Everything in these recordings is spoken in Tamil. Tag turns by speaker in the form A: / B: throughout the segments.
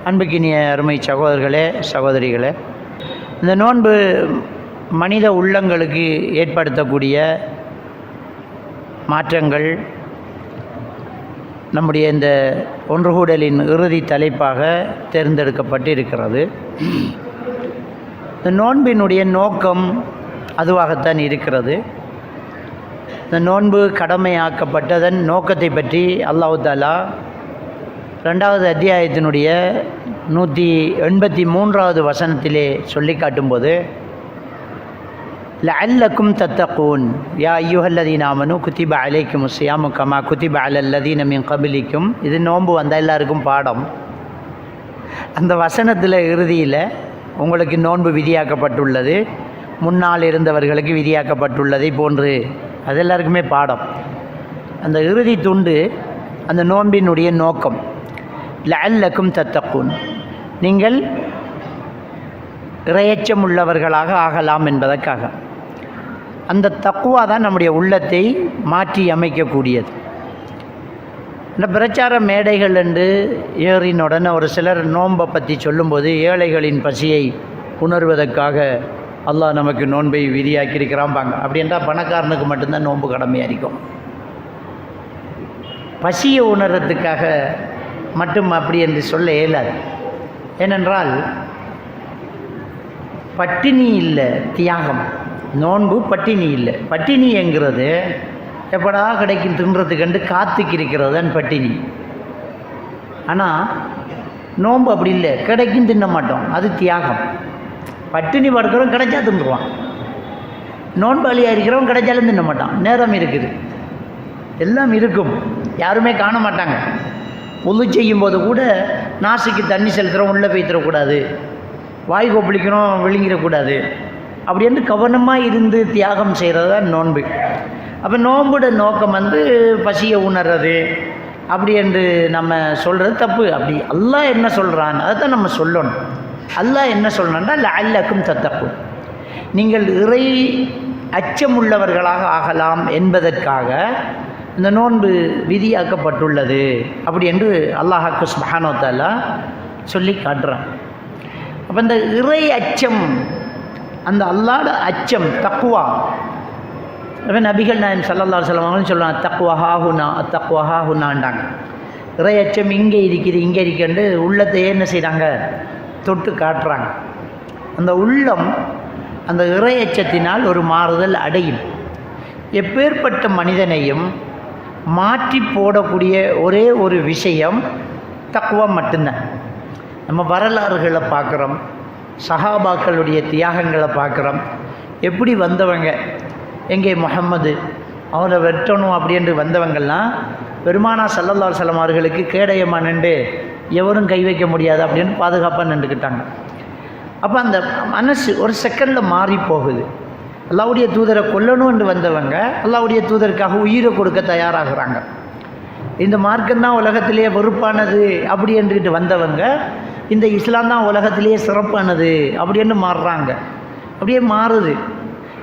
A: அன்புக்கினிய அருமை சகோதரர்களே சகோதரிகளே, இந்த நோன்பு மனித உள்ளங்களுக்கு ஏற்படுத்தக்கூடிய மாற்றங்கள் நம்முடைய இந்த ஒன்றுகூடலின் இறுதி தலைப்பாக தேர்ந்தெடுக்கப்பட்டிருக்கிறது. இந்த நோன்பினுடைய நோக்கம் அதுவாகத்தான் இருக்கிறது. இந்த நோன்பு கடமையாக்கப்பட்டதன் நோக்கத்தை பற்றி அல்லாஹ் தஆலா 2வது அத்தியாயத்தினுடைய 183வது வசனத்திலே சொல்லி காட்டும்போது, லஅல்லக்கும் தத்தகூன் யா அய்யுஹல்லதீன ஆமனூ குத்திப அலைக்குமுஸ் ஸியாமு கமா குத்திப அலல்லதீன மின் கபிலிக்கும். இது நோன்பு வந்தால் எல்லாருக்கும் பாடம். அந்த வசனத்தில் இறுதியில் உங்களுக்கு நோன்பு விதியாக்கப்பட்டுள்ளது, முன்னால் இருந்தவர்களுக்கு விதியாக்கப்பட்டுள்ளதை போன்று அது எல்லாருக்குமே பாடம். அந்த இறுதி துண்டு அந்த நோன்பினுடைய நோக்கம். லஅல்லக்கும் தத்தகூன், நீங்கள் இறையச்சம் உள்ளவர்களாக ஆகலாம் என்பதற்காக. அந்த தக்குவா தான் நம்முடைய உள்ளத்தை மாற்றி அமைக்கக்கூடியது. இந்த பிரச்சார மேடைகள் என்று ஏறினுடனே ஒரு சிலர் நோன்பை பற்றி சொல்லும்போது ஏழைகளின் பசியை உணர்வதற்காக அல்லாஹ் நமக்கு நோன்பை விதியாக்கியிருக்கிறான்பாங்க. அப்படி என்றால் பணக்காரனுக்கு மட்டும்தான் நோன்பு கடமையாக இருக்கும். பசியை உணர்றதுக்காக மட்டும் அப்படி என்று சொல்ல இயலாது. ஏனென்றால் பட்டினி இல்லை, தியாகம். நோன்பு பட்டினி இல்லை. பட்டினி என்கிறது எப்படா கிடைக்கும் தின்றதுக்கண்டு காத்துக்கிருக்கிறது தான் பட்டினி. ஆனால் நோன்பு அப்படி இல்லை, கிடைக்கும் தின்ன மாட்டோம், அது தியாகம். பட்டினி படுக்கிறவன் கிடைச்சா தின்றுவான், நோன்பாளியாக இருக்கிறவன் கிடைச்சாலும் தின்ன மாட்டான். நேரம் இருக்குது, எல்லாம் இருக்கும், யாருமே காண மாட்டாங்க. உது செய்யும்போது கூட நாசிக்கு தண்ணி செலுத்துகிறோம், உள்ளே போய்த்திடக்கூடாது, வாய் கொப்பளிக்கணும், விழுங்கிடக்கூடாது, அப்படி என்று கவனமாக இருந்து தியாகம் செய்கிறது தான் நோன்பு. அப்போ நோன்புட நோக்கம் பசியை உணர்றது அப்படி என்று நம்ம சொல்கிறது தப்பு. அப்படி அல்லாஹ் என்ன சொல்கிறான் அதை தான் நம்ம சொல்லணும். அல்லாஹ் என்ன சொல்கிறான்னா லஅல்லக்கும் தத்தகூன், நீங்கள் இறை அச்சமுள்ளவர்களாக ஆகலாம் என்பதற்காக இந்த நோன்பு விதியாக்கப்பட்டுள்ளது அப்படி என்று அல்லாஹ் சுப்ஹானஹு வ தஆலா சொல்லி காட்டுறான். அப்போ இந்த இறை அச்சம், அந்த அல்லாஹ்வோட அச்சம், தக்வா. அப்போ நபிகள் நாயகம் ஸல்லல்லாஹு அலைஹி வஸல்லம் அவங்களும் சொல்லுவாங்க, தக்வா ஹாஹுனா தக்வா ஹாஹுனாண்டாங்க. இறை அச்சம் இங்கே இருக்குது, இங்கே இருக்குன்னு உள்ளத்தை என்ன செய்கிறாங்க, தொட்டு காட்டுறாங்க. அந்த உள்ளம் அந்த இறை அச்சத்தினால் ஒரு மாறுதல் அடையும். எப்பேற்பட்ட மனிதனையும் மாற்றி போடக்கூடிய ஒரே ஒரு விஷயம் தக்வா மட்டும்தான். நம்ம வரலாறுகளை பார்க்குறோம், சஹாபாக்களுடைய தியாகங்களை பார்க்குறோம். எப்படி வந்தவங்க, எங்கே முஹம்மது அவரை வெட்டணும் அப்படின்ட்டு வந்தவங்கள்லாம் பெருமானா ஸல்லல்லாஹு அலைஹி வஸல்லம் அவர்களுக்கு கேடயமாக நின்று எவரும் கை வைக்க முடியாது அப்படின்னு பாதுகாப்பாக நின்றுக்கிட்டாங்க. அப்போ அந்த மனசு ஒரு செகண்டில் மாறி போகுது. அல்லாஹ்வுடைய தூதரை கொல்லணும்னு வந்தவங்க அல்லாஹ்வுடைய தூதருக்காக உயிரை கொடுக்க தயாராகிறாங்க. இந்த மார்க்கம்தான் உலகத்திலேயே வெறுப்பானது அப்படி என்றுக்கிட்டு வந்தவங்க இந்த இஸ்லாம் தான் உலகத்திலேயே சிறப்பானது அப்படின்னு மாறுறாங்க. அப்படியே மாறுது.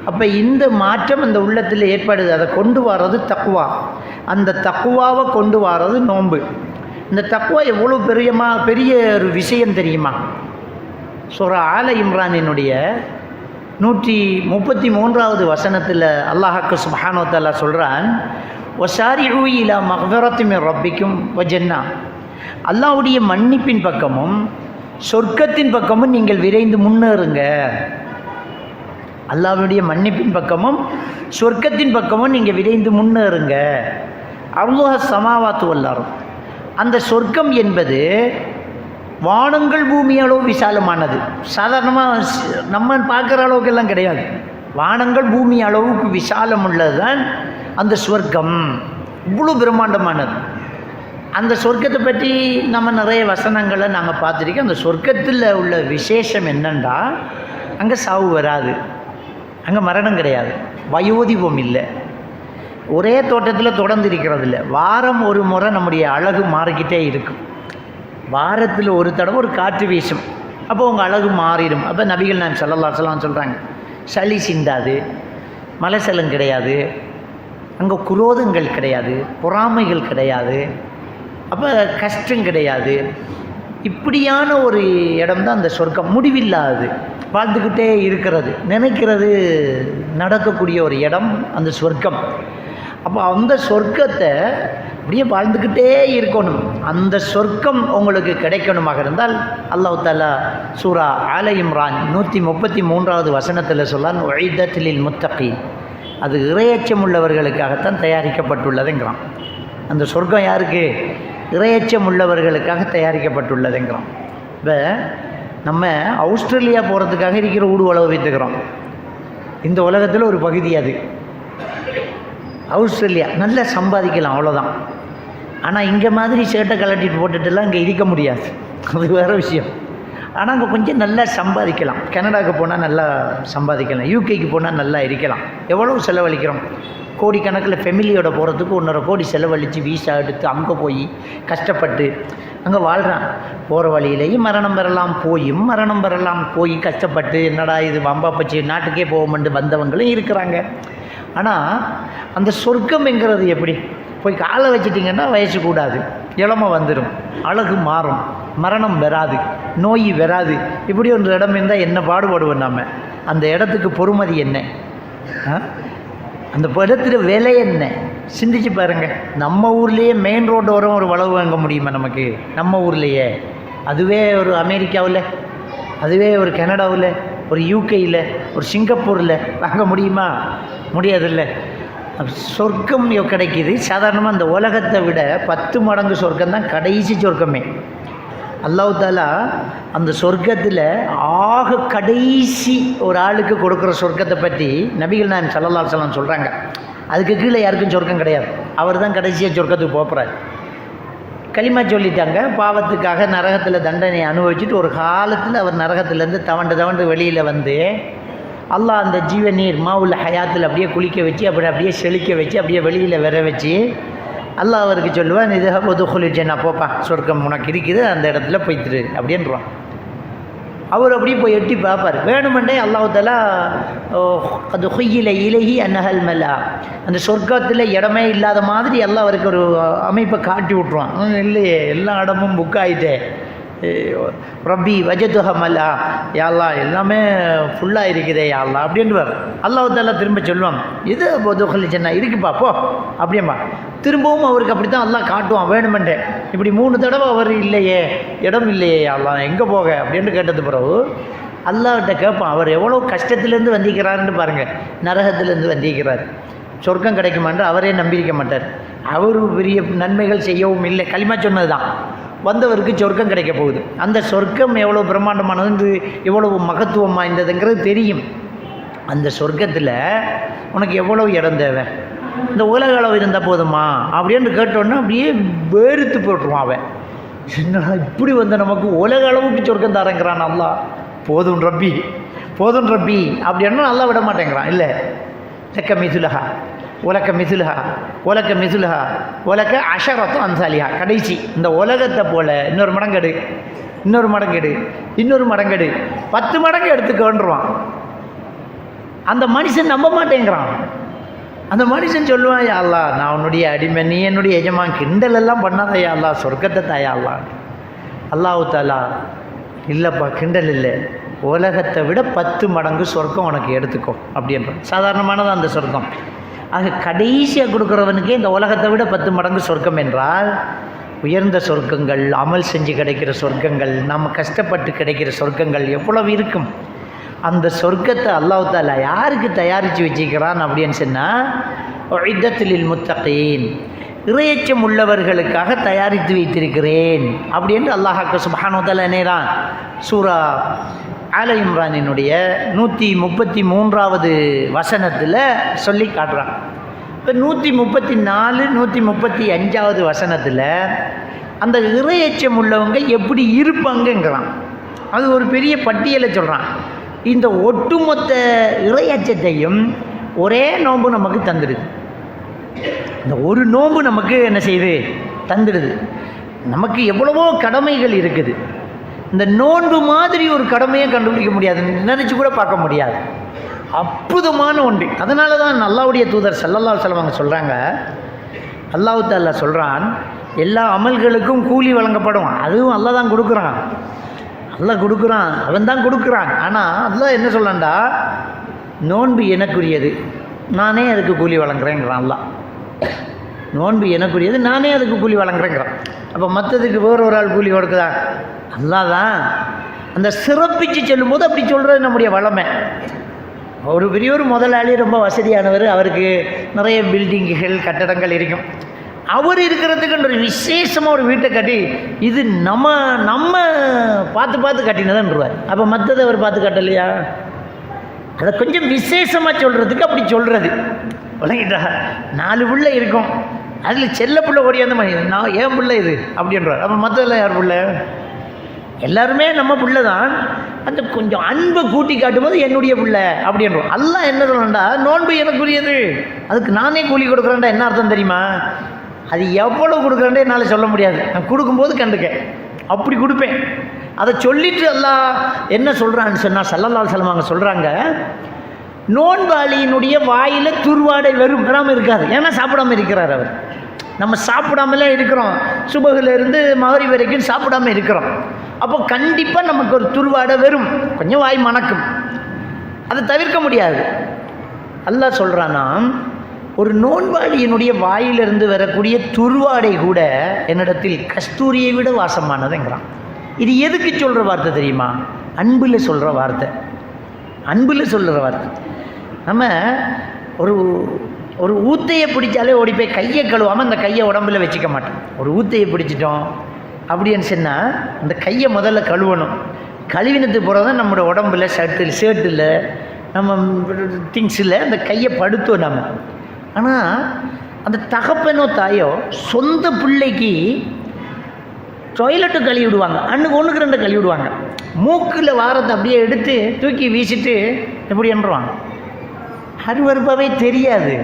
A: அப்போ இந்த மாற்றம் அந்த உள்ளத்தில் ஏற்படுது. அதை கொண்டு வர்றது தக்வா. அந்த தக்வாவை கொண்டு வர்றது நோன்பு. இந்த தக்வா எவ்வளோ பெரிய ஒரு விஷயம் தெரியுமா? சூரா ஆல இம்ரானினுடைய 133வது வசனத்தில் அல்லாஹ் சுப்ஹானஹு வ தஆலா சொல்கிறான், வஸாரிஉ இலா மக்ஃபிரத்தி மின் ரப்பிக்கும் வ ஜன்னா. அல்லாஹ்வுடைய மன்னிப்பின் பக்கமும் சொர்க்கத்தின் பக்கமும் நீங்கள் விரைந்து முன்னேறுங்க. அல்லாஹ்வுடைய மன்னிப்பின் பக்கமும் சொர்க்கத்தின் பக்கமும் நீங்கள் விரைந்து முன்னேறுங்க. அல்லாஹ் ஸமாவாத்து வல் அர்த், அந்த சொர்க்கம் என்பது வானங்கள் பூமி அளவு விசாலமானது. சாதாரணமாக நம்ம பார்க்குற அளவுக்கெல்லாம் கிடையாது. வானங்கள் பூமி அளவுக்கு விசாலம் உள்ளது தான் அந்த சொர்க்கம். இவ்வளோ பிரம்மாண்டமானது. அந்த சொர்க்கத்தை பற்றி நம்ம நிறைய வசனங்களை நாங்கள் பார்த்துருக்கோம். அந்த சொர்க்கத்தில் உள்ள விசேஷம் என்னென்னா, அங்கே சாவு வராது, அங்கே மரணம் கிடையாது, வயோதிபம் இல்லை, ஒரே தோட்டத்தில் தொடர்ந்து இருக்கிறது இல்லை. வாரம் ஒரு முறை நம்முடைய அழகு மாறிக்கிட்டே இருக்கும். வாரத்தில் ஒரு தடவை ஒரு காற்று வீசும், அப்போ உங்கள் அழகு மாறிடும். அப்போ நபிகள் நாயகம் ஸல்லல்லாஹு அலைஹி வஸல்லம் சொல்கிறாங்க, சளி சிந்தாது, மலைசலம் கிடையாது, அங்கே குரோதங்கள் கிடையாது, பொறாமைகள் கிடையாது, அப்போ கஷ்டம் கிடையாது. இப்படியான ஒரு இடம் தான் அந்த சொர்க்கம். முடிவில்லாது வாழ்ந்துக்கிட்டே இருக்கிறது, நினைக்கிறது நடக்கக்கூடிய ஒரு இடம் அந்த சொர்க்கம். அப்போ அந்த சொர்க்கத்தை அப்படியே வாழ்ந்துக்கிட்டே இருக்கணும். அந்த சொர்க்கம் உங்களுக்கு கிடைக்கணுமாக இருந்தால் அல்லாஹ் தஆலா சூரா ஆல இம்ரான் 133வது வசனத்தில் சொல்லான், உஇதத்தில் முத்தகீன், அது இறையச்சம் உள்ளவர்களுக்காகத்தான் தயாரிக்கப்பட்டுள்ளதுங்கிறான். அந்த சொர்க்கம் யாருக்கு? இறையச்சம் உள்ளவர்களுக்காக தயாரிக்கப்பட்டுள்ளதுங்கிறான். இப்போ நம்ம ஆஸ்திரேலியா போகிறதுக்காக இருக்கிற ஊடுவளவு வைத்துக்கிறோம். இந்த உலகத்தில் ஒரு பகுதி அது ஆஸ்திரேலியா. நல்லா சம்பாதிக்கலாம், அவ்வளோதான். ஆனால் இங்கே மாதிரி ஷர்ட்டை கலட்டிட்டு போட்டுட்டுலாம் இங்கே இருக்க முடியாது, அது வேறு விஷயம். ஆனால் அங்கே கொஞ்சம் நல்லா சம்பாதிக்கலாம். கனடாவுக்கு போனால் நல்லா சம்பாதிக்கலாம், யூகேக்கு போனால் நல்லா இருக்கலாம். எவ்வளோ செலவழிக்கிறோம்? கோடிக்கணக்கில் ஃபெமிலியோட போகிறதுக்கு 1.5 கோடி செலவழித்து வீசா எடுத்து அங்கே போய் கஷ்டப்பட்டு அங்கே வாழ்கிறான். போகிற வழியிலேயும் மரணம் பெறலாம் போய் கஷ்டப்பட்டு என்னடா இது வம்பா பச்சு நாட்டுக்கே போவோம்ட்டு வந்தவங்களும் இருக்கிறாங்க. ஆனால் அந்த சொர்க்கம்ங்கிறது எப்படி? போய் காலை வச்சிட்டிங்கன்னா வயசு கூடாது, இளமை வந்துடும், அழகு மாறும், மரணம் வராது, நோய் வராது. இப்படி ஒரு இடம் இருந்தால் என்ன பாடுபடுவோம் நம்ம? அந்த இடத்துக்கு பொறுமதி என்ன? அந்த இடத்துல விலை என்ன? சிந்திச்சு பாருங்கள். நம்ம ஊர்லேயே மெயின் ரோடு வரும் ஒரு வளவு வாங்க முடியுமா நமக்கு? நம்ம ஊர்லேயே. அதுவே ஒரு அமெரிக்காவில், அதுவே ஒரு கனடாவில், ஒரு யூகேயில், ஒரு சிங்கப்பூரில் வாங்க முடியுமா? முடியாதில்ல. சொர்க்கம் கிடைக்கிது. சாதாரணமாக அந்த உலகத்தை விட 10 மடங்கு சொர்க்கம் தான் கடைசி சொர்க்கமே. அல்லாஹ் தஆலா அந்த சொர்க்கத்தில் ஆக கடைசி ஒரு ஆளுக்கு கொடுக்குற சொர்க்கத்தை பற்றி நபிகள் நாயகம் ஸல்லல்லாஹு அலைஹி வஸல்லம் சொல்கிறாங்க. அதுக்கு கீழே யாருக்கும் சொர்க்கம் கிடையாது. அவர் தான் கடைசியாக சொர்க்கத்துக்கு போகிறார். களிமா சொல்லிட்டாங்க. பாவத்துக்காக நரகத்தில் தண்டனை அனுபவிச்சுட்டு ஒரு காலத்தில் அவர் நரகத்திலேருந்து தவண்டு வெளியில் வந்து அல்லாஹ் அந்த ஜீவநீர் மாவுல் ஹயாத்தில் அப்படியே குளிக்க வச்சு அப்படியே செழிக்க வச்சு அப்படியே வெளியில் வர வச்சு அல்லாஹ் அவருக்கு சொல்லுவான், இது ஒதுக்குலிச்சேன், போப்பா சொர்க்கம் உனக்கு இருக்குது, அந்த இடத்துல போய்த்துரு அப்படின்றான். அவர் அப்படியே போய் எட்டி பார்ப்பார். வேணுமெண்டே அல்லாஹ் தஆலா அது ஹுய்யில இலஹி அன்னஹல் மலா, அந்த சொர்க்கத்தில் இடமே இல்லாத மாதிரி எல்லாம் அவருக்கு ஒரு அமைப்பை காட்டி விட்ருவான். இல்லையே, எல்லா இடமும் புக் ஆகிட்டே, ரப்பி வஜதுஹ மலா, யாழ்லா எல்லாமே ஃபுல்லாக இருக்குதே யாழ்லா அப்படின்வார். அல்லாஹ் தஆலா திரும்ப சொல்லுவான், இது ஒதுக்குலிச்சேன்னா இருக்குப்பா போ அப்படியேம்மா. திரும்பவும் அவருக்கு அப்படி தான் அல்லாஹ் காட்டுவான் வேணுமெண்டே. இப்படி 3 தடவை அவர் இல்லையே, இடம் இல்லையே அல்லாஹ் எங்கே போக அப்படின்னு கேட்டது பிறகு அல்லாஹ்கிட்ட கேட்பான், அவர் எவ்வளோ கஷ்டத்துலேருந்து வந்திக்கிறாருன்னு பாருங்கள். நரகத்திலேருந்து வந்திக்கிறார். சொர்க்கம் கிடைக்குமான்னு அவரே நம்பியிருக்க மாட்டார். அவர் பெரிய நன்மைகள் செய்யவும் இல்லை, களிமா சொன்னது தான். வந்தவருக்கு சொர்க்கம் கிடைக்க போகுது. அந்த சொர்க்கம் எவ்வளோ பிரம்மாண்டமானது, எவ்வளவு மகத்துவம் வாய்ந்ததுங்கிறது தெரியும். அந்த சொர்க்கத்தில் உனக்கு எவ்வளோ இடம் தேவை? இந்த உலக அளவு இருந்தால் போதுமா அப்படின்னு கேட்டோன்னா அப்படியே வேறுத்து போட்டுருவான் அவன். என்னடா இப்படி வந்து நமக்கு உலக அளவுக்கு சொர்க்கம் தரங்கிறான் அல்லாஹ். போதும் ரப்பி அப்படின்னா நல்லா விட மாட்டேங்கிறான். இல்லை, லக்க மிதுலஹா உலக்க மிதுலஹா உலக்க அஷரத்தும் அன்சாலிஹா. கடைசி இந்த உலகத்தை போல் இன்னொரு மடங்கெடு 10 மடங்கு எடுத்துக்கொண்டுருவான். அந்த மனுஷன் நம்ப மாட்டேங்கிறான். அந்த மனுஷன் சொல்லுவான், யா அல்லாஹ் நான் உன்னுடைய அடிமை, நீ என்னுடைய எஜமான், கிண்டல் எல்லாம் பண்ணாத யா அல்லாஹ், சொர்க்கத்தை தாயா அல்லாஹ். அல்லாஹ் தஆலா இல்லைப்பா கிண்டல் இல்லை, உலகத்தை விட 10 மடங்கு சொர்க்கம் உனக்கு எடுத்துக்கோ அப்படின்றான். சாதாரணமானது அந்த சொர்க்கம். ஆக கடைசியாக கொடுக்குறவனுக்கே இந்த உலகத்தை விட 10 மடங்கு சொர்க்கம் என்றால் உயர்ந்த சொர்க்கங்கள், அமல் செஞ்சு கிடைக்கிற சொர்க்கங்கள், நம்ம கஷ்டப்பட்டு கிடைக்கிற சொர்க்கங்கள் எவ்வளவு இருக்கும். அந்த சொர்க்கத்தை அல்லாஹ் தஆலா யாருக்கு தயாரித்து வச்சுக்கிறான் அப்படின்னு சொன்னால், உஇத்தத்தில் முத்தகீன், இறையச்சம் உள்ளவர்களுக்காக தயாரித்து வைத்திருக்கிறேன் அப்படின்னு அல்லாஹ் சுப்ஹானஹு வ தஆலா நேரான் சூரா ஆல இம்ரானினுடைய 133வது வசனத்தில் சொல்லி காட்டுறான். இப்போ 134, 135வது வசனத்தில் அந்த இறையச்சம் உள்ளவங்க எப்படி இருப்பாங்கங்கிறான். அது ஒரு பெரிய பட்டியலை சொல்கிறான். இந்த ஒட்டுமொத்த இறையச்சத்தையும் ஒரே நோன்பு நமக்கு தந்துடுது. இந்த ஒரு நோன்பு நமக்கு என்ன செய்யுது? தந்துடுது. நமக்கு எவ்வளவோ கடமைகள் இருக்குது. இந்த நோன்பு மாதிரி ஒரு கடமையை கண்டுபிடிக்க முடியாது, நினச்சி கூட பார்க்க முடியாது. அற்புதமான ஒன்று. அதனால தான் அல்லாஹ்வுடைய தூதர் ஸல்லல்லாஹு அலைஹி வஸல்லம் சொல்கிறாங்க, அல்லாஹ் தஆலா சொல்கிறான், எல்லா அமல்களுக்கும் கூலி வழங்கப்படும். அதுவும் அல்லாஹ் தான் கொடுக்குறான், அல்லாஹ் கொடுக்குறான், அவன் தான் கொடுக்குறான். ஆனால் அல்லாஹ் என்ன சொல்லண்டா, நோன்பு எனக்குரியது, நானே அதுக்கு கூலி வழங்குறேங்கிறான் அல்லாஹ். நோன்பு எனக்குரியது, நானே அதுக்கு கூலி வழங்குறேங்கிறான். அப்போ மற்றதுக்கு வேறு ஒரு ஆள் கூலி கொடுக்குதா? அல்லாஹ் தான். அந்த சிறப்பிச்சு சொல்லும்போது அப்படி சொல்கிறது நம்முடைய வளமை. ஒரு பெரிய ஒரு முதலாளி, ரொம்ப வசதியானவர், அவருக்கு நிறைய பில்டிங்குகள் கட்டடங்கள் இருக்கும். அவர் இருக்கிறதுக்கு ஒரு விசேஷமாக ஒரு வீட்டை கட்டி இது நம்ம நம்ம பார்த்து பார்த்து கட்டினதுன்றார். அப்போ மற்றதை அவர் பார்த்து கட்டலையா? அதை கொஞ்சம் விசேஷமாக சொல்கிறதுக்கு அப்படி சொல்கிறது. விளங்கிட்டா? 4 பிள்ளை இருக்கும், அதில் செல்ல பிள்ளை ஓடியாந்த மாதிரி நான் ஏன் பிள்ளை இது அப்படின்றார். அப்போ மற்றதெல்லாம் யார் பிள்ளை? எல்லாருமே நம்ம பிள்ளை தான். அந்த கொஞ்சம் அன்பை கூட்டி காட்டும் போது என்னுடைய பிள்ளை அப்படின்றோம். அல்லாஹ் என்ன சொல்லணும்டா, நோன்பு எனக்குரியது, அதுக்கு நானே கூலி கொடுக்குறேன்டா. என்ன அர்த்தம் தெரியுமா? அது எவ்வளோ கொடுக்குறேன்டே என்னால் சொல்ல முடியாது. நான் கொடுக்கும்போது கண்டுக்க அப்படி கொடுப்பேன். அதை சொல்லிட்டு அல்லாஹ் என்ன சொல்கிறான்னு சொன்னால், ஸல்லல்லாஹு அலைஹி வஸல்லம் அவங்க சொல்கிறாங்க, நோன்பாளியினுடைய வாயில் துர்வாடை வராமல் இருக்காது. ஏன்னா சாப்பிடாமல் இருக்கிறார் அவர். நம்ம சாப்பிடாமலே இருக்கிறோம், சுபகிலிருந்து மகரிப் வரைக்கும் சாப்பிடாம இருக்கிறோம். அப்போ கண்டிப்பாக நமக்கு ஒரு துர்வாடை வரும், கொஞ்சம் வாய் மணக்கும், அதை தவிர்க்க முடியாது. அல்லாஹ் சொல்கிறானா, ஒரு நோன்பாளியினுடைய வாயிலிருந்து வரக்கூடிய துர்வாடை கூட என்னிடத்தில் கஸ்தூரியை விட வாசமானதுங்கிறான். இது எதுக்கு சொல்கிற வார்த்தை தெரியுமா? அன்பில் சொல்கிற வார்த்தை, அன்பில் சொல்கிற வார்த்தை. நம்ம ஒரு ஒரு ஊத்தையை பிடிச்சாலே ஓடி போய் கையை கழுவாமல் அந்த கையை உடம்புல வச்சுக்க மாட்டோம். ஒரு ஊத்தையை பிடிச்சிட்டோம் அப்படின்னு சொன்னால் அந்த கையை முதல்ல கழுவணும். கழுவினத்துக்கு போகிறது தான் நம்மளோட உடம்புல ஷர்ட்டில் நம்ம திங்ஸில் அந்த கையை படுத்தோம் நம்ம. ஆனால் அந்த தகப்பனோ தாயோ சொந்த பிள்ளைக்கு டாய்லெட்டு கழுவி விடுவாங்க, ஒன்றுக்கு 2 கழுவி விடுவாங்க. மூக்கில் வாரத்தை அப்படியே எடுத்து தூக்கி வீசிட்டு எப்படி என்றுவாங்க, அருவருப்பாகவே தெரியாது.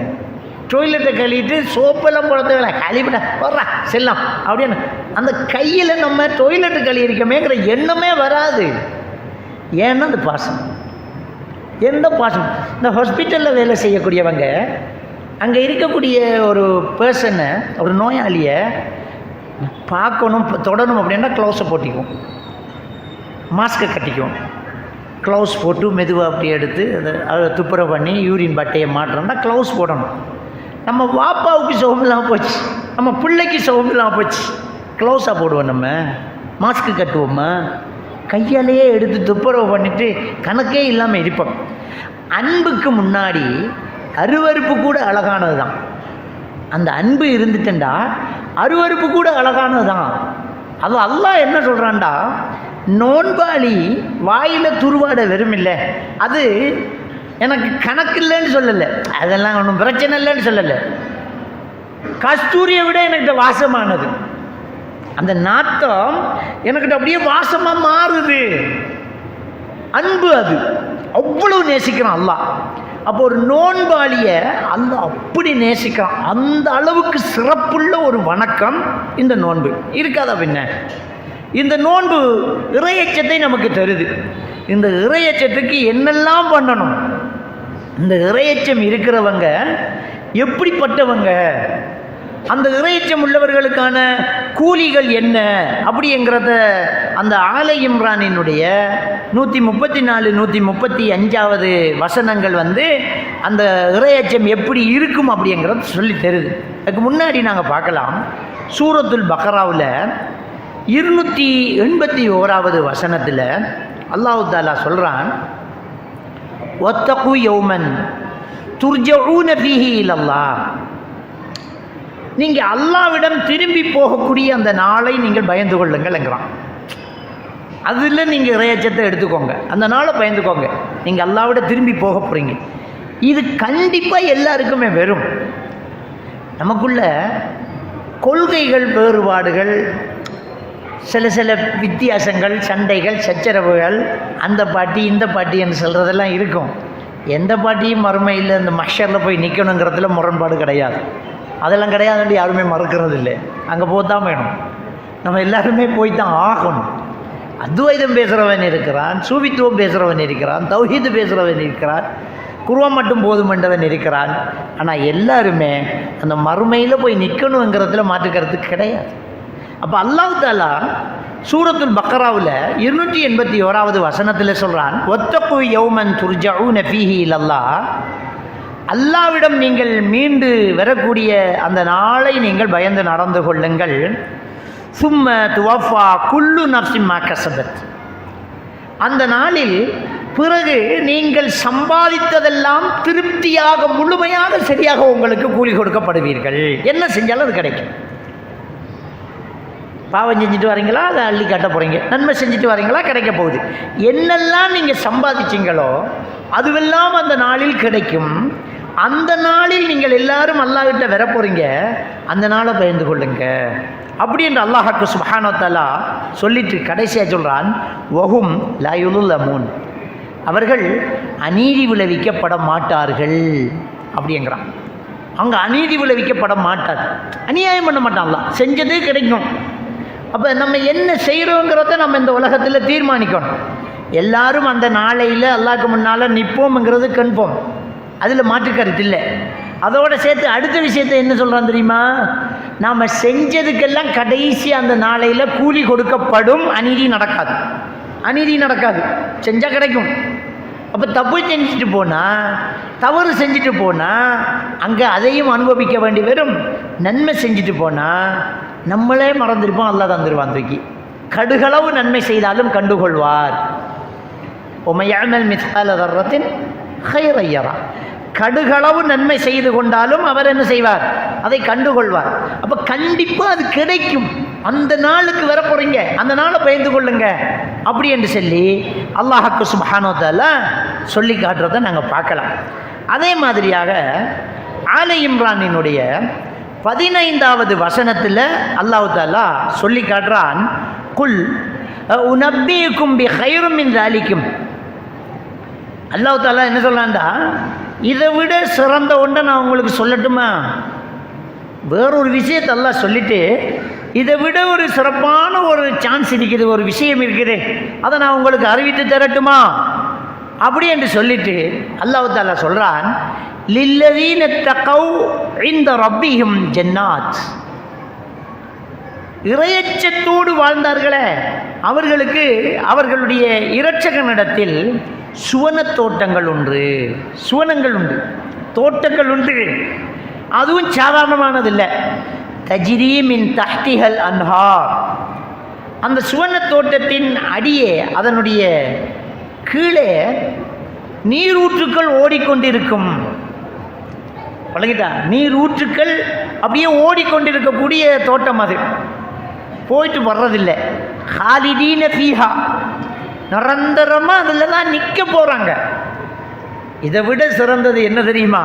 A: டாய்லெட்டை கழுவிட்டு சோப்பெல்லாம் போடுறதுல கழுவிட வர்றா செல்லாம் அப்படின்னு அந்த கையில் நம்ம டாய்லெட்டு கழுவிருக்கமேங்கிற எண்ணமே வராது. ஏன்னா அந்த பாசம், எந்த பாசம். இந்த ஹாஸ்பிட்டலில் வேலை செய்யக்கூடியவங்க அங்கே இருக்கக்கூடிய ஒரு பர்சனை, ஒரு நோயாளியை பார்க்கணும், தொடணும் அப்படின்னா க்ளவுஸை போட்டிக்குவோம், மாஸ்கை கட்டிக்குவோம். க்ளவுஸ் போட்டு மெதுவாக அப்படி எடுத்து அதை துப்புரவு பண்ணி யூரின் பட்டையை மாற்றோம்னா க்ளவுஸ் போடணும். நம்ம வாப்பாவுக்கு சுகமில்லாமல் போச்சு, நம்ம பிள்ளைக்கு சுகமில்லாமல் போச்சு, க்ளவுஸாக போடுவோம். நம்ம மாஸ்க்கு கட்டுவோம்மா, கையாலேயே எடுத்து துப்புரவு பண்ணிவிட்டு கணக்கே இல்லாமல் இருப்போம். அன்புக்கு முன்னாடி அருவருப்பு கூட அழகானது தான். அந்த அன்பு இருந்துட்டா அருவருப்பு கூட அழகானது தான். அது அல்லாஹ் என்ன சொல்கிறான்டா, நோன்பாளி வாயில் துருவாட வெறுமில்லை, அது எனக்கு கணக்கு இல்லைன்னு சொல்லலை, அதெல்லாம் ஒன்றும் பிரச்சனை இல்லைன்னு சொல்லலை. கஸ்தூரியை விட எனக்கிட்ட வாசமானது, அந்த நாட்டம் எனக்கிட்ட அப்படியே வாசமாக மாறுது. அன்பு அது அவ்வளவு நேசிக்கிறான் அல்லாஹ். அப்போ ஒரு நோன்பாளியை அல்லாஹ் அப்படி நேசிக்கிறான். அந்த அளவுக்கு சிறப்புள்ள ஒரு வணக்கம் இந்த நோன்பு இருக்காதா? பின்ன இந்த நோன்பு இறையச்சத்தை நமக்கு தருது. இந்த இறையச்சத்துக்கு என்னெல்லாம் பண்ணணும், இந்த இறையச்சம் இருக்கிறவங்க எப்படிப்பட்டவங்க, அந்த இறையச்சம் உள்ளவர்களுக்கான கூலிகள் என்ன அப்படிங்கிறத அந்த ஆல இம்ரானினுடைய 134, 135 வசனங்கள் அந்த இறையச்சம் எப்படி இருக்கும் அப்படிங்கிறத சொல்லி தருது. அதுக்கு முன்னாடி நாங்கள் பார்க்கலாம், சூரத்துல் பக்ராவில் 281 வசனத்தில் அல்லாஹ் தஆலா சொல்கிறான், வத்தகு யௌமன் துர்ஜஊன ஃபீஹி இலல்லாஹ், நீங்கள் அல்லாஹ்விடம் திரும்பி போகக்கூடிய அந்த நாளை நீங்கள் பயந்து கொள்ளுங்கள்ங்கிறான். அதில் நீங்கள் இறையச்சத்தை எடுத்துக்கோங்க, அந்த நாளை பயந்துக்கோங்க. நீங்கள் அல்லாஹ்விட திரும்பி போக போகிறீங்க. இது கண்டிப்பாக எல்லாருக்குமே வரும். நமக்குள்ள கொள்கைகள் வேறுபாடுகள், சில வித்தியாசங்கள், சண்டைகள், சச்சரவுகள், அந்த பாட்டி இந்த பாட்டி என்று சொல்கிறதெல்லாம் இருக்கும். எந்த பாட்டியும் மறுமையில் இந்த மஷரில் போய் நிற்கணுங்கிறதுல முரண்பாடு கிடையாது. அதெல்லாம் கிடையாதுன்னு யாருமே மறுக்கிறது இல்லை. அங்கே போத்தான் வேணும், நம்ம எல்லாருமே போய் தான் ஆகணும். அத்வைதம் பேசுகிறவன் இருக்கிறான், சூபித்துவம் பேசுகிறவன் இருக்கிறான், தௌஹீது பேசுகிறவன் இருக்கிறான், குர்ஆன் மட்டும் போதும் என்றவன் இருக்கிறான். ஆனால் எல்லாருமே அந்த மறுமையில் போய் நிற்கணுங்கிறதுல மாற்று கருத்து கிடையாது. அப்போ அல்லாஹ் தஆலா சூரத்துல் பக்ராவில் 281வது வசனத்தில் சொல்கிறான், ஒத்தகு யௌமன் துர்ஜஊன ஃபீஹி இலல்லாஹ், அல்லாவிடம் நீங்கள் மீண்டு வரக்கூடிய அந்த நாளை நீங்கள் பயந்து நடந்து கொள்ளுங்கள். சும்ம துவஃபா குல்லு நஃப்ஸின் மா கஸபத், அந்த நாளில் பிறகு நீங்கள் சம்பாதித்ததெல்லாம் திருப்தியாக முழுமையாக சரியாக உங்களுக்கு கூலி கொடுக்கப்படுவீர்கள். என்ன செஞ்சாலும் அது கிடைக்கும். பாவம் செஞ்சுட்டு வரீங்களா, அதை அள்ளி காட்ட போகிறீங்க. நன்மை செஞ்சுட்டு வரீங்களா, கிடைக்க போகுது. என்னெல்லாம் நீங்கள் சம்பாதிச்சிங்களோ அதுவெல்லாம் அந்த நாளில் கிடைக்கும். அந்த நாளில் நீங்கள் எல்லாரும் அல்லாஹ்கிட்ட வர போகிறீங்க, அந்த நாளை பயந்து கொள்ளுங்க அப்படின்னு அல்லாஹ்க்கு சுப்ஹானஹு வ தஆலா சொல்லிட்டு கடைசியாக சொல்கிறான், வஹும் லா யுலமூன், அவர்கள் அநீதி விளைவிக்கப்பட மாட்டார்கள் அப்படிங்கிறான். அங்கே அநீதி விளைவிக்கப்பட மாட்டார், அநியாயம் பண்ண மாட்டான். அல்லாஹ் செஞ்சதே கிடைக்கும். அப்போ நம்ம என்ன செய்கிறோங்கிறத நம்ம இந்த உலகத்தில் தீர்மானிக்கணும். எல்லாரும் அந்த நாளையில் அல்லாஹ்க்கு முன்னால் நிற்போம்ங்கிறது கன்ஃபார்ம், அதில் மாற்று கருத்து இல்லை. அதோடு சேர்த்து அடுத்த விஷயத்தை என்ன சொல்கிறான் தெரியுமா, நாம் செஞ்சதுக்கெல்லாம் கடைசி அந்த நாளையில் கூலி கொடுக்கப்படும். அநீதி நடக்காது, அநீதி நடக்காது, செஞ்சால் கிடைக்கும். அப்போ தப்பு செஞ்சுட்டு போனால், தவறு செஞ்சுட்டு போனால் அங்கே அதையும் அனுபவிக்க வேண்டி வரும். நன்மை செஞ்சுட்டு போனால் நம்மளே மறந்துருப்போம், அல்லாஹ் தந்துடுவான் தூக்கி. கடுகளவு நன்மை செய்தாலும் கண்டுகொள்வார். உமையாமல் மிஸ்கால தர்றத்தின் கைரை யரா, கடுகளவு நன்மை செய்து கொண்டாலும் அவர் என்ன செய்வார், அதை கண்டுகொள்வார். அப்போ கண்டிப்பாக அது கிடைக்கும். அந்த நாளுக்கு வர போகிறீங்க, அந்த நாளை பயந்து கொள்ளுங்க அப்படி என்று சொல்லி அல்லாஹ்க்கு சுப்ஹானஹு வ தஆலா சொல்லி காட்டுறதை நாங்கள் பார்க்கலாம். அதே மாதிரியாக ஆல இம்ரானினுடைய 15வது வசனத்தில் அல்லாஹ் தஆலா சொல்லி காட்டுறான், குல் உனப்பியுக்கும் பி கைரும் மின் ஸாலிக்கும். அல்லாஹ் தஆலா என்ன சொல்றான்டா, இதை விட சிறந்த ஒன்றை நான் உங்களுக்கு சொல்லட்டுமா? வேறொரு விஷயத்தை அல்லாஹ் சொல்லிட்டு, இதை விட ஒரு சிறப்பான ஒரு சான்ஸ் இருக்குது, ஒரு விஷயம் இருக்குது, அதை நான் உங்களுக்கு அறிவித்து தரட்டுமா அப்படி என்று சொல்லிட்டு அல்லாஹ் தஆலா சொல்றான், லில்லதீன தகவ் இன்த ரப்பிஹிம் ஜன்னாத், இறையச்சத்தோடு வாழ்ந்தார்களே அவர்களுக்கு அவர்களுடைய இரட்சகனிடத்தில் சுவன தோட்டங்கள் உண்டு, சுவனங்கள் உண்டு, தோட்டங்கள் உண்டு. அதுவும் சாதாரணமானதில்லை. தஜ்ரீ மின் தஹ்திஹல் அன்ஹார், அந்த சுவன தோட்டத்தின் அடியே அதனுடைய கீழே நீரூற்றுக்கள் ஓடிக்கொண்டிருக்கும். பழகிட்டா, நீரூற்றுக்கள் அப்படியே ஓடிக்கொண்டிருக்கக்கூடிய தோட்டம். அது போயிட்டு வர்றதில்லை. ஹாலிதீன ஃபீஹா, நிரந்தரமாக அதில் தான் நிற்க போகிறாங்க. இதை விட சிறந்தது என்ன தெரியுமா,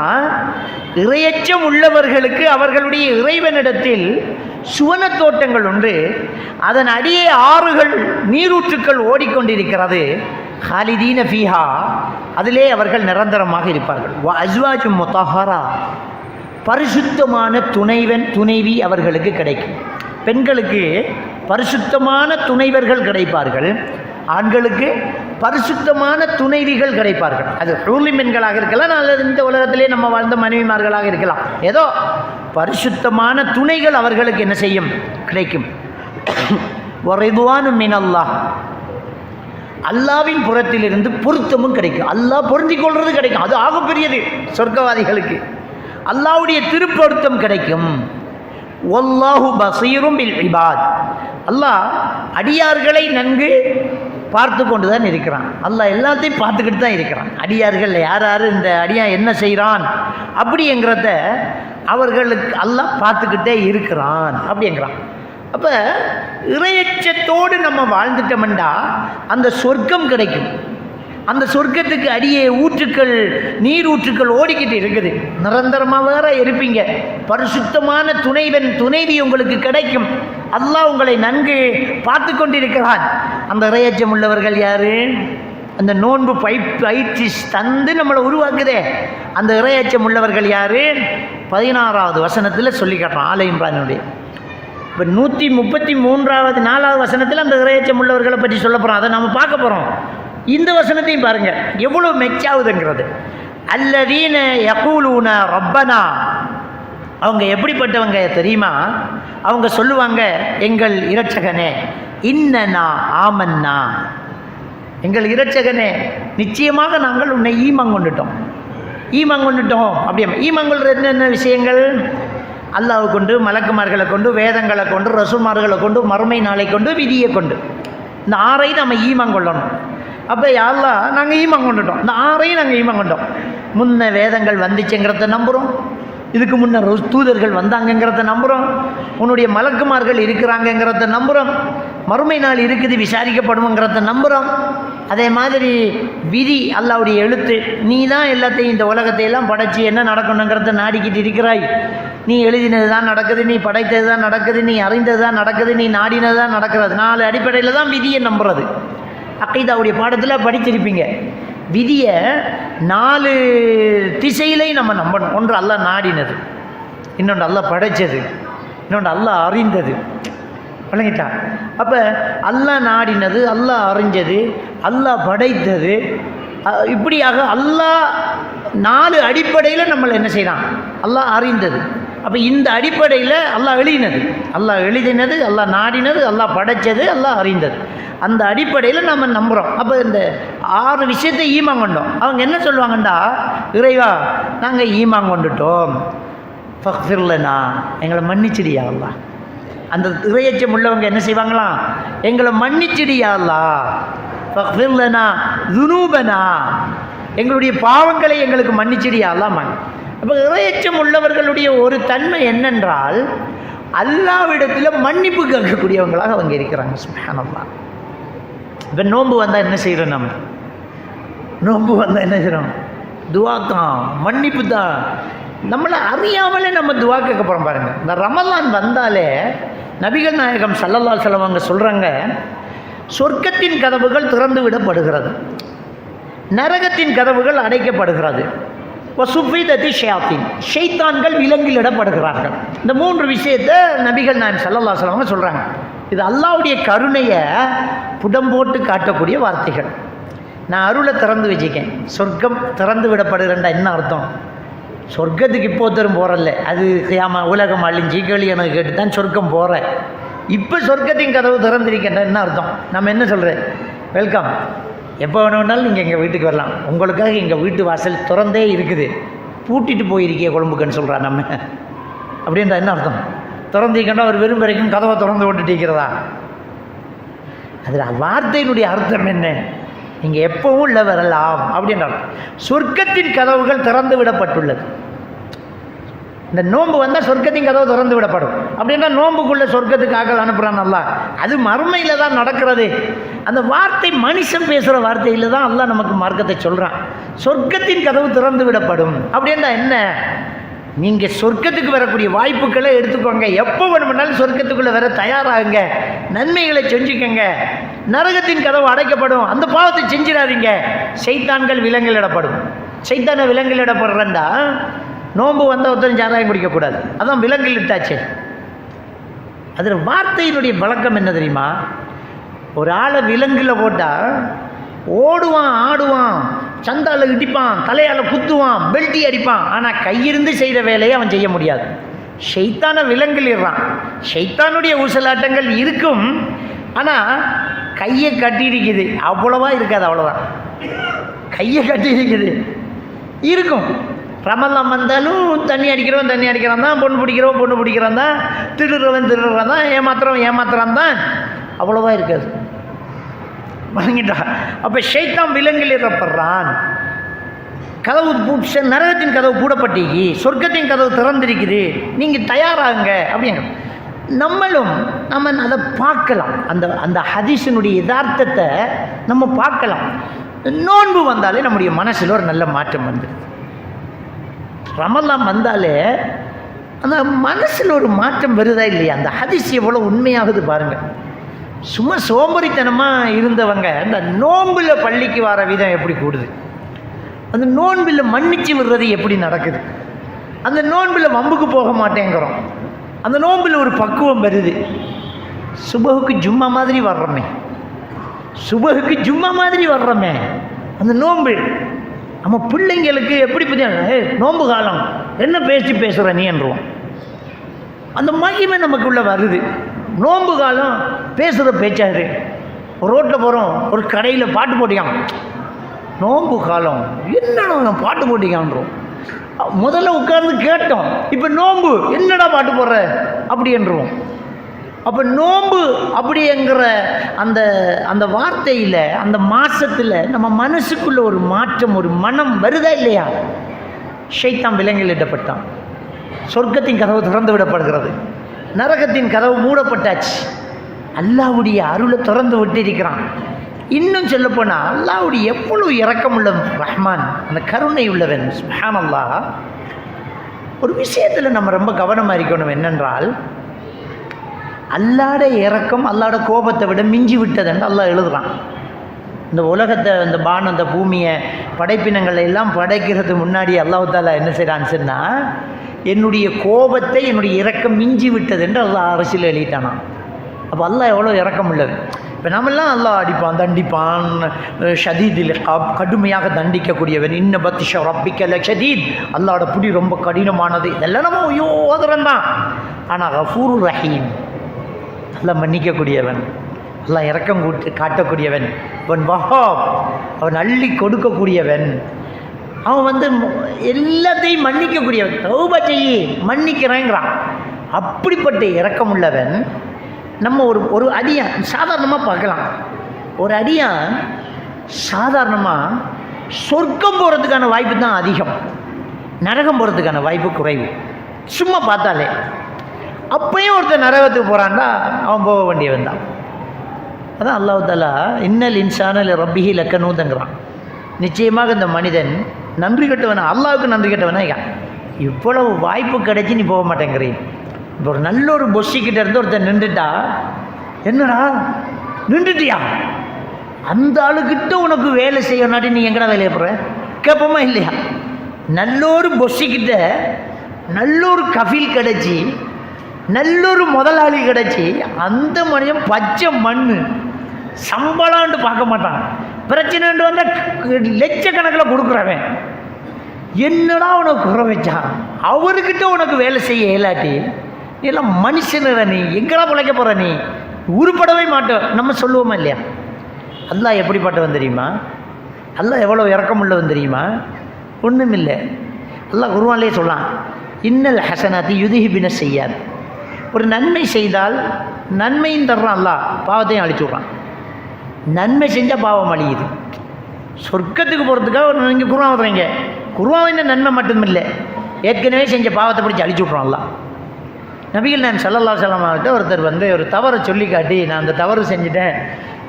A: இறையச்சம் உள்ளவர்களுக்கு அவர்களுடைய இறைவனிடத்தில் சுவன தோட்டங்கள் உண்டு, அதன் அடியே ஆறுகள் நீரூற்றுக்கள் ஓடிக்கொண்டிருக்கிறது. ஹாலிதீன ஃபீஹா, அதிலே அவர்கள் நிரந்தரமாக இருப்பார்கள். வ அஸ்வாஜும் முத்தஹரா, பரிசுத்தமான துணைவன் துணைவி அவர்களுக்கு கிடைக்கும். பெண்களுக்கு பரிசுத்தமான துணைவர்கள் கிடைப்பார்கள், ஆண்களுக்கு பரிசுத்தமான துணைவிகள் கிடைப்பார்கள். அது ஹூர்லின் பெண்களாக இருக்கலாம், அல்லது இந்த உலகத்திலே நம்ம வாழ்ந்த மனைவிமார்களாக இருக்கலாம். ஏதோ பரிசுத்தமான துணைகள் அவர்களுக்கு என்ன செய்யும், கிடைக்கும். வரிதுவானும் மினல்லாஹ், அல்லாவின் புறத்திலிருந்து பொருத்தமும் கிடைக்கும். அல்லாஹ் பொருந்திக் கொள்வது கிடைக்கும், அது ஆகப்பெரியது சொர்க்கவாதிகளுக்கு. அல்லாஹ்வுடைய திருப்பொருத்தம் கிடைக்கும். வல்லாஹு பஸீரும் பில் இபாத், அல்லாஹ் அடியார்களை நன்கு பார்த்து கொண்டு தான் இருக்கிறான். அல்லாஹ் எல்லாத்தையும் பார்த்துக்கிட்டு தான் இருக்கிறான். அடியார்கள் யார் யார் இந்த அடியான் என்ன செய்கிறான் அப்படிங்கிறத அவர்களுக்கு அல்லாஹ் பார்த்துக்கிட்டே இருக்கிறான் அப்படிங்கிறான். அப்போ இறையச்சத்தோடு நம்ம வாழ்ந்துட்டோம்டா அந்த சொர்க்கம் கிடைக்கும். அந்த சொர்க்கத்துக்கு அடியே ஊற்றுக்கள், நீர் ஊற்றுக்கள் ஓடிக்கிட்டு இருக்குது. நிரந்தரமாக வேற இருப்பீங்க. பரிசுத்தமான துணைவன் துணைவி உங்களுக்கு கிடைக்கும். அல்லாஹ் உங்களை நன்கு பார்த்து கொண்டிருக்கிறான். அந்த இறையச்சம் உள்ளவர்கள் யாரு? அந்த நோன்பு பயிற்சி தந்து நம்மளை உருவாக்குதே அந்த இறையச்சம் உள்ளவர்கள் யாரு? 16வது வசனத்தில் சொல்லி காட்டுறான் ஆல இம்ரானுடைய. இப்போ 133வது 4வது வசனத்தில் அந்த இறையச்சம் உள்ளவர்களை பற்றி சொல்ல போகிறோம். அதை நம்ம பார்க்க போகிறோம். இந்த வசனத்தையும் பாருங்கள் எவ்வளோ மெச்சாகுதுங்கிறது. அல்லதீன யகூலூன ரப்பனா, அவங்க எப்படிப்பட்டவங்க தெரியுமா? அவங்க சொல்லுவாங்க, எங்கள் இரட்சகனே, இன்னனா ஆமன்னா, எங்கள் இரட்சகனே நிச்சயமாக நாங்கள் உன்னை ஈமாங்கொண்டுட்டோம். ஈமாங்கொண்டுட்டோம் அப்படியே. ஈமாங்கொள்ற என்னென்ன விஷயங்கள்? அல்லாஹ்வை கொண்டு, மலக்குமார்களை கொண்டு, வேதங்களை கொண்டு, ரசூல்மார்களை கொண்டு, மறுமை நாளை கொண்டு, விதியை கொண்டு, இந்த 6ஐயும் நம்ம ஈமாங்கொள்ளணும். அப்போ அல்லாஹ் நாங்கள் ஈமாங்கொண்டுட்டோம், இந்த 6ஐயும் நாங்கள் ஈமாங்கொண்டோம். முன்ன வேதங்கள் வந்துச்சுங்கிறத நம்புகிறோம், இதுக்கு முன்னர் தூதர்கள் வந்தாங்கங்கிறத நம்புகிறோம், உன்னுடைய மலக்குமார்கள் இருக்கிறாங்கங்கிறத நம்புகிறோம், மறுமை நாள் இருக்குது விசாரிக்கப்படுவோங்கிறத நம்புகிறோம். அதே மாதிரி விதி, அல்லாஹ்வுடைய எழுத்து, நீ தான் எல்லாத்தையும் இந்த உலகத்தை எல்லாம் படைச்சி என்ன நடக்கணுங்கிறத நாடிக்கிட்டு இருக்கிறாய். நீ எழுதினது தான் நடக்குது, நீ படைத்தது தான் நடக்குது, நீ அறிந்தது தான் நடக்குது, நீ நாடினது தான் நடக்கிறது. 4 அடிப்படையில் தான் விதியை நம்புறது. அக்கீதாவுடைய பாடத்தில் படிச்சிருப்பீங்க. விதியை 4 திசையிலையும் நம்ம நம்பணும். ஒன்று அல்லாஹ் நாடினது, இன்னொன்று அல்லாஹ் படைச்சது, இன்னொன்று அல்லாஹ் அறிந்தது. விளங்கிட்டா? அப்போ அல்லாஹ் நாடினது, அல்லாஹ் அறிஞ்சது, அல்லாஹ் படைத்தது, இப்படியாக அல்லாஹ் 4 அடிப்படையில் நம்மளை என்ன செய்யலாம்? அல்லாஹ் அறிந்தது. அப்போ இந்த அடிப்படையில் அல்லாஹ் எழுதினது, அல்லாஹ் நாடினது, அல்லாஹ் படைச்சது, அல்லாஹ் அறிந்தது, அந்த அடிப்படையில் நம்ம நம்புகிறோம். அப்போ இந்த 6 விஷயத்தை ஈமாங்கொண்டோம். அவங்க என்ன சொல்லுவாங்கண்டா, இறைவா நாங்கள் ஈமாங்கொண்டுட்டோம், ஃபக்ஃபிர்லனா, எங்களை மன்னிச்சிடியா அல்லாஹ். அந்த இறையச்சம் உள்ளவங்க என்ன செய்வாங்களாம்? எங்களை மன்னிச்சிடியா அல்லாஹ், ஃபக்ஃபிர்லனா துனூபனா, எங்களுடைய பாவங்களை எங்களுக்கு மன்னிச்சிடியா அல்லாஹ். அப்போ இறையச்சம் உள்ளவர்களுடைய ஒரு தன்மை என்னென்றால், அல்லாஹ்விடத்தில் மன்னிப்பு கேட்கக்கூடியவங்களாக அவங்க இருக்கிறாங்க. சுப்ஹானல்லாஹ். இப்போ நோன்பு வந்தால் என்ன செய்கிறோம்? நம்ம நோன்பு வந்தால் என்ன செய்கிறோம்? துவா தான், மன்னிப்பு தான். நம்மளை அறியாமலே நம்ம துவா கேட்க போகிறோம் பாருங்கள். இந்த ரமலான் வந்தாலே நபிகள் நாயகம் ஸல்லல்லாஹு அலைஹி வஸல்லம் அவங்க சொல்கிறாங்க, சொர்க்கத்தின் கதவுகள் திறந்து விடப்படுகிறது, நரகத்தின் கதவுகள் அடைக்கப்படுகிறது, வசுஃபிதத்தி ஷயாத்தீன், ஷைத்தான்கள் விலங்கிலிடப்படுகிறார்கள். இந்த 3 விஷயத்தை நபிகள் நாயகம் ஸல்லல்லாஹு அலைஹி வஸல்லம் சொல்கிறாங்க. இது அல்லாஹ்வுடைய கருணையை புடம் போட்டு காட்டக்கூடிய வார்த்தைகள். நான் அருளை திறந்து வச்சுக்கேன், சொர்க்கம் திறந்து விடப்படுகிறேன்டா என்ன அர்த்தம்? சொர்க்கத்துக்கு இப்போ தரும் போகிறல்ல, அது உலகம் அழிஞ்சி கேள்வி எனக்கு கேட்டு தான் சொர்க்கம் போகிறேன். இப்போ சொர்க்கத்தின் கதவு திறந்திருக்கேன்டா என்ன அர்த்தம்? நம்ம என்ன சொல்கிறேன்? வெல்கம், எப்போ வேணும்னாலும் நீங்கள் எங்கள் வீட்டுக்கு வரலாம், உங்களுக்காக எங்கள் வீட்டு வாசல் திறந்தே இருக்குது, பூட்டிட்டு போயிருக்கே கொழும்புக்குன்னு சொல்கிறா நம்ம. அப்படின்றா என்ன அர்த்தம்? திறந்திருக்கேன்டா ஒரு வெறும் வரைக்கும் கதவை திறந்து விட்டுட்டு இருக்கிறதா? அதில் வார்த்தையினுடைய அர்த்தம் என்ன? நீங்கள் எப்பவும் உள்ள வரலாம் அப்படின்றாங்க. சொர்க்கத்தின் கதவுகள் திறந்து விடப்பட்டுள்ளது. இந்த நோன்பு வந்தால் சொர்க்கத்தின் கதவு திறந்து விடப்படும். அப்படின்னா நோன்புக்குள்ளே சொர்க்கத்துக்கு ஆக்கள் அனுப்புகிறான் அல்லாஹ். அது மறுமையில் தான் நடக்கிறது. அந்த வார்த்தை மனுஷன் பேசுகிற வார்த்தையில் தான் அல்லாஹ் நமக்கு மார்க்கத்தை சொல்கிறான். சொர்க்கத்தின் கதவு திறந்து விடப்படும் அப்படின்னா என்ன? நீங்கள் சொர்க்கத்துக்கு வரக்கூடிய வாய்ப்புகளை எடுத்துக்கோங்க, எப்போ வேணும்னாலும் சொர்க்கத்துக்குள்ளே வர தயாராகுங்க, நன்மைகளை செஞ்சுக்கோங்க. நரகத்தின் கதவு அடைக்கப்படும், அந்த பாவத்தை செஞ்சிடாதீங்க. ஷைத்தான்கள் விலங்கிலிடப்படும். ஷைத்தானை விலங்கிலிடப்படுறேன்டா நோன்பு வந்த ஒருத்தரும் சாராயம் குடிக்கக்கூடாது, அதான் விலங்கிலிட்டாச்சே. அதில் வார்த்தையினுடைய வழக்கம் என்ன தெரியுமா? ஒரு ஆளை விலங்கில் போட்டால் ஓடுவான், ஆடுவான், சந்தால இடிப்பான், தலையால் குத்துவான், பெல்ட்டி அடிப்பான், ஆனால் கையிருந்து செய்கிற வேலையை அவன் செய்ய முடியாது. ஷைத்தானை விலங்கிலிடுறான். ஷைத்தானுடைய ஊசலாட்டங்கள் இருக்கும், ஆனால் கையை கட்டியிருக்குது, அவ்வளவா இருக்காது, அவ்வளோதான். கையை கட்டியிருக்குது இருக்கும். ரமலான் வந்தாலும் தண்ணி அடிக்கிறான் தான், பொண்ணு பிடிக்கிறான் தான், திருடுறவன் தான், ஏமாத்துறான் தான், அவ்வளோவா இருக்காது. வாங்கிட்டா. அப்போ ஷைத்தான் விலங்கிலிடப்படுறான். கதவு நரகத்தின் கதவு பூடப்பட்டிருக்கு, சொர்க்கத்தின் கதவு திறந்திருக்குது, நீங்கள் தயாராகுங்க அப்படிங்க. நம்ம அதை பார்க்கலாம். அந்த ஹதீஸினுடைய யதார்த்தத்தை நம்ம பார்க்கலாம். நோன்பு வந்தாலே நம்முடைய மனசில் ஒரு நல்ல மாற்றம் வந்துடுது. ரமலான் வந்தாலே அந்த மனசில் ஒரு மாற்றம் வருதா இல்லையா? அந்த ஹதீஸ் எவ்வளோ உண்மையாகுது பாருங்கள். சும்மா சோம்பரித்தனமாக இருந்தவங்க அந்த நோன்பில் பள்ளிக்கு வர விதம் எப்படி கூடுது, அந்த நோன்பில் மன்னிச்சு விடுறது எப்படி நடக்குது, அந்த நோன்பில் வம்புக்கு போக மாட்டேங்கிறோம், அந்த நோன்பில் ஒரு பக்குவம் வருது. சுபஹுக்கு ஜும்மா மாதிரி வர்றோமே, அந்த நோன்பு நம்ம பிள்ளைங்களுக்கு எப்படி பற்றி நோன்பு காலம் என்ன பேசுகிற நீ என்றுவோம். அந்த மகிமை நமக்குள்ள வருது. நோன்பு காலம் பேசுகிற பேச்சாரு. ஒரு ரோட்டில் போகிறோம், ஒரு கடையில் பாட்டு போட்டிக்கான், நோன்பு காலம் என்னடா பாட்டு போட்டிக்கான்றோம். முதல்ல உட்கார்ந்து கேட்டோம், இப்போ நோன்பு என்னடா பாட்டு போடுற அப்படி என்றுவோம். அப்போ நோன்பு அப்படிங்கிற அந்த அந்த வார்த்தையில், அந்த மாசத்தில் நம்ம மனசுக்குள்ள ஒரு மாற்றம், ஒரு மனம் வருதா இல்லையா? ஷைத்தான் விலங்கிலிடப்பட்டான். சொர்க்கத்தின் கதவு திறந்து விடப்படுகிறது, நரகத்தின் கதவு மூடப்பட்டாச்சு. அல்லாஹ்வுடைய அருளை திறந்து விட்டிருக்கிறான். இன்னும் சொல்லப்போனால் அல்லாஹ்வுடைய எவ்வளவு இரக்கம் உள்ள ரஹ்மான், அந்த கருணை உள்ளவன் சுப்ஹானல்லாஹ். ஒரு விஷயத்தில் நம்ம ரொம்ப கவனமாக இருக்கணும். என்னென்றால், அல்லாட இரக்கம் அல்லாட கோபத்தை விட மிஞ்சி விட்டதுன்னு அல்லாஹ் எழுதுறான். இந்த உலகத்தை, இந்த பானம், இந்த பூமியை, படைப்பினங்களை எல்லாம் படைக்கிறது முன்னாடி அல்லாஹ் தாலா என்ன செய்கிறான்னு சொன்னால், என்னுடைய கோபத்தை என்னுடைய இரக்கம் மிஞ்சி விட்டது என்று அல்லாஹ் அரசியல் எழுதிட்டானான். அப்போ அல்லாஹ் எவ்வளோ இரக்கம் உள்ளது. இப்போ நம்மெல்லாம் அல்லாஹ் அடிப்பான், தண்டிப்பான், ஷதீதில் கடுமையாக தண்டிக்கக்கூடியவன். இன்ன பத்திஷ ரப்பிக்க ஷதீத், அல்லாஹோட புடி ரொம்ப கடினமானது. இதெல்லாம் நம்ம ஐயோ ஓதுறன் தான். ஆனால் கஃபூர் ரஹீம், அல்லாஹ் மன்னிக்கக்கூடியவன், அல்லாஹ் இரக்கம் காட்டக்கூடியவன். அவன் வஹாப், அவன் அள்ளி கொடுக்கக்கூடியவன். அவன் எல்லாத்தையும் மன்னிக்கக்கூடியவன். தௌபா செய்யி மன்னிக்கிறேங்கிறான். அப்படிப்பட்ட இரக்கம் உள்ளவன். நம்ம ஒரு அடியான் சாதாரணமாக பார்க்கலாம். ஒரு அடியான் சாதாரணமாக சொர்க்கம் போகிறதுக்கான வாய்ப்பு தான் அதிகம், நரகம் போகிறதுக்கான வாய்ப்பு குறைவு. சும்மா பார்த்தாலே அப்பயும் ஒருத்தர் நரகத்துக்கு போகிறான்டா அவன் போக வேண்டியவன் தான். அதான் அல்லாஹ் தாலா இன்னல் இன்சானல் ரப்பிஹி லக்கனூதங்கிறான். நிச்சயமாக இந்த மனிதன் நன்றி கட்டவனா, அல்லாவுக்கு நன்றி கட்டவனா. இவ்வளவு வாய்ப்பு கிடைச்சி நீ போக மாட்டேங்கிறீன். இப்போ ஒரு நல்ல ஒரு பொஸ்ஸிக்கிட்ட இருந்து ஒருத்தர் நின்றுட்டா, என்னடா நின்றுட்டியா, அந்த ஆளுக்கிட்ட உனக்கு வேலை செய்யணாட்டி நீ எங்கடா வேலையை போடுற கேட்போமா இல்லையா? நல்லொரு பொஸ்ஸிக்கிட்ட நல்லொரு கஃபீல் கிடைச்சி, நல்லொரு முதலாளி கிடைச்சி, அந்த மனிதன் பச்சை மண் சம்பளான்ட்டு பார்க்க மாட்டான். பிரச்சனைன்ட்டு வந்தால் லட்சக்கணக்கில் கொடுக்குறவன். என்னடா உனக்கு குறை வச்சான், அவர்கிட்ட உனக்கு வேலை செய்ய இயலாட்டி எல்லாம் மனுஷன நீ எங்கடா பிழைக்க போகிற, நீ உருப்படவே மாட்டோம் நம்ம சொல்லுவோமா இல்லையா? அல்லாஹ் எப்படிப்பட்டவன் தெரியுமா? அல்லாஹ் எவ்வளோ இரக்கம் உள்ளவன் தெரியுமா? ஒன்றும் இல்லை. அல்லாஹ் குர்ஆன்லயே சொல்லலாம், இன்னல் ஹசனாத்தி யுதிஹிபின செய்யாது. ஒரு நன்மை செய்தால் நன்மையும் தர்றான் அல்லாஹ், பாவத்தையும் அழிச்சு விட்றான். நன்மை செஞ்சால் பாவம் அழியுது. சொர்க்கத்துக்கு போகிறதுக்காக ஒரு நீங்கள் குர்ஆன் ஓதுறீங்க, குர்ஆன் நன்மை மட்டும் இல்லை, ஏற்கனவே செஞ்ச பாவத்தை பிடிச்சி அழிச்சு விட்றான் அல்லாஹ். நபிகள் நாயகம் ஸல்லல்லாஹு அலைஹி வஸல்லம் ஒருத்தர் ஒரு தவறை சொல்லி காட்டி, நான் அந்த தவறு செஞ்சுட்டேன்,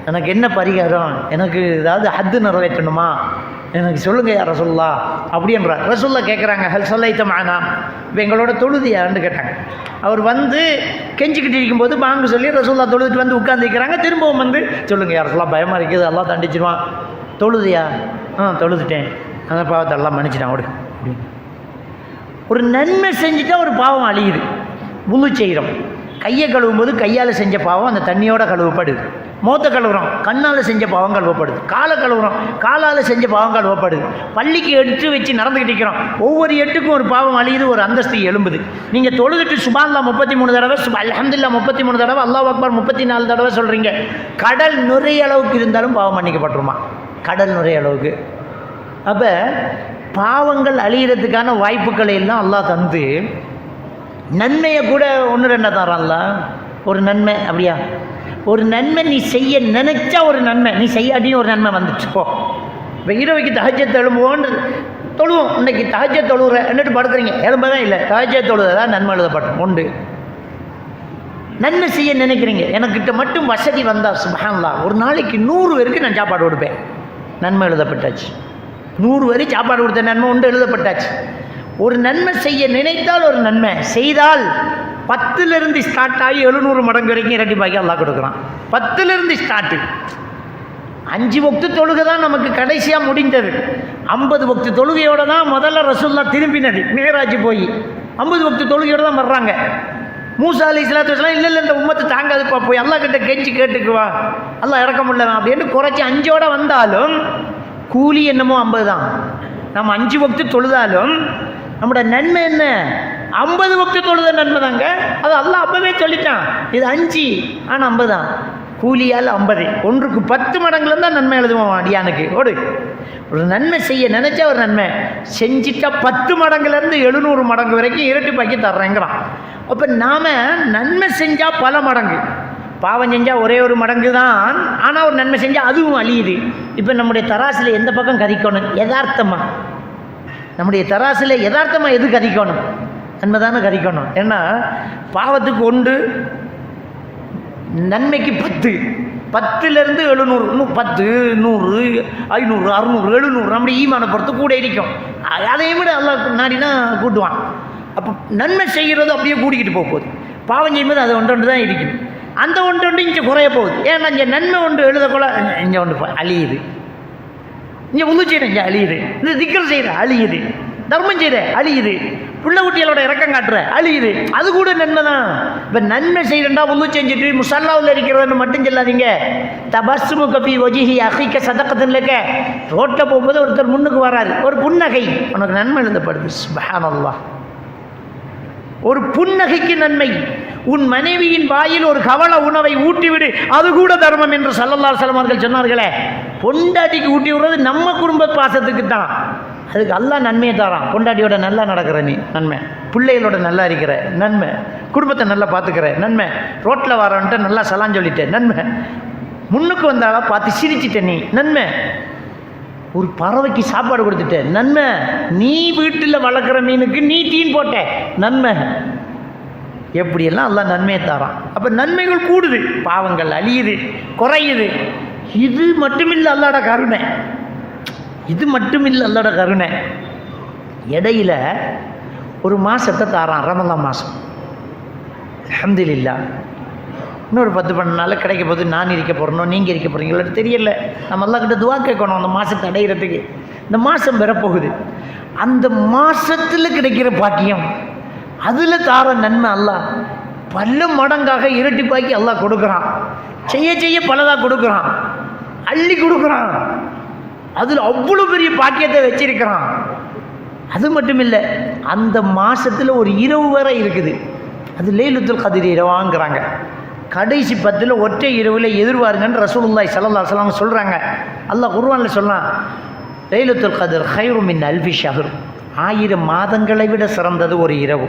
A: எனக்கு என்ன பரிகாரம், எனக்கு ஏதாவது ஹத்து நிறைவேற்றணுமா, எனக்கு சொல்லுங்கள் யார் ரசூல்லா அப்படின்றார். ரசூல்லா கேட்குறாங்க, ஹல் ஸல்லைத மஅனா, இப்போ எங்களோட தொழுதியான்னு கேட்டாங்க. அவர் கெஞ்சிக்கிட்டு இருக்கும்போது பாங்கு சொல்லி ரசூல்லா தொழுதுட்டு உட்காந்துக்கிறாங்க. திரும்பவும் சொல்லுங்கள் யார் ரசூல்லா, பயமாக இருக்குது, அல்லாஹ் தண்டிச்சிடுவான். தொழுதியா? தொழுதுட்டேன், அந்த பாவத்தை எல்லாம் மன்னிச்சிட்டான் அவரு. ஒரு நன்மை செஞ்சுட்டா ஒரு பாவம் அழியுது. முழு செய்கிறோம், கையை கழுவும் போது கையால் செஞ்ச பாவம் அந்த தண்ணியோட கழுவப்படுது. மோத்த கழுவுறோம், கண்ணால் செஞ்ச பாவம் கழுவப்படுது. காலை கழுவுறோம், காலால் செஞ்ச பாவம் கழுவப்படுது. பள்ளிக்கு எடுத்து வச்சு நடந்துக்கிட்டு இருக்கிறோம், ஒவ்வொரு எட்டுக்கும் ஒரு பாவம் அழியுது, ஒரு அந்தஸ்து எழும்புது. நீங்கள் தொழுதுட்டு சுப்ஹானல்லாஹ் 33 தடவை, அல்ஹம்துலில்லாஹ் 33 தடவை, அல்லாஹ் அக்பர் 34 தடவை சொல்கிறீங்க. கடல் நுரைய அளவுக்கு இருந்தாலும் பாவம் மன்னிக்கப்பட்டுருமா? கடல் நுரைய அளவுக்கு. அப்போ பாவங்கள் அழிகிறதுக்கான வாய்ப்புகளை எல்லாம் அல்லாஹ் தந்து, நன்மையை கூட ஒன்று ரெண்டா தரான்ல. ஒரு நன்மை அப்படியா, ஒரு நன்மை நீ செய்ய நினைச்சா ஒரு நன்மை, நீ செய்யாட்டின்னு ஒரு நன்மை வந்துச்சு. போ, இப்போ இரவைக்கு தஹஜ்ஜத் எழும்புவோன்னு தொழுவோம். இன்னைக்கு தஹஜ்ஜத் தொழுகிற என்னட்டு படுக்கிறீங்க, எழும்பதான் இல்லை, தஹஜ்ஜத் தொழுதான் நன்மை எழுதப்படும் உண்டு. நன்மை செய்ய நினைக்கிறீங்க, எனக்கிட்ட மட்டும் வசதி வந்தால் சுப்ஹானல்லாஹ் ஒரு நாளைக்கு 100 பேருக்கு நான் சாப்பாடு கொடுப்பேன், நன்மை எழுதப்பட்டாச்சு. 100 வரை சாப்பாடு கொடுத்த நன்மை உண்டு, எழுதப்பட்டாச்சு. ஒரு நன்மை செய்ய நினைத்தால் ஒரு நன்மை செய்தால் 10லிருந்து ஸ்டார்ட் ஆகி 700 மடங்கு வரைக்கும் இரட்டிப்பாக்கி அல்லாஹ் கொடுக்குறான். 10லிருந்து ஸ்டார்ட்டு. 5 வக்து தொழுகை தான் நமக்கு கடைசியாக முடிந்தது. 50 வக்து தொழுகையோடு தான் முதல்ல ரசூலுல்லாஹ் திரும்பினது. மிஹராஜ் போய் 50 வக்து தொழுகையோடு தான் வர்றாங்க. மூசா அலைஹிஸ்ஸலாத்து வஸலாம் இல்லை இந்த உம்மத்து தாங்காதுப்பா, போய் அல்லாஹ் கிட்ட கெஞ்சி கேட்டுக்குவா, அல்லாஹ் இறக்கமுள்ளவன் அப்படின்னு குறைச்சி 5ஓட வந்தாலும் கூலி என்னமோ 50 தான். நம்ம 5 வக்து தொழுதாலும் நம்முடைய நன்மை என்ன? 50 வக்து தொழுத நன்மை தாங்க. அது அல்லாஹ் அப்பவே சொல்லிட்டான், இது 5 ஆனால் 50 தான். கூலியால் 50, ஒன்றுக்கு 10 மடங்குல தான் நன்மை எழுதுவோம் அடியானுக்கு. ஒரு நன்மை செய்ய நினைச்சா ஒரு நன்மை செஞ்சிட்டா 10 மடங்குலேருந்து 700 மடங்கு வரைக்கும் இரட்டிப்பாக்கி தர்றேங்கிறான். அப்போ நாம் நன்மை செஞ்சால் பல மடங்கு, பாவம் செஞ்சால் ஒரே ஒரு மடங்கு தான். ஆனால் ஒரு நன்மை செஞ்சால் அதுவும் அழியுது. இப்போ நம்முடைய தராசில் எந்த பக்கம் கதிக்கணும்? யதார்த்தமாக நம்முடைய தராசில் யதார்த்தமாக எது கதிக்கணும்? நன்மை தானே கதிக்கணும். ஏன்னா பாவத்துக்கு 1, நன்மைக்கு 10, 10லேருந்து 700, இன்னும் 10, 100, 500, 600, 700 நம்முடைய ஈமான பொறுத்து கூட இருக்கும். அதையும் விட அல்லாஹ் நாடினா கூட்டுவான். அப்போ நன்மை செய்கிறது அப்படியே கூட்டிக்கிட்டு போகுது. பாவம் செய்யும்போது அது ஒன்று தான் இருக்கும். அந்த ஒன்று இங்கே குறைய போகுது. ஏன்னா இங்கே நன்மை ஒன்று எழுதக்கூட இங்கே ஒன்று அழியுது, இங்கே உது செய்கிற இங்கே அழியுது, இந்த திக்கர் செய்கிற அழியுது, தர்மம் செய்கிற அழியுது, பிள்ளை குட்டிகளோட இறக்கம் காட்டுற அழியுது. அது கூட நன்மை தான். இப்போ நன்மை செய்யறா உது செஞ்சுட்டு முசல்லாவில் இருக்கிறவன்னு மட்டும் சொல்லாதீங்க. தபஸ்ஸுமு கஃபி வஜ்ஹி அஹீக சதகத்துன் லக. ரோட்டில் போகும்போது ஒருத்தர் முன்னுக்கு வராரு, ஒரு புன்னகை, உனக்கு நன்மை எழுதப்படுது. சுப்ஹானல்லாஹ். ஒரு புன்னகைக்கு நன்மை. உன் மனைவியின் வாயில் ஒரு கவள உணவை ஊட்டிவிடு, அது கூட தர்மம் என்று ஸல்லல்லாஹு அலைஹி வஸல்லம் அவர்கள் சொன்னார்களே. பொண்டாட்டிக்கு ஊட்டி விடுறது நம்ம குடும்ப பாசத்துக்கு தான். அதுக்கு அல்லாஹ் நன்மையை தரான். பொண்டாட்டியோட நல்லா நடக்கிற நீ நன்மை, பிள்ளைகளோட நல்லா இருக்கிற நன்மை, குடும்பத்தை நல்லா பார்த்துக்கிற நன்மை, ரோட்டில் வரவன்ட்ட நல்லா சலான் சொல்லிட்ட நன்மை, முன்னுக்கு வந்தாலா பார்த்து சிரிச்சிட்ட நீ நன்மை, ஒரு பறவைக்கு சாப்பாடு கொடுத்துட்ட நன்மை, நீ வீட்டில் வளர்க்குற மீனுக்கு நீ தீன் போட்ட நன்மை. எப்படியெல்லாம் அல்லாஹ் நன்மையை தரான். அப்போ நன்மைகள் கூடுது, பாவங்கள் அழியுது, குறையுது. இது மட்டுமில்லை அல்லாஹ்வோட கருணை, இது மட்டுமில்லை அல்லாஹ்வோட கருணை. இடையில ஒரு மாதத்தை தாரான், ரமலான் மாதம். அல்ஹம்துலில்லாஹ். இன்னொரு 10-12 நாள் கிடைக்க போது நான் இருக்க போகிறனோ நீங்கள் இருக்க போகிறீங்களோ தெரியல. நம்ம அல்லாஹ்கிட்ட துவா கேட்கணும் அந்த மாதத்தை அடைகிறதுக்கு. இந்த மாதம் பெறப்போகுது. அந்த மாதத்தில் கிடைக்கிற பாக்கியம், அதில் தார நன்மை அல்லாஹ் பல மடங்காக இரட்டிப்பாக்கி அல்லாஹ் கொடுக்குறான். செய்ய செய்ய பலதாக கொடுக்குறான், அள்ளி கொடுக்குறான். அதில் அவ்வளோ பெரிய பாக்கியத்தை வச்சிருக்கிறான். அது மட்டும் இல்லை, அந்த மாதத்தில் ஒரு இரவு வேற இருக்குது. அது லைலத்துல் கத்ர் இரவாங்கிறாங்க. கடைசி 10 ஒற்றை இரவில் எதிர்வாருங்கன்னு ரசூலுல்லாஹி ஸல்லல்லாஹு அலைஹி வஸல்லம் சொல்கிறாங்க. அல்லாஹ் குர்ஆனில் சொல்லலாம், லைலத்துல் கத்ர் கைரு மின் அல்ஃபி ஷஹர். 1000 மாதங்களை விட சிறந்தது ஒரு இரவு.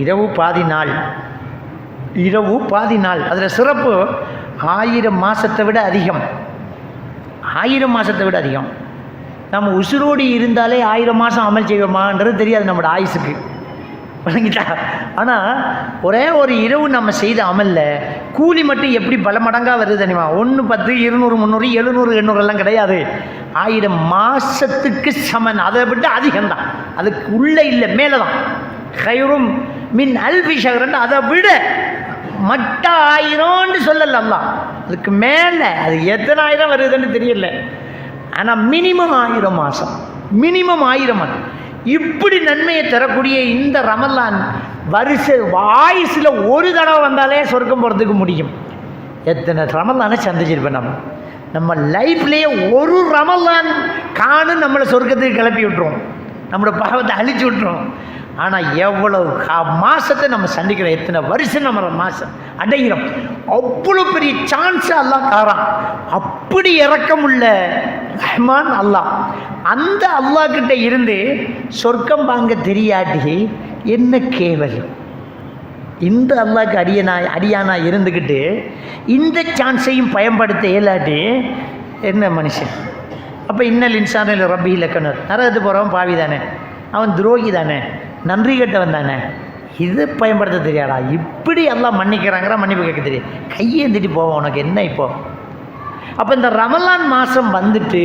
A: இரவு பாதி நாள், இரவு பாதி நாள். அதில் சிறப்பு 1000 மாதத்தை விட அதிகம், 1000 மாதத்தை விட அதிகம். நம்ம உசுரோடு இருந்தாலே 1000 மாதம் அமல் செய்வோமான்றது தெரியாது நம்மளோட ஆயுசுக்கு, வழங்கிட்டா. ஆனால் ஒரே ஒரு இரவு நம்ம செய்த அமலில் கூலி மட்டும் எப்படி பல மடங்காக வருது தெரியுமா? 1, 10, 200, 300, 700, 800 எல்லாம் கிடையாது. 1000 மாதத்துக்கு சமன், அதை விட்டு அதிகம்தான். அதுக்கு உள்ளே இல்லை, மேலே தான். கைரும் மின் அல்ஃபி ஷஹர், அதை விட மட்ட 1000ன்னு சொல்லல அல்லாஹ், அதுக்கு மேலே. அது எத்தனை ஆயிரம் வருதுன்னு தெரியல. ஆனால் மினிமம் 1000 மாதம், மினிமம் 1000. இப்படி நன்மையை தரக்கூடிய இந்த ரமலான் ஆயுசில் ஒரு தடவை வந்தாலே சொர்க்கம் போகிறதுக்கு முடியும். எத்தனை ரமலானை சந்திச்சிருப்பேன் நம்ம லைஃப்லேயே. ஒரு ரமலான் காணும் நம்மளை சொர்க்கத்துக்கு கிளப்பி விட்டுரும், நம்மளோட பாவத்தை அழிச்சு விட்டுரும். ஆனால் எவ்வளவு மாதத்தை நம்ம சந்திக்கிறோம், எத்தனை வருஷம் நம்ம மாதம் அடைகிறோம். அவ்வளோ பெரிய சான்ஸ் அல்லாஹ் தாரான். அப்படி இரக்கமுள்ள ரஹ்மான் அல்லாஹ். அந்த அல்லாஹ் கிட்ட இருந்து சொர்க்கம் வாங்க தெரியாட்டி என்ன கேவலம். இந்த அல்லாஹ்க்கு அடியானா இருந்துக்கிட்டு இந்த சான்ஸையும் பயன்படுத்த இயலாட்டி என்ன மனுஷன்? அப்போ இன்னல் இன்சானில் ரப்பி இலக்கணர், நரகத்து போகிறவன் பாவி தானே, அவன் துரோகி தானே, நன்றி கெட்டவன் தானே. இது பயன்படுத்த தெரியாதா? இப்படி எல்லாம் மன்னிக்கிறாங்கிற மன்னிப்பு கேட்க தெரியும். கையேந்திட்டு போவோம், உனக்கு என்ன இப்போ? அப்போ இந்த ரமலான் மாதம் வந்துட்டு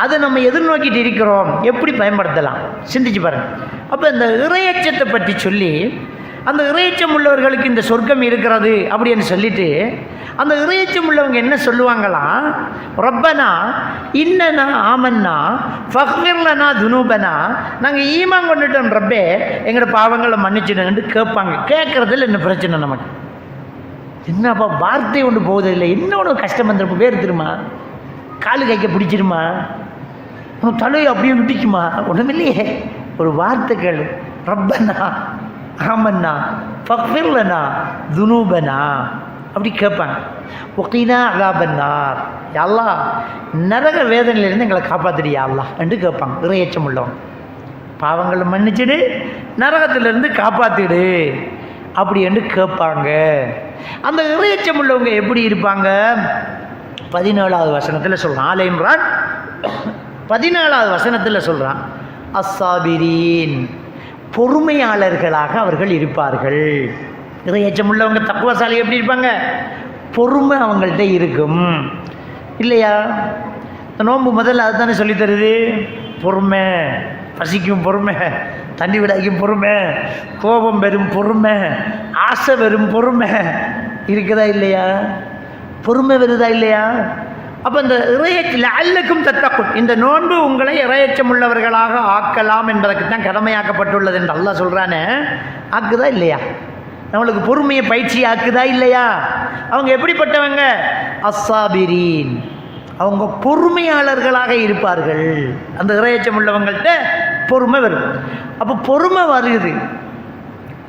A: அதை நம்ம எதிர்நோக்கிட்டு இருக்கிறோம், எப்படி பயன்படுத்தலாம் சிந்திச்சு பாருங்கள். அப்போ இந்த இறையச்சத்தை பற்றி சொல்லி, அந்த இறையச்சம் உள்ளவர்களுக்கு இந்த சொர்க்கம் இருக்கிறது அப்படின்னு சொல்லிட்டு, அந்த இறையச்சம் உள்ளவங்க என்ன சொல்லுவாங்களாம், ரப்பனா இன்னனா ஆமன்னா ஃபக்ஃபிர்லனா துனூபனா, நாங்கள் ஈமான் கொண்டுட்டோம் ரப்பே, எங்களோட பாவங்களை மன்னிச்சிடுங்கன்னு கேட்பாங்க. கேட்குறதுல என்ன பிரச்சனை நமக்கு? என்னப்பா வார்த்தை ஒன்று போகுது இல்லை, என்ன ஒன்று கஷ்டம் வந்துருப்போம், வேறு திருமா காலு கைக்க பிடிச்சிருமா, உன் தலையை அப்படியே விட்டுக்குமா? ஒன்றுமில்லையே, ஒரு வார்த்தைகள் ரப்பனா ஆமன்னா ஃபக்ஃபிர்லனா துனூபனா அப்படி கேட்பாங்க. ஒகீனா அலாபன்னார், அல்லாஹ் நரக வேதனையிலிருந்து எங்களை காப்பாற்றிடியா அல்லாஹ் என்று கேட்பாங்க. இறையச்சம் உள்ளவங்க பாவங்களை மன்னிச்சிடு, நரகத்திலிருந்து காப்பாற்றிடு அப்படி என்று கேட்பாங்க. அந்த இறையச்சம் உள்ளவங்க எப்படி இருப்பாங்க? 17வது வசனத்தில் சொல்கிறான். ஆல இம்ரான் 17வது வசனத்தில் சொல்கிறான், அஸ்ஸாபிரீன், பொறுமையாளர்களாக அவர்கள் இருப்பார்கள். இறையச்சம் உள்ளவங்க தக்குவசாலி எப்படி இருப்பாங்க? பொறுமை அவங்கள்ட்ட இருக்கும் இல்லையா? இந்த நோன்பு முதல்ல அதுதானே சொல்லித் தருது. பொறுமை, பசிக்கும் பொறுமை, தண்ணி விடாய்க்கும் பொறுமை, கோபம் வெறும் பொறுமை, ஆசை வெறும் பொறுமை இருக்குதா இல்லையா? பொறுமை வருதா இல்லையா? அப்போ இந்த இறையச்சம் அல்லக்கும் தத்தக்கும், இந்த நோன்பு உங்களை இறையச்சம் உள்ளவர்களாக ஆக்கலாம் என்பதற்கு தான் கடமையாக்கப்பட்டுள்ளது என்று அல்லாஹ் சொல்கிறானே. ஆக்குதா இல்லையா? நம்மளுக்கு பொறுமையை பயிற்சி ஆக்குதா இல்லையா? அவங்க எப்படிப்பட்டவங்க? அஸ்ஸாபிரீன், அவங்க பொறுமையாளர்களாக இருப்பார்கள். அந்த இறையச்சம் உள்ளவங்கள்ட்ட பொறுமை வரும். அப்போ பொறுமை வருது,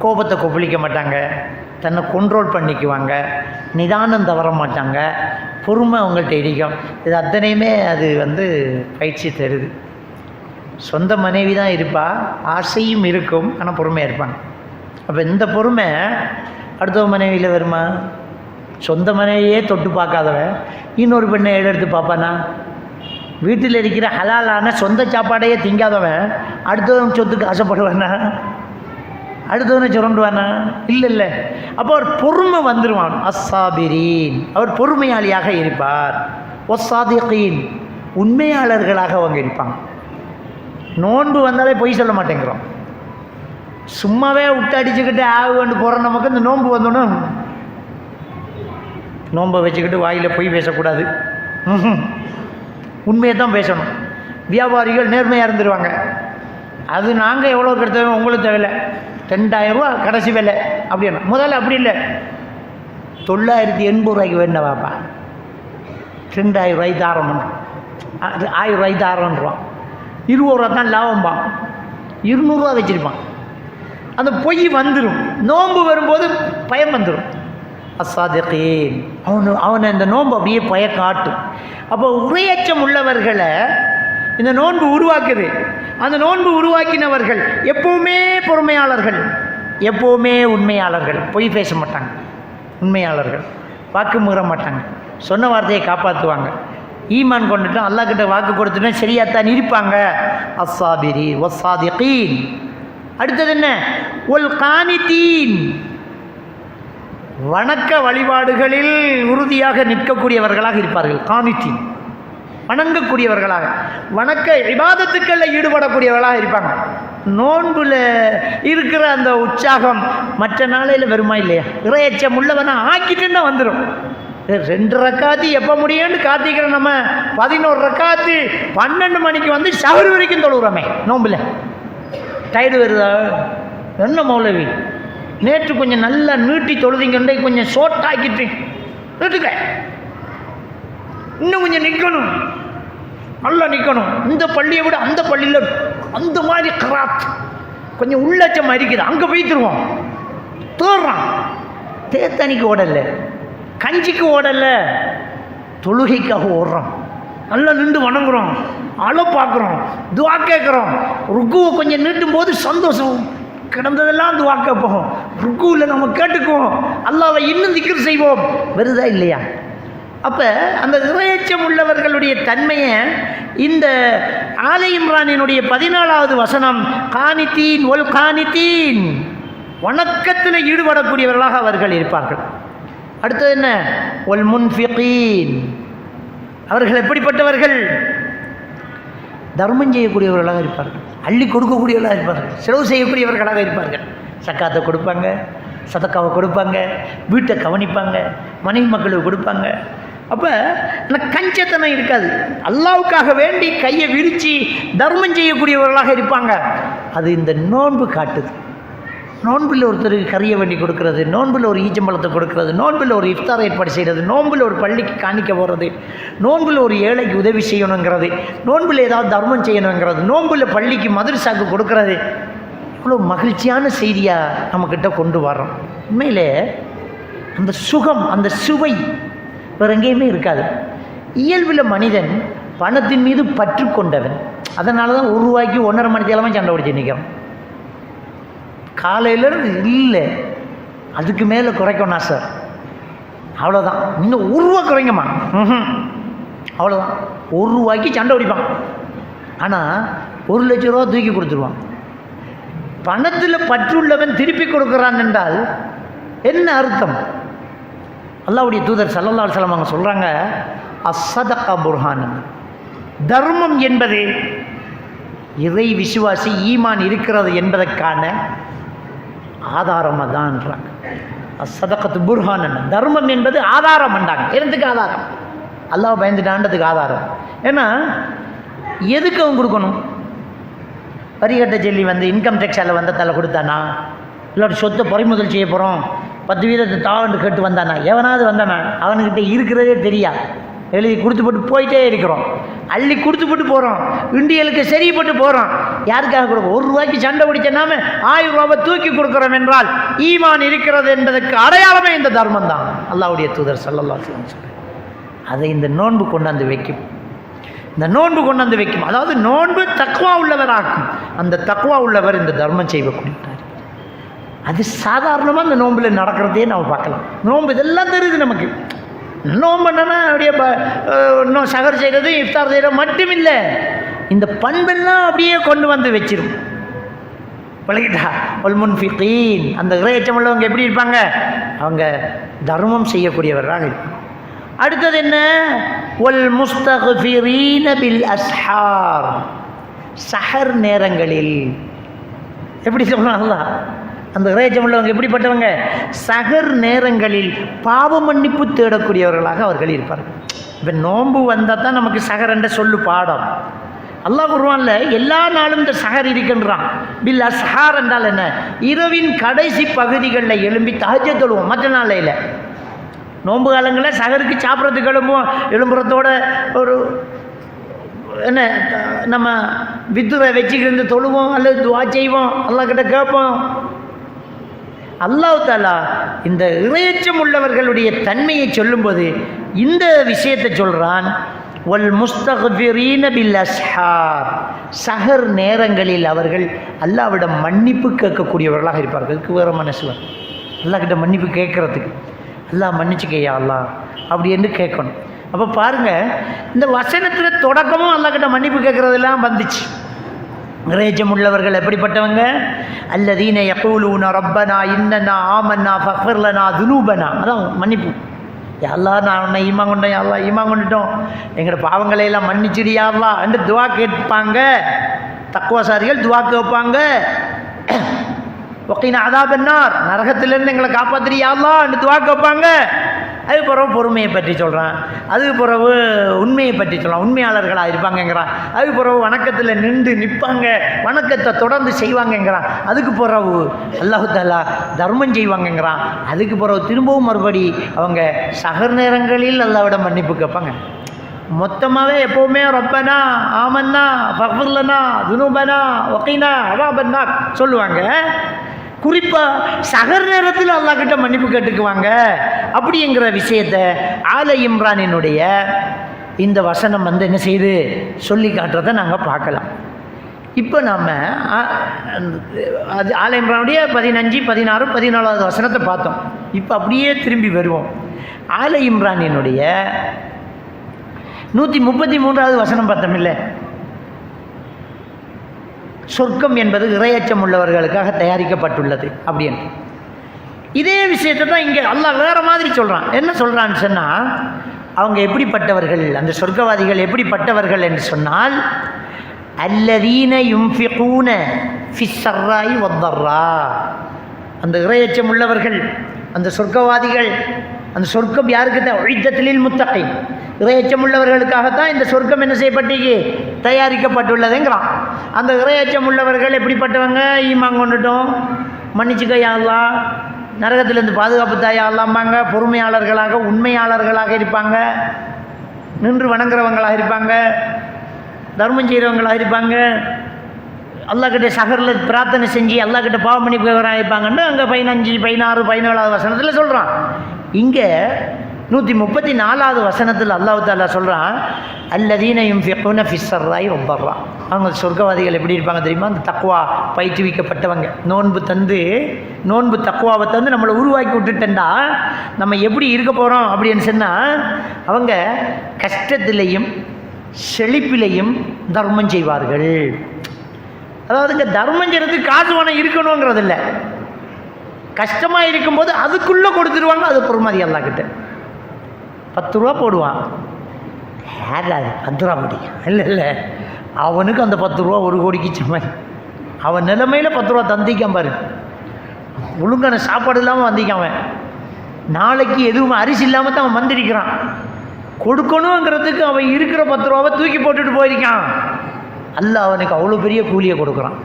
A: கோபத்தை கொப்பளிக்க மாட்டாங்க, தன்னை கண்ட்ரோல் பண்ணிக்குவாங்க, நிதானம் தவற மாட்டாங்க, பொறுமை அவங்கள்ட்ட இருக்கும். இது அத்தனையுமே அது பயிற்சி தருது. சொந்த மனைவி தான் இருப்பா, ஆசையும் இருக்கும், ஆனால் பொறுமையாக இருப்பாங்க. அப்போ இந்த பொறுமை அடுத்த மனைவியில் வருமா? சொந்த மனைவியே தொட்டு பார்க்காதவன் இன்னொரு பெண்ணை எடுத்து பார்ப்பானா? வீட்டில் இருக்கிற ஹலாலான சொந்த சாப்பாடையே திங்காதவன் அடுத்தவன் சொத்துக்கு ஆசைப்படுவானா? அடுத்தவனை சுரண்டுவானா? இல்லை. அப்போ அவர் பொறுமை வந்துடுவான். அஸ்ஸாபிரீன், அவர் பொறுமையாளியாக இருப்பார். ஒஸ்ஸாதிகீன், உண்மையாளர்களாக அவங்க இருப்பாங்க. நோன்பு வந்தாலே பொய் சொல்ல மாட்டேங்கிறோம். சும்மாவே விட்டு அடிச்சுக்கிட்டு ஆகுன்னு போகிற நமக்கு இந்த நோன்பு வந்தோன்னு நோன்பை வச்சுக்கிட்டு வாயில் பொய் பேசக்கூடாது, உண்மையை தான் பேசணும். வியாபாரிகள் நேர்மையாக இருந்துருவாங்க. அது நாங்கள் எவ்வளோ கெடுத்தோம் உங்களுக்கு தேவையில்லை, 2000 ரூபா கடைசி விலை அப்படின்னா. முதல்ல அப்படி இல்லை, 980 ரூபாய்க்கு வேணும் வாப்பா, 2000 ரூபாய்க்கு ஆரம்பம், 1000 ரூபாய்க்கு ஆரம்பிடுவான், 20 ரூபா தான் லாபம்பான், 200 ரூபா வச்சுருப்பான். அந்த பொய் வந்துடும். நோன்பு வரும்போது பயம் வந்துடும். அஸ்ஸாதிகீன், அவனை இந்த நோன்பு அப்படியே பய காட்டும். அப்போ உரையச்சம் உள்ளவர்களை இந்த நோன்பு உருவாக்குது. அந்த நோன்பு உருவாக்கினவர்கள் எப்போவுமே பொறுமையாளர்கள், எப்போவுமே உண்மையாளர்கள், பொய் பேச மாட்டாங்க, உண்மையாளர்கள், வாக்கு மீற மாட்டாங்க, சொன்ன வார்த்தையை காப்பாற்றுவாங்க. ஈமான் கொண்டுட்டோம், அல்லாஹ்கிட்ட வாக்கு கொடுத்துட்டோம், சரியாத்தான் இருப்பாங்க. அஸ்ஸாபிரி வஸ்ஸாதிகீன். அடுத்தது என்ன? ஒல் கானிதீன், வணக்க வழிபாடுகளில் உறுதியாக நிற்கக்கூடியவர்களாக இருப்பார்கள். கானிதீன், வணங்கக்கூடியவர்களாக, வணக்க இபாதத்துக்களில் ஈடுபடக்கூடியவர்களாக இருப்பாங்க. நோன்புல இருக்கிற அந்த உற்சாகம் மற்ற நாளையில் வருமா இல்லையா? இறையச்சம் உள்ளவனா ஆக்கிட்டுன்னா வந்துடும். 2 ரக்காத்து எப்போ முடியும்னு காத்திக்கிற நம்ம 11 ரக்காத்து 12 மணிக்கு சஹர் வரைக்கும் தொழுகிறோமே நோன்புல. டயர்டு வருதா? என்ன மௌலவி, நேற்று கொஞ்சம் நல்லா நீட்டி தொழுதிங்கண்டே கொஞ்சம் ஷோர்ட்டாக்கிட்டு நீட்டுக்க, இன்னும் கொஞ்சம் நிற்கணும், நல்லா நிற்கணும். இந்த பள்ளியை விட அந்த பள்ளியில் அந்த மாதிரி கராத் கொஞ்சம் உள்ளச்சம் இருக்குது, அங்கே போய்த்துருவோம். தேடுறான், தேத்தனிக்கு ஓடலை, கஞ்சிக்கு ஓடலை, தொழுகைக்காக ஓடுறோம். நல்லா நின்று வணங்குறோம், அழ பார்க்குறோம், துவா கேட்குறோம். ருக்குவை கொஞ்சம் நீட்டும் போது சந்தோஷம், கிடந்ததெல்லாம் துவா கேட்போம். ருக்குவில் நம்ம கேட்டுக்குவோம், அல்லாஹ்வை இன்னும் திக்ர் செய்வோம். வருதா இல்லையா? அப்போ அந்த இறையச்சம் உள்ளவர்களுடைய தன்மையை இந்த ஆல இம்ரானினுடைய 14வது வசனம், கானிதீன் ஒல் கானிதீன், வணக்கத்தில் ஈடுபடக்கூடியவர்களாக அவர்கள் இருப்பார்கள். அடுத்தது என்ன? ஒல் முன்ஃபிகீன், அவர்கள் எப்படிப்பட்டவர்கள்? தர்மம் செய்யக்கூடியவர்களாக இருப்பார்கள், அள்ளி கொடுக்கக்கூடியவர்களாக இருப்பார்கள், செலவு செய்யக்கூடியவர்களாக இருப்பார்கள். சக்காத்தை கொடுப்பாங்க, சதக்காவை கொடுப்பாங்க, வீட்டை கவனிப்பாங்க, மனைவி மக்களுக்கு கொடுப்பாங்க. அப்போ அந்த கஞ்சத்தனம் இருக்காது, அல்லாவுக்காக வேண்டி கையை விரித்து தர்மம் செய்யக்கூடியவர்களாக இருப்பாங்க. அது இந்த நோன்பு காட்டுது. நோன்பில் ஒருத்தருக்கு கறியை வண்டி கொடுக்கறது, நோன்பில் ஒரு ஈச்சம்பழத்தை கொடுக்கறது, நோன்பில் ஒரு இஃப்தார் ஏற்பாடு செய்கிறது, நோன்பில் ஒரு பள்ளிக்கு காணிக்க போகிறது, நோன்பில் ஒரு ஏழைக்கு உதவி செய்யணுங்கிறது, நோன்பில் ஏதாவது தர்மம் செய்யணுங்கிறது, நோன்பில் பள்ளிக்கு மதரசாக்கு கொடுக்கறது, இவ்வளோ மகிழ்ச்சியான செய்தியாக நம்மக்கிட்ட கொண்டு வர்றோம். உண்மையிலே அந்த சுகம், அந்த சுவை வேறு எங்கேயுமே இருக்காது. இயல்பில் மனிதன் பணத்தின் மீது பற்று கொண்டவன். அதனால தான் ஒரு ரூபாய்க்கு 1.5 மணி நேரமாக சண்டை பிடிச்சி நிற்கிறோம். காலையில் இல்லை, அதுக்கு மேலே குறைக்கணும் சார், அவ்வளோதான். இன்னும் 1 ரூபா குறைங்கம்மா, அவ்வளோதான். 1 ரூபாய்க்கு சண்டை பிடிப்பான். ஆனால் 1 லட்ச ரூபா தூக்கி கொடுத்துருவான். பணத்தில் பற்றுள்ளவன் திருப்பி கொடுக்குறான் என்றால் என்ன அர்த்தம்? அல்லாஹ்வுடைய தூதர் ஸல்லல்லாஹு அலைஹி வஸல்லம் அவங்க சொல்கிறாங்க, அஸ்ஸதகா புர்ஹானன், தர்மம் என்பது இறை விசுவாசி ஈமான் இருக்கிறது என்பதற்கான ஆதாரமாக தான்றாங்க. அஸ்ஸதகத்து புர்ஹானன், தர்மம் என்பது ஆதாரம் என்றாங்க. என்னத்துக்கு ஆதாரம்? அல்லாஹ் பயந்துட்டான்றதுக்கு ஆதாரம். ஏன்னா எதுக்கு அவன் கொடுக்கணும்? வரிகட்ட சொல்லி இன்கம் டேக்ஸால் தலை கொடுத்தானா, இல்லாட்டி சொத்தை பறிமுதல் செய்ய போகிறோம் 10% தாவண்டு கேட்டு வந்தானா, எவனாவது வந்தானா? அவனுக்கிட்ட இருக்கிறதே தெரியா, எழுதி கொடுத்து போட்டு போயிட்டே இருக்கிறோம், அள்ளி கொடுத்து போட்டு போகிறோம், இண்டியலுக்கு சரிப்பட்டு போகிறோம். யாருக்காக கொடுக்கும்? 1 ரூபாய்க்கு சண்டை பிடிச்சனாம 1000 ரூபாவை தூக்கி கொடுக்குறோம் என்றால் ஈமான் இருக்கிறது என்பதற்கு அடையாளமே இந்த தர்மம் தான். அல்லாஹ்வுடைய தூதர் ஸல்லல்லாஹு அலைஹி வஸல்லம் சொல்றார். அதை இந்த நோன்பு கொண்டாந்து வைக்கும். இந்த நோன்பு கொண்டாந்து வைக்கும். அதாவது நோன்பு தக்வா உள்ளவராக்கும். அந்த தக்வா உள்ளவர் இந்த தர்மம் செய்யக்கூடியார். அது சாதாரணமாக இந்த நோம்பில் நடக்கிறதே நம்ம பார்க்கலாம். நோன்பு இதெல்லாம் தெரியுது நமக்கு. நோம்புன்னா அப்படியே இன்னும் சகர் செய்கிறது, இஃப்தார் செய்கிறது மட்டும் இல்லை, இந்த பண்பெல்லாம் அப்படியே கொண்டு வந்து வச்சிரும். பழகிட்டா ஒல் முன்ஃபிகீன், அந்த இறையச்சம் உள்ளவங்க எப்படி இருப்பாங்க? அவங்க தர்மம் செய்யக்கூடியவர்களாக இருப்பாங்க. அடுத்தது என்ன? ஒல் முஸ்தக்ஃபிரீன பில் அஸ்ஹார், சஹர் நேரங்களில். எப்படி சொல்கிறாங்களா அந்த இறையச்சம் உள்ளவங்க எப்படிப்பட்டவங்க? சஹர் நேரங்களில் பாவ மன்னிப்பு தேடக்கூடியவர்களாக அவர்கள் இருப்பார்கள். இப்போ நோன்பு வந்தால் தான் நமக்கு சஹர் என்ற சொல்லு பாடம். அல்லாஹ் குர்ஆன்ல எல்லா நாளும் இந்த சஹர் இருக்கின்றான். பில் அஸ்ஹார் என்றால் என்ன? இரவின் கடைசி பகுதிகளில் எழும்பி தஹஜ்ஜத் தொழுவோம். மற்ற நாளையில் நோன்பு காலங்களில் சஹருக்கு சாப்பிட்றதுக்கு எழும்புறதோட ஒரு என்ன நம்ம வித்துரை வச்சுக்கிட்டு தொழுவோம், அல்லது துவா செய்வோம், அல்லாஹ் கிட்ட கேட்போம். அல்லாஹ் தஆலா இந்த இறையச்சம் உள்ளவர்களுடைய தன்மையை சொல்லும்போது இந்த விஷயத்தை சொல்கிறான். வல் முஸ்தக்ஃபிரீன பில் அஸ்ஹார், சஹர் நேரங்களில் அவர்கள் அல்லாஹ்விடம் மன்னிப்பு கேட்கக்கூடியவர்களாக இருப்பார்கள். இதுக்கு வேறு மனசு வரும். அல்லாஹ் கிட்ட மன்னிப்பு கேட்குறதுக்கு, அல்லாஹ் மன்னிச்சுக்கையா அல்லாஹ் அப்படி என்று கேட்கணும். அப்போ பாருங்கள், இந்த வசனத்தில் தொடக்கமும் அல்லாஹ் கிட்ட மன்னிப்பு கேட்குறதெல்லாம் வந்துச்சு. இறையச்சம் உள்ளவர்கள் எப்படிப்பட்டவங்க? அல்லதீன யகூலூன ரப்பனா இன்னனா ஆமன்னா ஃபக்ஃபிர் லனா துனூபனா, அதான் மன்னிப்பு. யா நான் உன்னை ஈமான் கொண்டேன், யா அல்லாஹ் ஈமான் கொண்டுட்டோம், எங்களோட பாவங்களை எல்லாம் மன்னிச்சிடு யா அல்லாஹ் என்று துவா கேட்பாங்க. தக்வாசாரிகள் துவா கேட்பாங்க. வக்கீனா அதாபன்னார், நரகத்திலிருந்து எங்களை காப்பாத்திரி யா அல்லாஹ் என்று துவா கேட்பாங்க. அதுக்கு பிறகு பொறுமையை பற்றி சொல்கிறான். அதுக்கு பிறகு உண்மையை பற்றி சொல்கிறான், உண்மையாளர்களாக இருப்பாங்கங்கிறான். அதுக்கு பிறகு வணக்கத்தில் நிற்பாங்க, வணக்கத்தை தொடர்ந்து செய்வாங்கங்கிறான். அதுக்கு பிறகு அல்லாஹ் தஆலா தர்மம் செய்வாங்கங்கிறான். அதுக்கு பிறகு திரும்பவும் மறுபடி அவங்க சஹர் நேரங்களில் அல்லாஹ்விடம் மன்னிப்பு கேட்பாங்க. மொத்தமாகவே எப்போவுமே ரப்பனா ஆமன்னா ஃபக்ஃபிர் லனா துனூபனா வகீனா அஸாபன்னார் சொல்லுவாங்க. குறிப்பாக சஹர் நேரத்தில் அல்லாஹ் கிட்ட மன்னிப்பு கேட்டுக்குவாங்க. அப்படிங்கிற விஷயத்தை ஆல இம்ரானினுடைய இந்த வசனம் என்ன செய்து சொல்லி காட்டுறதை நாங்கள் பார்க்கலாம். இப்போ நாம் அது ஆல இம்ரானுடைய 15, 16, 14வது வசனத்தை பார்த்தோம். இப்போ அப்படியே திரும்பி வருவோம். ஆல இம்ரானினுடைய 133வது வசனம் பார்த்தோம் இல்லை? சொர்க்கம் என்பது இறையச்சம் உள்ளவர்களுக்காக தயாரிக்கப்பட்டுள்ளது அப்படின்னு. இதே விஷயத்தை தான் இங்கே அல்லாஹ் வேறு மாதிரி சொல்கிறான். என்ன சொல்கிறான்னு சொன்னால், அவங்க எப்படிப்பட்டவர்கள், அந்த சொர்க்கவாதிகள் எப்படிப்பட்டவர்கள் என்று சொன்னால், அல்லதீன யுன்ஃபிகூன ஃபிஸ்ஸர்ராஇ வத்தர்ரா, அந்த இறையச்சம் உள்ளவர்கள், அந்த சொர்க்கவாதிகள், அந்த சொர்க்கம் யாருக்கு தான்? உஇத்தத்தில் முத்தகீன், இறையச்சம் உள்ளவர்களுக்காகத்தான் இந்த சொர்க்கம் என்ன செய்யப்பட்டீங்க? தயாரிக்கப்பட்டுள்ளதுங்கிறான். அந்த இறையச்சம் உள்ளவர்கள் எப்படிப்பட்டவங்க? ஈமான் கொண்டுட்டோம், மன்னிச்சுக்க யா அல்லாஹ், நரகத்திலேருந்து பாதுகாப்பு தாயா அல்லாம்பாங்க. பொறுமையாளர்களாக உண்மையாளர்களாக இருப்பாங்க, நின்று வணங்குறவங்களாக இருப்பாங்க, தர்மம் செய்கிறவங்களாக இருப்பாங்க, அல்லாஹ்கிட்ட சஹரில் பிரார்த்தனை செஞ்சு அல்லாஹ்கிட்ட பாவம் பண்ணி போகிறவராக இருப்பாங்கன்னு அங்கே 15, 16, 17வது வசனத்தில் சொல்கிறான். இங்கே 134வது வசனத்தில் அல்லாஹ் தஆலா சொல்கிறான், அல்லதீன யுன்ஃபிகூன ஃபிஸ்ஸர்ராஇ வத்தர்ரா. அவங்க சொர்க்கவாதிகள் எப்படி இருப்பாங்க தெரியுமா? அந்த தக்வா பயிற்றுவிக்கப்பட்டவங்க. நோன்பு தக்வாவை தந்து நம்மளை உருவாக்கி விட்டுட்டா நம்ம எப்படி இருக்க போகிறோம் அப்படின்னு சொன்னால், அவங்க கஷ்டத்திலையும் செழிப்பிலையும் தர்மம் செய்வார்கள். அதாவது இங்கே தர்மம் செய்கிறதுக்கு காசு பணம் இருக்கணுங்கிறது இல்லை, கஷ்டமாக இருக்கும்போது அதுக்குள்ளே கொடுத்துருவாங்க. அது பொறுமதி அல்லாஹ்கிட்ட. 10 ரூபா போடுவான், யாராது 10 ரூபா முடியும் இல்லை, அவனுக்கு அந்த 10 ரூபா 1 கோடிக்கு சமன். அவன் நிலைமையில் 10 ரூபா தந்திக்காம பாரு, ஒழுங்கான சாப்பாடு இல்லாமல் வந்திக்காமன், நாளைக்கு எதுவும் அரிசி இல்லாமல் தான் அவன் வந்திருக்கிறான். கொடுக்கணுங்கிறதுக்கு அவன் இருக்கிற 10 ரூபாவை தூக்கி போட்டுட்டு போயிருக்கான். அல்லாஹ் அவனுக்கு அவ்வளோ பெரிய கூலியை கொடுக்குறான்,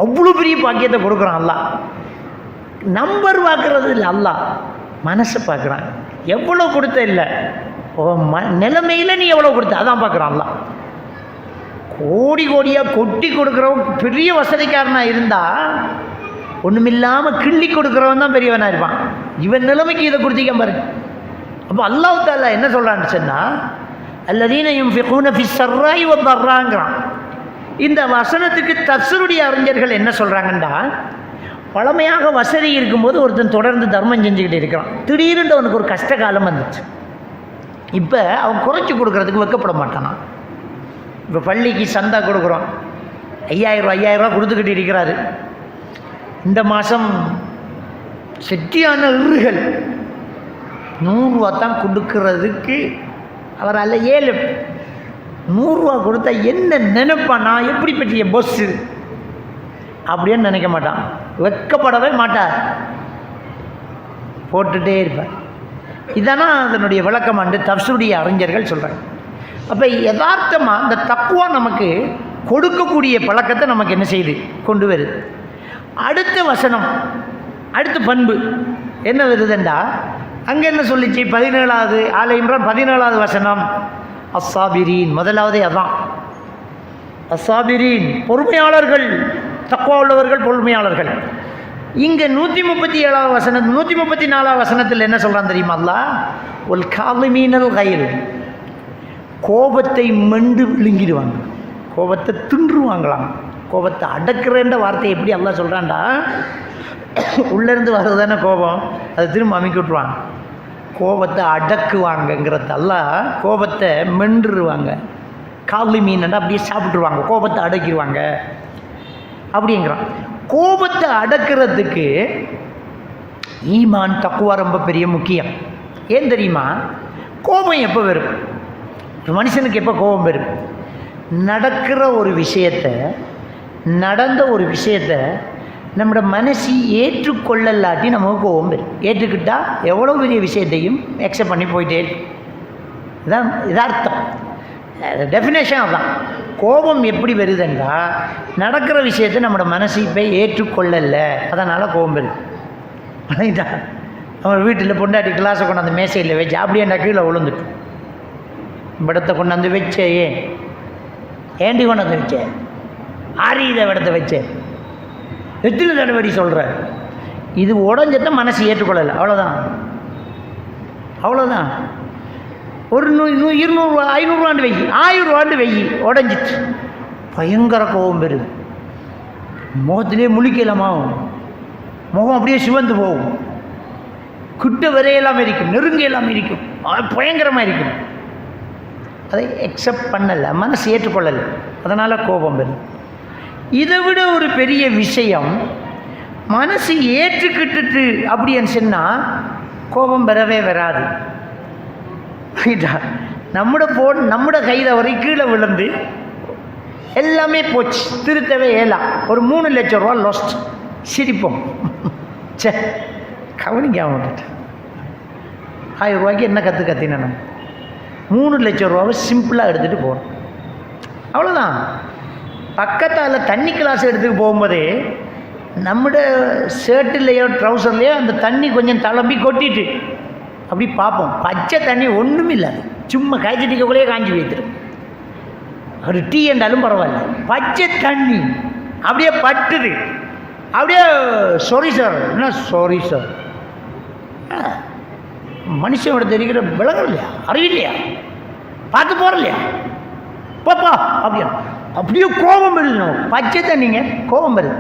A: அவ்வளோ பெரிய பாக்கியத்தை கொடுக்குறான். அல்லாஹ் நம்பர் பார்க்குறது இல்லை, அல்லாஹ் மனசை பார்க்குறான். எவ்வளோ கொடுத்த இல்லை, நிலைமையில் நீ எவ்வளோ கொடுத்த அதான் பார்க்குறான். அல்லாஹ் கோடி கோடியாக கொட்டி கொடுக்குறவன் பெரிய வசதிக்காரனாக இருந்தால் ஒன்றுமில்லாமல் கிள்ளி கொடுக்குறவன் தான் பெரியவனாக இருப்பான். இவன் நிலைமைக்கு இதை கொடுத்திக்க பாருங்க. அப்போ அல்லாஹ் தஆலா என்ன சொல்கிறான்னு சொன்னால், அல்லதீன யுன்ஃபிகூன ஃபிஸ்ஸர்ராஇ வத்தர்ராங்கிறான். இந்த வசனத்துக்கு தஃசீருடைய அறிஞர்கள் என்ன சொல்கிறாங்கன்னா, பழமையாக வசதி இருக்கும்போது ஒருத்தன் தொடர்ந்து தர்மம் செஞ்சுக்கிட்டு இருக்கிறான், திடீர்னு அவனுக்கு ஒரு கஷ்ட காலம் வந்துச்சு. இப்போ அவன் குறைச்சி கொடுக்குறதுக்கு வெக்கப்பட மாட்டானா. இப்போ பள்ளிக்கு சந்தா கொடுக்குறோம், 5000 ரூபா கொடுத்துக்கிட்டு இருக்கிறாரு. இந்த மாதம் செட்டியான இறுகள் 100 ரூபா தான் கொடுக்கறதுக்கு அவரால் 100 ரூபா கொடுத்தா என்ன நினைப்பான், நான் எப்படி பற்றிய பொஸ்ஸு அப்படின்னு நினைக்க மாட்டான், வெக்கப்படவே மாட்டார், போட்டுகிட்டே இருப்பார். இதானா அதனுடைய விளக்கம் என்று தஃசீருடைய அறிஞர்கள் சொல்கிறாங்க. அப்போ யதார்த்தமாக இந்த தக்வா நமக்கு கொடுக்கக்கூடிய பழக்கத்தை நமக்கு என்ன செய்யுது, கொண்டு வருது. அடுத்த வசனம், அடுத்த பண்பு என்ன வருதுண்டா, அங்கே என்ன சொல்லிச்சு? 17வது ஆல இம்ரான் 17வது வசனம், அஸ்ஸாபிரீன். முதலாவதே அதான், அஸ்ஸாபிரீன் பொறுமையாளர்கள், தக்வா உள்ளவர்கள் பொறுமையாளர்கள். இங்கே 137வது வசனம் 134வது வசனத்தில் என்ன சொல்கிறான் தெரியுமா? அல்லாஹ் ஒல் காலிமீனல் கைல், கோபத்தை மெண்டு விழுங்கிடுவாங்க, கோபத்தை தின்றுவாங்களாம். கோபத்தை அடக்கிறேன்ற வார்த்தை எப்படி அல்லாஹ் சொல்கிறான்டா, உள்ளேருந்து வர்றது தானே கோபம், அதை திரும்ப அமைக்கி விட்ருவாங்க. கோபத்தை அடக்குவாங்கங்கிறது அல்லாஹ் கோபத்தை மென்றுருவாங்க, காலி மீனண்டா அப்படியே சாப்பிட்ருவாங்க, கோபத்தை அடக்கிடுவாங்க அப்படிங்கிறான். கோபத்தை அடக்கிறதுக்கு ஈமான் தக்குவா ரொம்ப பெரிய முக்கியம். ஏன் தெரியுமா? கோபம் எப்போ வரும்? மனுஷனுக்கு எப்போ கோபம் வரும்? நடக்கிற ஒரு விஷயத்தை, நடந்த ஒரு விஷயத்தை நம்மளோட மனசு ஏற்றுக்கொள்ளலாட்டி நமக்கு கோபம் வரும். ஏற்றுக்கிட்டால் எவ்வளோ பெரிய விஷயத்தையும் அக்செப்ட் பண்ணி போயிட்டே இருக்கும். இதுதான் இதார்த்தம், டெஃபினேஷன் அதுதான். கோபம் எப்படி வருதுன்னா, நடக்கிற விஷயத்தை நம்மளோட மனசு இப்போ ஏற்றுக்கொள்ளலை, அதனால் கோபம் வருது. ரைட்டா? அவன் வீட்டில் பொண்டாட்டி கிளாஸை கொண்டாந்து மேசையில் வச்சு அப்படியே நான் கீழே விழுந்துட்டு, விடத்தை கொண்டாந்து வச்சே, ஏண்டி கொண்டாந்து வச்சேன், ஆரியத விடத்தை வச்சேன், எத்தனை தடவை சொல்கிற, இது உடஞ்சத்தை மனசு ஏற்றுக்கொள்ளலை, அவ்வளோதான் அவ்வளோதான். ஒரு 200 500 ரூபாண்டு வெயி, 1000 ரூபாண்டு வெயி, உடஞ்சிச்சு, பயங்கர கோபம் பெறுது, முகத்திலே முழிக்கலாமாகும், முகம் அப்படியே சிவந்து போகும், கிட்ட வரையெல்லாம் இருக்கும், நெருங்க எல்லாம் இருக்கும், பயங்கரமாக இருக்கும். அதை அக்செப்ட் பண்ணலை, மனசு ஏற்றுக்கொள்ளலை, அதனால் கோபம் பெறுது. இதை விட ஒரு பெரிய விஷயம், மனசு ஏற்றுக்கிட்டு அப்படின்னு சொன்னால் கோபம் பெறவே வராது. நம்மட கைத வரை கீழே விழுந்து எல்லாமே போச்சு, திருத்தவே ஏலாம். ஒரு 3 லட்சம் ரூபா லாஸ்ட், சிரிப்போம், சே கவனிக்காம விட்டுட்டு 1000 ரூபாய்க்கு என்ன கத்தினா 3 லட்சம் ரூபாவை சிம்பிளாக எடுத்துகிட்டு போகிறோம், அவ்வளோதான். பக்கத்தால் தண்ணி கிளாஸ் எடுத்துகிட்டு போகும்போதே நம்முட ஷர்ட்லேயோ ட்ரௌசர்லேயோ அந்த தண்ணி கொஞ்சம் தளம்பி கொட்டிட்டு அப்படி பார்ப்போம். பச்சை தண்ணி ஒன்றும் இல்லை, சும்மா காய்ச்சிட்டிக்கக்குள்ளேயே காஞ்சி வைத்துடும். ஒரு டீ என்றாலும் பரவாயில்ல, பச்சை தண்ணி அப்படியே பட்டுது, அப்படியே சாரி சார், என்ன சாரி சார், மனுஷனோட தெரிகிற விலகம் இல்லையா, அறிவில்லையா, பார்த்து போகிற இல்லையா, பாப்பா அப்படியா, அப்படியே கோபம் வருது. பச்சை தண்ணிங்க கோபம் வருது.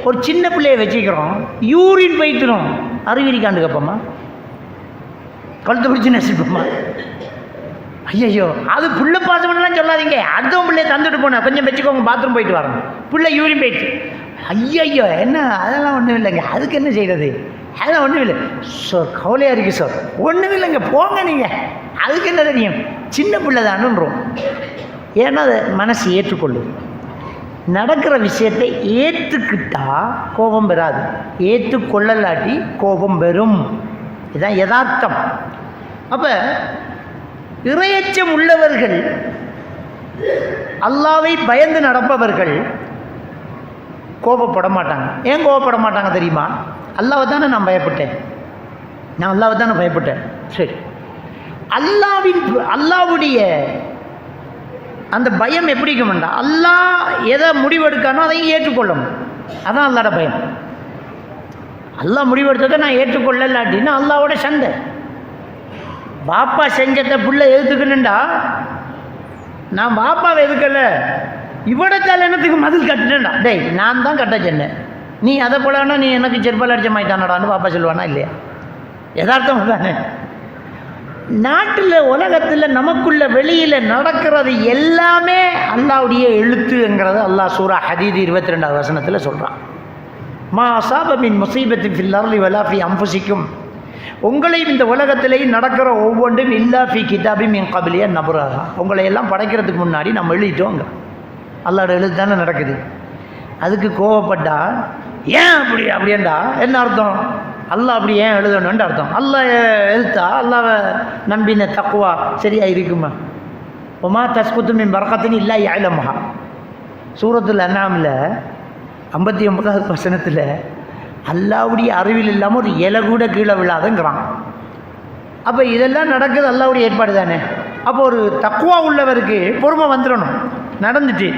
A: ஒரு சின்ன பிள்ளைய வச்சுக்கிறோம், யூரின் போய்த்துடும், அறிவிரிக்காண்டு கப்பம்மா, கழுத்து பிடிச்சி நசிப்போம்மா. ஐயோ, அது புள்ள பாசமெல்லாம் சொல்லாதீங்க, அடுத்தவன் பிள்ளைய தந்துட்டு போனேன், கொஞ்சம் வச்சுக்கோங்க, பாத்ரூம் போயிட்டு வரணும், பிள்ளை யூரின் போயிடுச்சு. ஐயோ என்ன, அதெல்லாம் ஒன்றும் இல்லைங்க, அதுக்கு என்ன செய்கிறது, அதெல்லாம் ஒன்றும் இல்லை சார், கவலையாக இருக்குது சார், ஒன்றும் இல்லைங்க போங்க நீங்கள், அதுக்கு என்ன தெரியும், சின்ன பிள்ளை தானுன்றோம். ஏன்னா அதை மனசு ஏற்றுக்கொள்ளுது. நடக்கிற விஷயத்தை ஏற்றுக்கிட்டால் கோபம் வராது, ஏற்றுக்கொள்ளலாட்டி கோபம் வரும். இதுதான் யதார்த்தம். அப்போ இறையச்சம் உள்ளவர்கள், அல்லாவை பயந்து நடப்பவர்கள் கோபப்பட மாட்டாங்க. ஏன் கோபப்பட மாட்டாங்க தெரியுமா? அல்லாவை தானே நான் பயப்பட்டேன், நான் அல்லாவை தானே பயப்பட்டேன். சரி, அல்லாவுடைய அந்த பயம் எப்படி இருக்கும்டா, அல்லாஹ் எதை முடிவெடுக்கானோ அதையும் ஏற்றுக்கொள்ளணும். அதான் அல்லாட பயம். அல்லாஹ் முடிவெடுத்ததை நான் ஏற்றுக்கொள்ளலாட்டின்னா அல்லாவோட சண்டை. பாப்பா செஞ்சதை புள்ள எதுக்குன்னுண்டா, நான் பாப்பாவை எதுக்கல, இவடத்தால் என்னத்துக்கு மதில் கட்டுனேன்டா, டேய் நான் தான் கட்ட சொன்னேன், நீ அதை போலன்னா நீ எனக்கு செருப்பால் அடிச்ச மாட்டானடான்னு பாப்பா சொல்லுவானா இல்லையா? யதார்த்தம் தானே. நாட்டில் உலகத்தில் நமக்குள்ள வெளியில் நடக்கிறது எல்லாமே அல்லாவுடைய எழுத்துங்கிறத அல்லாஹ் சூரா ஹதீத் 22வது வசனத்தில் சொல்கிறான். மா அஸாப மின் முஸீபத்தின் ஃபில் அர்லி வலா ஃபீ அன்ஃபுஸிக்கும், உங்களையும் இந்த உலகத்திலேயும் நடக்கிற ஒவ்வொன்றும் இல்லா ஃபீ கிதாபி மின் கப்லிய நபுராக, உங்களை எல்லாம் படைக்கிறதுக்கு முன்னாடி நம்ம எழுதிட்டோங்க. அல்லாட எழுத்து தானே நடக்குது. அதுக்கு கோவப்பட்டா ஏன் அப்படியேண்டா என்ன அர்த்தம்? அல்லாஹ் அப்படி ஏன் எழுதணும்னு அர்த்தம். அல்லாஹ் எழுத்தா அல்லாவை நம்பின தக்குவா சரியா இருக்குமா? ஒமா தஸ்குத்து மின் பரக்கத்தின் இல்லா யாழமஹா, சூரத்துல் அன்ஆம்ல 59வது வசனத்தில் அல்லாவுடைய அறிவில் இல்லாமல் ஒரு இலை கூட கீழே விழாதுங்கிறான். அப்போ இதெல்லாம் நடக்குது அல்லாவுடைய ஏற்பாடு தானே. அப்போ ஒரு தக்குவா உள்ளவருக்கு பொறுமை வந்துடணும். நடந்துட்டு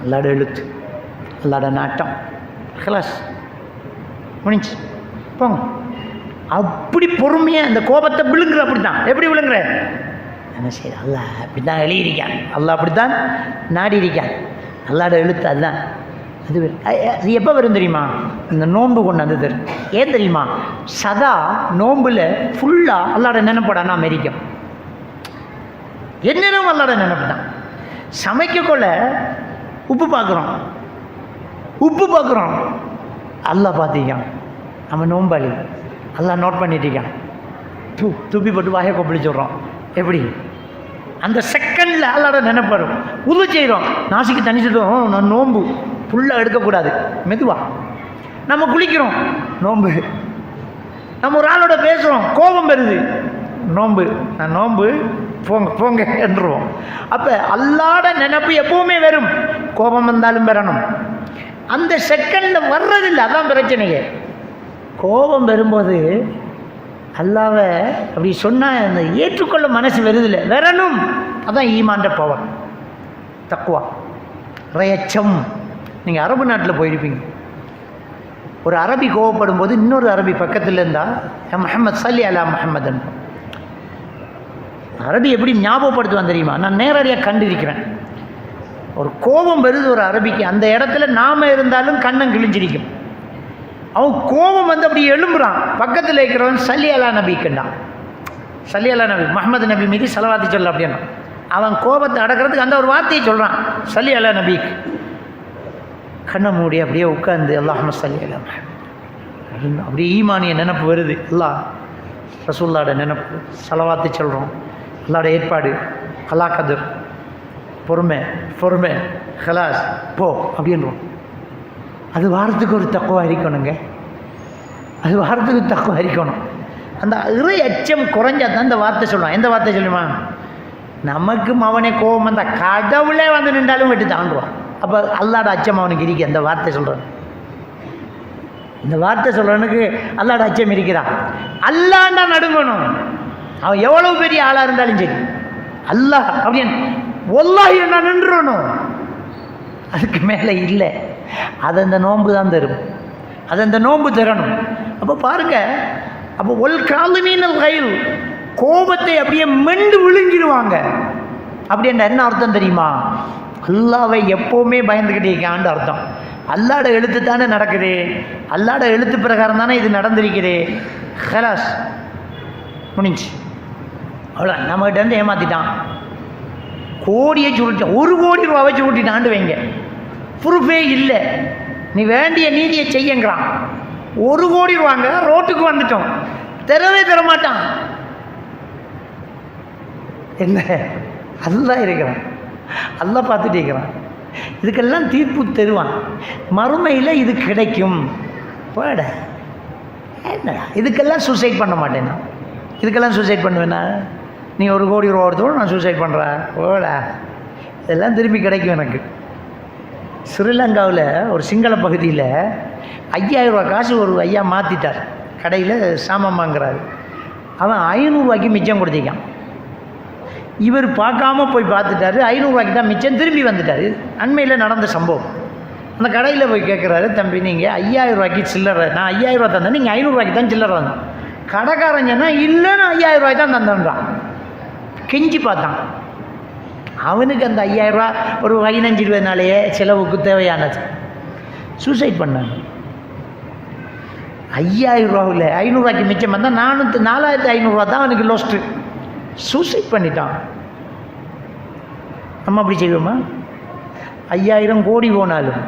A: அல்லாட எழுத்து, அல்லாட நாட்டம், கிளாஸ் முடிஞ்சு போங்க. அப்படி பொறுமையாக அந்த கோபத்தை விழுங்குற. அப்படி தான். எப்படி விழுங்குற? என்ன செய்ய, அல்லாஹ் அப்படி தான் எழுதியிருக்கான், அல்லாஹ் அப்படி தான் நாடி இருக்கான், அல்லாட எழுத்து அதுதான். அது எப்போ வரும் தெரியுமா? இந்த நோன்பு கொண்டு வந்து தரும். ஏன் தெரியுமா? சதா நோம்பில் ஃபுல்லாக அல்லாட நினைப்படானா அமெரிக்கம் என்னென்னும் அல்லாட நினைப்பு தான். சமைக்கக்குள்ள உப்பு பார்க்குறோம், அல்லாஹ் பார்த்திக்கான், நம்ம நோம்பாளி, அல்லாஹ் நோட் பண்ணிட்டிருக்கான், துப்பி போட்டு வாயை கொப்பளிச்சு விட்றோம். எப்படி அந்த செகண்டில் அல்லாட நினைப்படும். உது செய்கிறோம், நாசிக்கு தண்ணி சொல்லுவோம், நான் நோம்பு ஃபுல்லாக எடுக்கக்கூடாது, மெதுவாக. நம்ம குளிக்கிறோம், நோம்பு. நம்ம ஒரு ஆளோட பேசுகிறோம், கோபம் வருது, நோம்பு, நான் நோம்பு, போங்க என்றுவோம். அப்போ அல்லாட நினைப்பு எப்பவுமே வரும், கோபம் வந்தாலும் வரணும். அந்த செகண்டில் வர்றதில்லை, அதான் பிரச்சனையே. கோபம் வரும்போது அல்லாவை அப்படி சொன்னால் அந்த ஏற்றுக்கொள்ள மனசு வருதில்லை, வரணும். அதான் ஈமான்ற பவர், தக்குவா, இறையச்சம். நீங்கள் அரபு நாட்டில் போயிருப்பீங்க, ஒரு அரபி கோவப்படும் போது இன்னொரு அரபி பக்கத்தில் இருந்தால் முஹம்மது ஸல்லி அலா முஹம்மதன், அரபி எப்படி ஞாபகப்படுத்துவான் தெரியுமா? நான் நேரடியாக கண்டிருக்கிறேன். ஒரு கோபம் வருது ஒரு அரபிக்கு, அந்த இடத்துல நாம் இருந்தாலும் கண்ணம் கிழிஞ்சிருக்கும். அவன் கோபம் வந்து அப்படி எழும்புறான், பக்கத்தில் இருக்கிறவன் ஸல்லி அலா நபி கண்டான், ஸல்லி அலா நபி முஹம்மது நபி மீது ஸலவாத்து சொல்ல அப்படின்னா, அவன் கோபத்தை அடக்கிறதுக்கு அந்த ஒரு வார்த்தையை சொல்கிறான், ஸல்லி அலா நபிக்கு. கண்ணை மூடி அப்படியே உட்காந்து அல்லாஹும்ம ஸல்லி அலா முஹம்மது, அப்படியே ஈமானிய நினப்பு வருது, அல்லாஹ் ரசூலுல்லாஹ்ட நினப்பு, ஸலவாத்து சொல்கிறோம், அல்லாஹ்ட ஏற்பாடு, கலா கதிர், பொறுமை ஹலாஸ் போ அப்படின்றோம். அது வாரத்துக்கு ஒரு தக்குவா இருக்கணுங்க, அது வாரத்துக்கு தக்குவா இருக்கணும். அந்த இறை அச்சம் குறைஞ்சா தான் இந்த வார்த்தை சொல்லுவான். எந்த வார்த்தை சொல்லுமா? நமக்கு அவனே கோபம் வந்தால் கடவுளே வந்து நின்றாலும் வெட்டி தாண்டுவான். அப்போ அல்லாட அச்சம் அவனுக்கு இருக்கு, அந்த வார்த்தை சொல்கிறான். இந்த வார்த்தை சொல்கிறவனுக்கு அல்லாட அச்சம் இருக்கிறான். அல்லாண்டா நடுங்கணும். அவன் எவ்வளவு பெரிய ஆளாக இருந்தாலும் சரி, அல்லாஹ் அப்படின்னு ஒல்லாஹி நான் நின்றணும். அதுக்கு மேலே இல்லை. அது அந்த நோன்பு தான் தரும். அது அந்த நோன்பு தரணும். அப்போ பாருங்க, அப்போ ஒல் காலுமீனல் கைல், கோபத்தை அப்படியே மெண்டு விழுங்கிடுவாங்க. அப்படின்ற என்ன அர்த்தம் தெரியுமா? அல்லாவை எப்போவுமே பயந்துக்கிட்டே இருக்கான்னு அர்த்தம். அல்லாட எழுத்து தானே நடக்குது, அல்லாட எழுத்து பிரகாரம் தானே இது நடந்திருக்குது. ஹலாஸ் முடிஞ்சு, அவ்வளோ. நம்மகிட்ட இருந்து ஏமாற்றிட்டான், கோடியை சுருட்டான், 1 கோடி ரூபாவை சுருட்டிட்டான்னு வைங்க, ப்ரூஃபே இல்லை, நீ வேண்டிய நீதியை செய்யுங்கிறான். 1 கோடி ரூபாங்க, ரோட்டுக்கு வந்துட்டோம், தரவே தரமாட்டான். என்ன அல்லாஹ் இருக்கிறான், அல்லாஹ் பார்த்துட்டு இருக்கிறான். இதுக்கெல்லாம் தீர்ப்பு தருவான். மறுமையில் இது கிடைக்கும். போட என்னடா இதுக்கெல்லாம் சூசைட் பண்ண மாட்டேன்னா, இதுக்கெல்லாம் சூசைட் பண்ணுவேன்னா? நீ 1 கோடி ரூபா எடுத்தோட நான் சூசைட் பண்ணுறேன், போடா, இதெல்லாம் திரும்பி கிடைக்கும் எனக்கு. ஸ்ரீலங்காவில் ஒரு சிங்கள பகுதியில் 5000 ரூபா காசு ஒரு ஐயா மாற்றிட்டார். கடையில் சாமான் வாங்குறாரு. அவன் 500 ரூபாய்க்கு மிச்சம் கொடுத்திருக்கான். இவர் பார்க்காம போய் பார்த்துட்டாரு, 500 ரூபாய்க்கு தான் மிச்சம், திரும்பி வந்துட்டார். அண்மையில் நடந்த சம்பவம். அந்த கடையில் போய் கேட்குறாரு, தம்பி நீங்கள் 5000 ரூபாய்க்கு சில்லறை, நான் 5000 ரூபா தந்தேன், நீங்கள் 500 ரூபாய்க்கு தான் சில்லறை வந்தேன். கடைக்காரன் சொன்னால் இல்லை, நான் 5000 ரூபாய்க்கு தான் தந்தேன்றான். கெஞ்சி பார்த்தான். அவனுக்கு அந்த 5000 ரூபா ஒரு 15-20 நாளையே செலவுக்கு தேவையானது. சூசைட் பண்ணாங்க. 5000 ரூபாவில் 500 ரூபாய்க்கு மிச்சம் வந்தால் 4500 ரூபா தான் அவனுக்கு லோஸ்ட்டு. சூசைட் பண்ணிட்டான். நம்ம அப்படி செய்வோமா? 5000 கோடி போனாலும்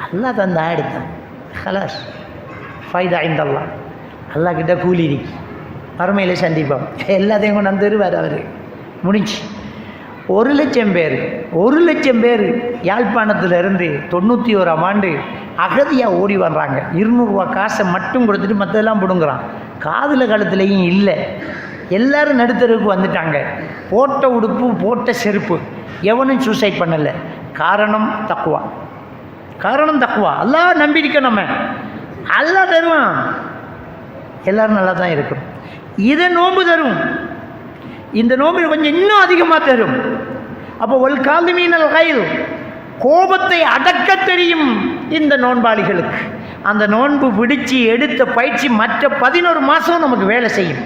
A: அல்லாஹ் தந்தா எடுத்தான். ஹலாஸ் ஃபைதா இந்தல்லாஹ். அல்லாஹ் கிட்ட கூலி இருக்கு, மறுமையில் சந்திப்போம். எல்லாத்தையும் கொண்டு வந்துருவார் அவர். முடிஞ்சு. 1,00,000 பேர் 1,00,000 பேர் யாழ்ப்பாணத்திலிருந்து 91ஆம் ஆண்டு அகதியாக ஓடி வர்றாங்க. 200 ரூபா காசை மட்டும் கொடுத்துட்டு மற்றதெல்லாம் பிடுங்குறான். காதில் கழுத்துலையும் இல்லை. எல்லோரும் நடுத்தருக்கு வந்துட்டாங்க. போட்ட உடுப்பு, போட்ட செருப்பு, எவனும் சூசைட் பண்ணலை. காரணம் தக்குவா. காரணம் தக்குவா. அல்லாஹ் நம்பியிருக்க, நம்ம அல்லாஹ் தருவான். எல்லோரும் நல்லா தான் இருக்கும். இதை நோன்பு தரும். இந்த நோம்பு கொஞ்சம் இன்னும் அதிகமாக தரும். அப்போ ஒல் காலிமீனல் கைல், கோபத்தை அடக்க தெரியும் இந்த நோன்பாளிகளுக்கு. அந்த நோன்பு பிடிச்சி எடுத்த பயிற்சி மற்ற 11 மாதம் நமக்கு வேலை செய்யும்.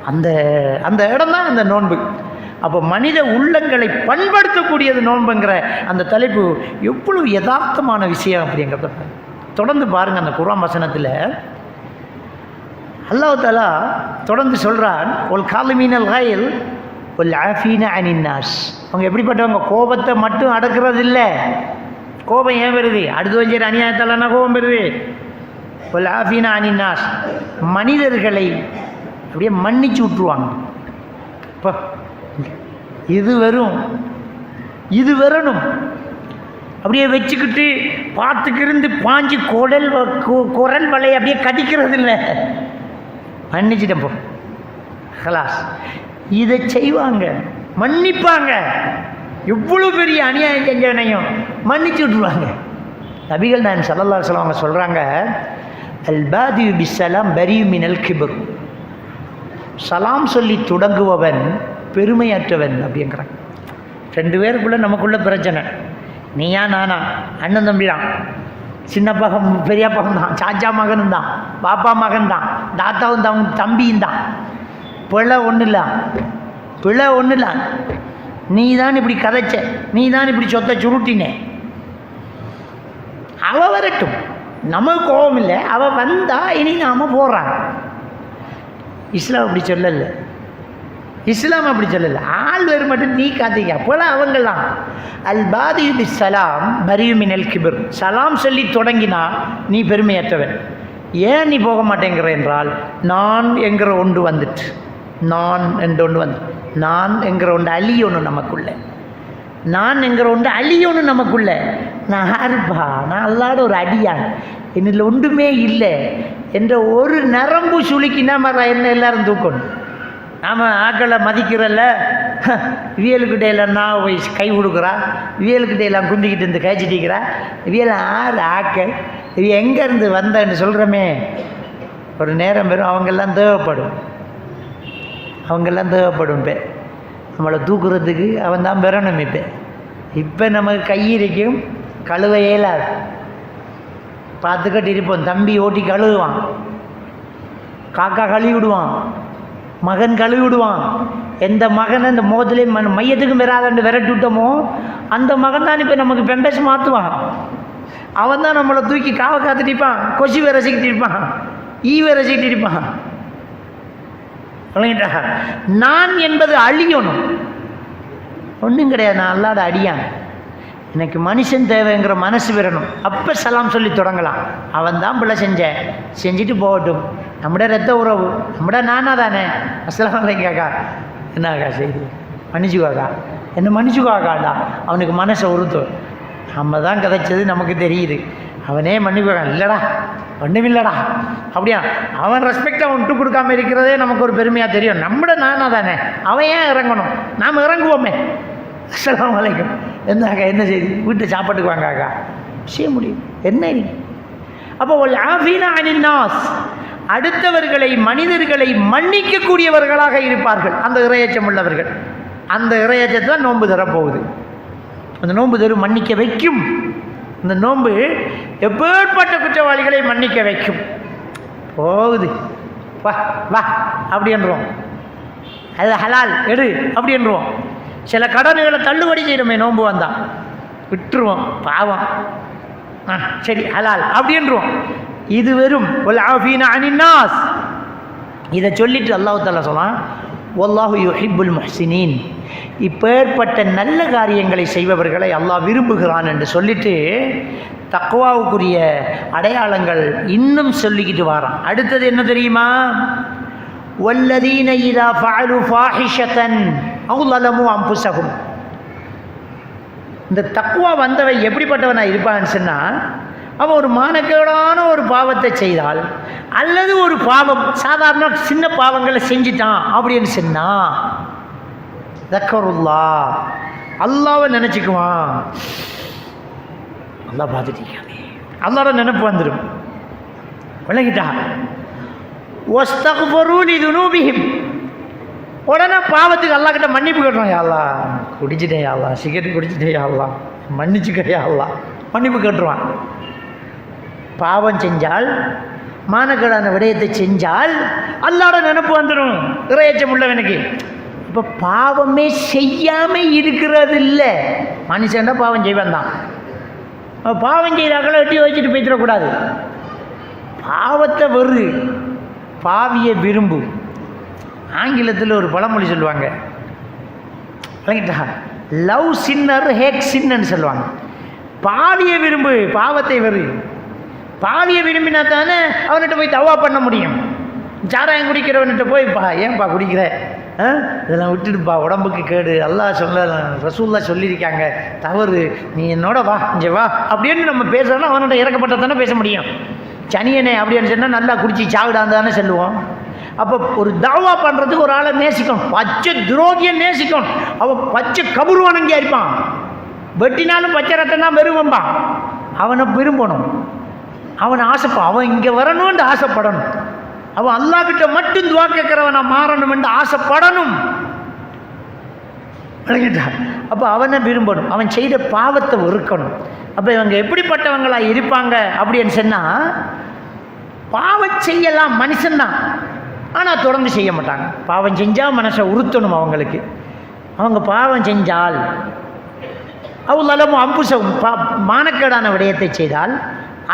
A: அந்த அந்த இடம் தான் அந்த நோன்பு. அப்போ மனித உள்ளங்களை பண்படுத்தக்கூடியது நோன்புங்கிற அந்த தலைப்பு எவ்வளவு யதார்த்தமான விஷயம் அப்படிங்கிறத தொடர்ந்து பாருங்கள். அந்த குர்ஆன் வசனத்தில் அல்லாஹ் தஆலா தொடர்ந்து சொல்கிறான், ஒல் காலிமீனல் கைல் ஒல் ஆஃபீன அனின் நாஸ். அவங்க எப்படிப்பட்டவங்க? கோபத்தை மட்டும் அடக்கிறது இல்லை. கோபம் ஏன் வருது? அடுத்து வஞ்சர் அநியாயத்தாலன்னா கோபம் வருது. ஒல் ஆஃபீன அனின் நாஸ், மனிதர்களை அப்படியே மன்னிச்சு விட்டுருவாங்க. இப்போ இது வரும், இது வரணும். அப்படியே வச்சுக்கிட்டு பார்த்துக்கிருந்து பாஞ்சு குரல் வலையை அப்படியே கடிக்கிறது இல்லை. மன்னிச்சிட்டேன் போ, ஹலாஸ். இதை செய்வாங்க, மன்னிப்பாங்க. எவ்வளோ பெரிய அநியாயம் செஞ்சவனையும் மன்னிச்சு விட்டுருவாங்க. நபிகள் நாயகம் ஸல்லல்லாஹு அலைஹி வஸல்லம் சொல்கிறாங்க, அல் பாதி பிஸ்ஸலாம் பரீ மினல் கிப்ர். சலாம் சொல்லி தொடங்குபவன் பெருமையற்றவன் அப்படிங்கிறாங்க. 2 பேருக்குள்ளே நமக்குள்ள பிரச்சனை. நீயா நானா, அண்ணன் தம்பி தான், சின்னப்பா பெரியப்பாவும் தான், சாச்சா மகனும் தான், பாப்பா மகன் தான், தாத்தாவும் தான், தம்பியும் தான். பிழை ஒன்றும் இல்லை, பிழை ஒன்றும் இல்லை. நீ தான் இப்படி கதைச்ச, நீ தான் இப்படி சொத்தை சுருட்டினே. அவள் வரட்டும், நமக்கு கோபம் இல்லை. அவள் வந்தா இனி நாம் போடுறாங்க. இஸ்லாம் அப்படி சொல்லலை. இஸ்லாம் அப்படி சொல்லலை. ஆள் வேறு மட்டும் நீ காத்திக்க. போல அவங்களாம் அல் பாதி பிஸ்ஸலாம் பரீ மினல் கிப்ர். சலாம் சொல்லி தொடங்கினா நீ பெருமையற்றவன். ஏன் நீ போக மாட்டேங்கிற என்றால், நான் என்கிற ஒன்று வந்துட்டு, நான் என்ற ஒன்று வந்து, நான் என்கிற ஒன்று அழியணும் நமக்குள்ள. நான் என்கிற ஒன்று அழியணும் நமக்குள்ள. நான் யாருப்பா? நான் அல்லாட ஒரு அடியான், என்னில் ஒன்றுமே இல்லை என்ற ஒரு நரம்பு சுளுக்கினா என்ன எல்லாரும் தூக்கணும். நாம் ஆக்களை மதிக்கிறல்ல, வியலுக்கிட்ட எல்லாம் நான் போய் கை கொடுக்குறா, வியலுக்கிட்ட எல்லாம் குந்திக்கிட்டு இருந்து கழிச்சிட்டிக்கிறா. வியல் ஆறு ஆக்கள் இது எங்கேருந்து வந்தேன்னு சொல்கிறோமே, ஒரு நேரம் வரும் அவங்கெல்லாம் தேவைப்படும். இப்போ நம்மளை தூக்குறதுக்கு அவன் தான் பெறணும். இப்போ நமக்கு கையிருக்கும், கழுவ இயலாது. பார்த்துக்கிட்டு இருப்போம். தம்பி ஓட்டி கழுவுவான், காக்கா கழுவி விடுவான், மகன் கழுவி விடுவான். எந்த மகனை இந்த முகத்திலே மையத்துக்கும் வராதன்னு விரட்டி விட்டோமோ அந்த மகன் தான் இப்போ நமக்கு பெண்டஸ் மாற்றுவான். அவன் தான் நம்மளை தூக்கி காவை காத்துட்டு இருப்பான், கொசு விரசிக்கிட்டு இருப்பான், விரசிக்கிட்டு இருப்பான். நான் என்பது அழியணும், ஒன்றும் கிடையாது. நான் அல்லாத அடியான், எனக்கு மனுஷன் தேவைங்கிற மனசு வரணும். அப்போ சலாம் சொல்லி தொடங்கலாம். அவன் தான் பிள்ளை செஞ்சுட்டு போகட்டும். நம்மட ரத்த உறவு, நம்மட நானா தானே. அஸ்ஸலாமு அலைக்கும் காக்கா, என்னக்கா செய்தி, மன்னிச்சுக்காக்கா, என்ன மன்னிச்சுக்காக்காண்டா. அவனுக்கு மனசை உறுத்தும். நம்ம தான் கதைச்சது நமக்கு தெரியுது. அவனே மன்னிப்பான், இல்லைடா ஒன்றுமில்லடா அப்படியா. அவன் ரெஸ்பெக்ட் அவன் விட்டு கொடுக்காம இருக்கிறதே நமக்கு ஒரு பெருமையாக தெரியும். நம்மட நானா தானே, அவன் ஏன் இறங்கணும், நாம் இறங்குவோமே. அஸ்ஸலாமு அலைக்கும், என்னக்கா என்ன செய்தி, வீட்டு சாப்பாட்டுக்கு வாங்காக்கா, செய்ய முடியும் என்ன இருக்கு. அப்போ ஆஃபீனா அனின் நாஸ், அடுத்தவர்களை மனிதர்களை மன்னிக்கக்கூடியவர்களாக இருப்பார்கள் அந்த இறையச்சம் உள்ளவர்கள். அந்த இறையச்சத்தை தான் நோன்பு தரப்போகுது. அந்த நோன்பு தரும் மன்னிக்க வைக்கும். இந்த நோன்பு எப்பேற்பட்ட குற்றவாளிகளை மன்னிக்க வைக்கும். போகுது வா வா அப்படின்றோம், அது ஹலால் எடு அப்படின்றோம். சில கடன்களை தள்ளுபடி செய்கிறோமே நோன்பு வந்தால், விட்டுருவோம் பாவம், சரி ஹலால் அப்படின்றோம். இது வெறும் வல்ஆஃபீன அனின் நாஸ். இதை சொல்லிட்டு அல்லாஹ் தஆலா சொன்னான், வல்லாஹு யுஹிப்புல் முஹ்சினீன், இப்பேற்பட்ட நல்ல காரியங்களை செய்பவர்களை அல்லாஹ் விரும்புகிறான் என்று சொல்லிட்டு தக்வாவுக்குரிய அடையாளங்கள் இன்னும் சொல்லிக்கிட்டு வரான். அடுத்தது என்ன தெரியுமா, வல்லதீன இதா ஃபஅலு ஃபாஹிஷத்தன் அவ் ஸலமு அன்ஃபுஸஹும். இந்த தக்வா வந்தவன் எப்படிப்பட்டவனாக இருப்பான்னு சொன்னால், அவன் ஒரு மானக்கேடான ஒரு பாவத்தை செய்தால் அல்லது ஒரு பாவம் சாதாரண சின்ன பாவங்களை செஞ்சிட்டான் அப்படின்னு சொன்னால் தக்கருல்லா, அல்லாவை நினச்சிக்குவான். அல்லா பார்த்துட்டீங்க, அல்லாவோட நினைப்பு வந்துடும். விளங்கிட்டா, வஸ்தக்ஃபிரு லிதுனூபிஹிம், உடனே பாவத்துக்கு அல்லா கிட்ட மன்னிப்பு கேட்டுருவான். யா அல்லாஹ் குடிச்சிட்டேன், யா அல்லாஹ் சிகரெட் குடிச்சிட்டேன், யா அல்லாஹ் மன்னிச்சுக்க யா அல்லாஹ், மன்னிப்பு கேட்டுருவான். பாவம் செஞ்சால், மானக்கேடான விடயத்தை செஞ்சால் அல்லாட நினைப்பு வந்துடும் இறையச்சம் உள்ளவனுக்கு. இப்போ பாவமே செய்யாமல் இருக்கிறது இல்லை. மனுஷன்டா பாவம் செய்வான் தான். பாவம் செய்கிறாக்களை எட்டி வச்சுட்டு போய்த்திடக்கூடாது. பாவத்தை வெறு, பாவியை விரும்பு. ஆங்கிலத்தில் ஒரு பழமொழி சொல்லுவாங்க, லவ் சின்னர் ஹேக் சின்னு சொல்லுவாங்க. பாவியை விரும்பு, பாவத்தை வெறு. பாவியை விரும்பினா தானே அவன்கிட்ட போய் தவா பண்ண முடியும். சாராயம் குடிக்கிறவன்கிட்ட போய் ஏன்பா குடிக்கிற, இதெல்லாம் விட்டுடுப்பா, உடம்புக்கு கேடு, அல்லாஹ் ரசூலுல்லாஹ் சொல்லியிருக்காங்க, தவறு, நீ என்னோட வா, இங்கே வா அப்படின்னு நம்ம பேசுகிறோன்னா அவன்கிட்ட இறக்கப்பட்ட தானே பேச முடியும். சனியனே அப்படின்னு சொன்னால் நல்லா குடிச்சு சாவிடான்னு தானே சொல்லுவோம். அப்போ ஒரு தாவா பண்ணுறதுக்கு ஒரு ஆளை நேசிக்கணும், பச்சை துரோகியை நேசிக்கணும். அவன் பச்சை கபூர் வணங்கியா இருப்பான், வெட்டினாலும் பச்சை ரத்தம் தான் விரும்பும்பான். அவனை விரும்பணும், அவன் ஆசைப்பான், அவன் இங்கே வரணும்னு ஆசைப்படணும். அவன் அல்லாஹ் கிட்ட மட்டும் துவா கேட்கிறவனா மாறணும் என்று ஆசைப்படணும். அப்போ அவனை விரும்பணும், அவன் செய்த பாவத்தை வெறுக்கணும். அப்போ இவங்க எப்படிப்பட்டவங்களா இருப்பாங்க அப்படின்னு சொன்னால், பாவம் செய்யலாம் மனுஷன்தான், ஆனால் தொடர்ந்து செய்ய மாட்டாங்க. பாவம் செஞ்சால் மனசை உறுத்தணும் அவங்களுக்கு. அவங்க பாவம் செஞ்சால் அவ்வளவு அம்புசம் மானக்கேடான விடயத்தை செய்தால்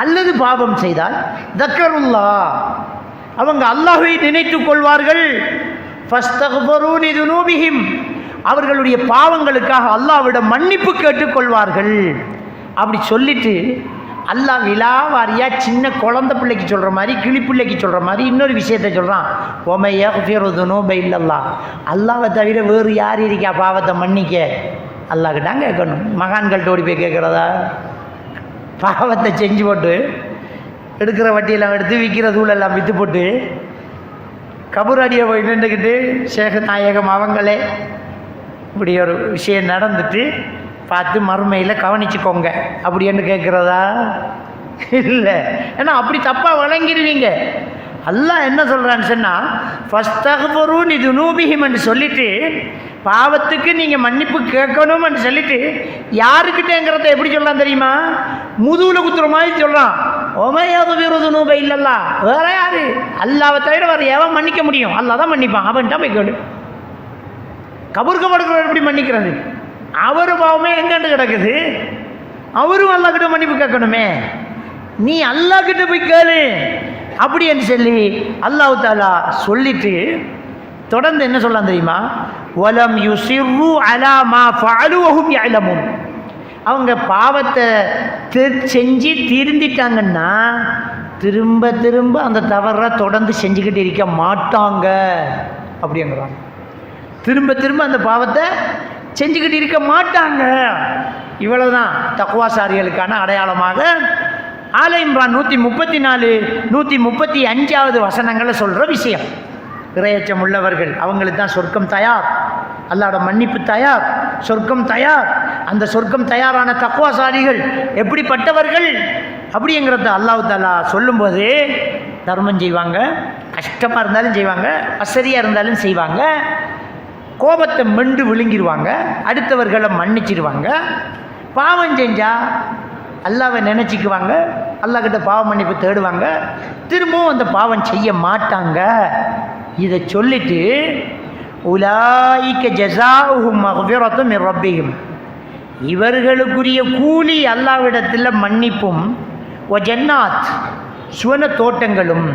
A: அல்லது பாவம் செய்தால் தக்கருல்லா, அவங்க அல்லாஹ்வை நினைத்துக் கொள்வார்கள். ஃபஸ்தக்ஃபிரு லிதுனூபிஹிம், அவர்களுடைய பாவங்களுக்காக அல்லாஹ்விடம் மன்னிப்பு கேட்டுக்கொள்வார்கள். அப்படி சொல்லிட்டு அல்லாஹ் விலாவாரியா சின்ன குழந்தை பிள்ளைக்கு சொல்கிற மாதிரி, கிளி பிள்ளைக்கு சொல்கிற மாதிரி இன்னொரு விஷயத்தை சொல்கிறான். ஒமை யக்ஃபிரு துனூப இல்லல்லாஹ், அல்லாஹ்வை தவிர வேறு யார் இருக்கா பாவத்தை மன்னிக்க? அல்லாஹ்கிட்ட தான் கேட்கணும். மகான்கள்ட்ட ஓடி போய் கேட்குறதா? பாவத்தை செஞ்சு போட்டு எடுக்கிற வட்டியெல்லாம் எடுத்து விற்கிற தூளெல்லாம் விற்று போட்டு கபூர் அடியை போய் நின்றுக்கிட்டு ஷேக் நாயகம் அவங்களே இப்படி ஒரு விஷயம் நடந்துட்டு பார்த்து மறுமையில் கவனிச்சுக்கோங்க அப்படின்னு கேட்குறதா? இல்லை. ஏன்னா அப்படி தப்பாக வழங்கிடுவீங்க. அல்லாஹ் என்ன சொல்கிறான்னு சொன்னால் ஃபஸ்தக்ஃபிரூனி துனூபிஹிம்னு சொல்லிட்டு பாவத்துக்கு நீங்கள் மன்னிப்பு கேட்கணும்னு சொல்லிட்டு யாருக்கிட்டேங்கிறத எப்படி சொல்லலாம் தெரியுமா? முதுகுல குத்துற மாதிரி சொல்கிறான். ஒமையாதுபிரு துனூப இல்லல்லா, வேற யாரு? அல்லாவை தவிர வேறு எவன் மன்னிக்க முடியும்? அல்லாஹ் தான் மன்னிப்பான். அவன்கிட்ட போய் கேளு. கபருக்கு படுக்கிறவர் எப்படி மன்னிக்கிறது? அவர் பாவமே எங்கேண்டு கிடக்குது, அவரும் அல்லாஹ்கிட்ட மன்னிப்பு கேட்கணுமே. நீ அல்லாஹ்கிட்ட போய் கேளு அப்படி என்று சொல்லி அல்லாஹ் தஆலா சொல்லிட்டு தொடர்ந்து என்ன சொல்லலாம் தெரியுமா? வலம் யுஸிர்ரு அலா மா ஃபஅலு வஹும் யஅலமுன். அவங்க பாவத்தை செஞ்சு திருந்திட்டாங்கன்னா திரும்ப திரும்ப அந்த தவறை தொடர்ந்து செஞ்சுக்கிட்டு இருக்க மாட்டாங்க அப்படிங்கிறாங்க. திரும்ப திரும்ப அந்த பாவத்தை செஞ்சுக்கிட்டு இருக்க மாட்டாங்க. இவ்வளவுதான் தக்வாசாரிகளுக்கான அடையாளமாக ஆல இம்ரான் 134 135 வசனங்களை சொல்கிற விஷயம். இறையச்சம் உள்ளவர்கள் அவங்களுக்கு தான் சொர்க்கம் தயார், அல்லாஹ்வோட மன்னிப்பு தயார், சொர்க்கம் தயார். அந்த சொர்க்கம் தயாரான தக்வாசாரிகள் எப்படிப்பட்டவர்கள் அப்படிங்கிறத அல்லாஹ் தஆலா சொல்லும்போது தர்மம் செய்வாங்க, கஷ்டமாக இருந்தாலும் செய்வாங்க, வசதியாக இருந்தாலும் செய்வாங்க, கோபத்தை மென்று விழுங்கிடுவாங்க, அடுத்தவர்களை மன்னிச்சிடுவாங்க, பாவம் செஞ்சால் அல்லாவை நினச்சிக்குவாங்க, அல்லாஹ்கிட்ட பாவ மன்னிப்பு தேடுவாங்க, திரும்பவும் அந்த பாவம் செய்ய மாட்டாங்க. இதை சொல்லிட்டு உலாயிக ஜஸாஉஹும் மக்ஃபிரத்தும் மின் ரப்பிஹிம், இவர்களுக்குரிய கூலி அல்லாஹ்விடத்தில் மன்னிப்பும், வ ஜன்னாத் சுவன தோட்டங்களும்,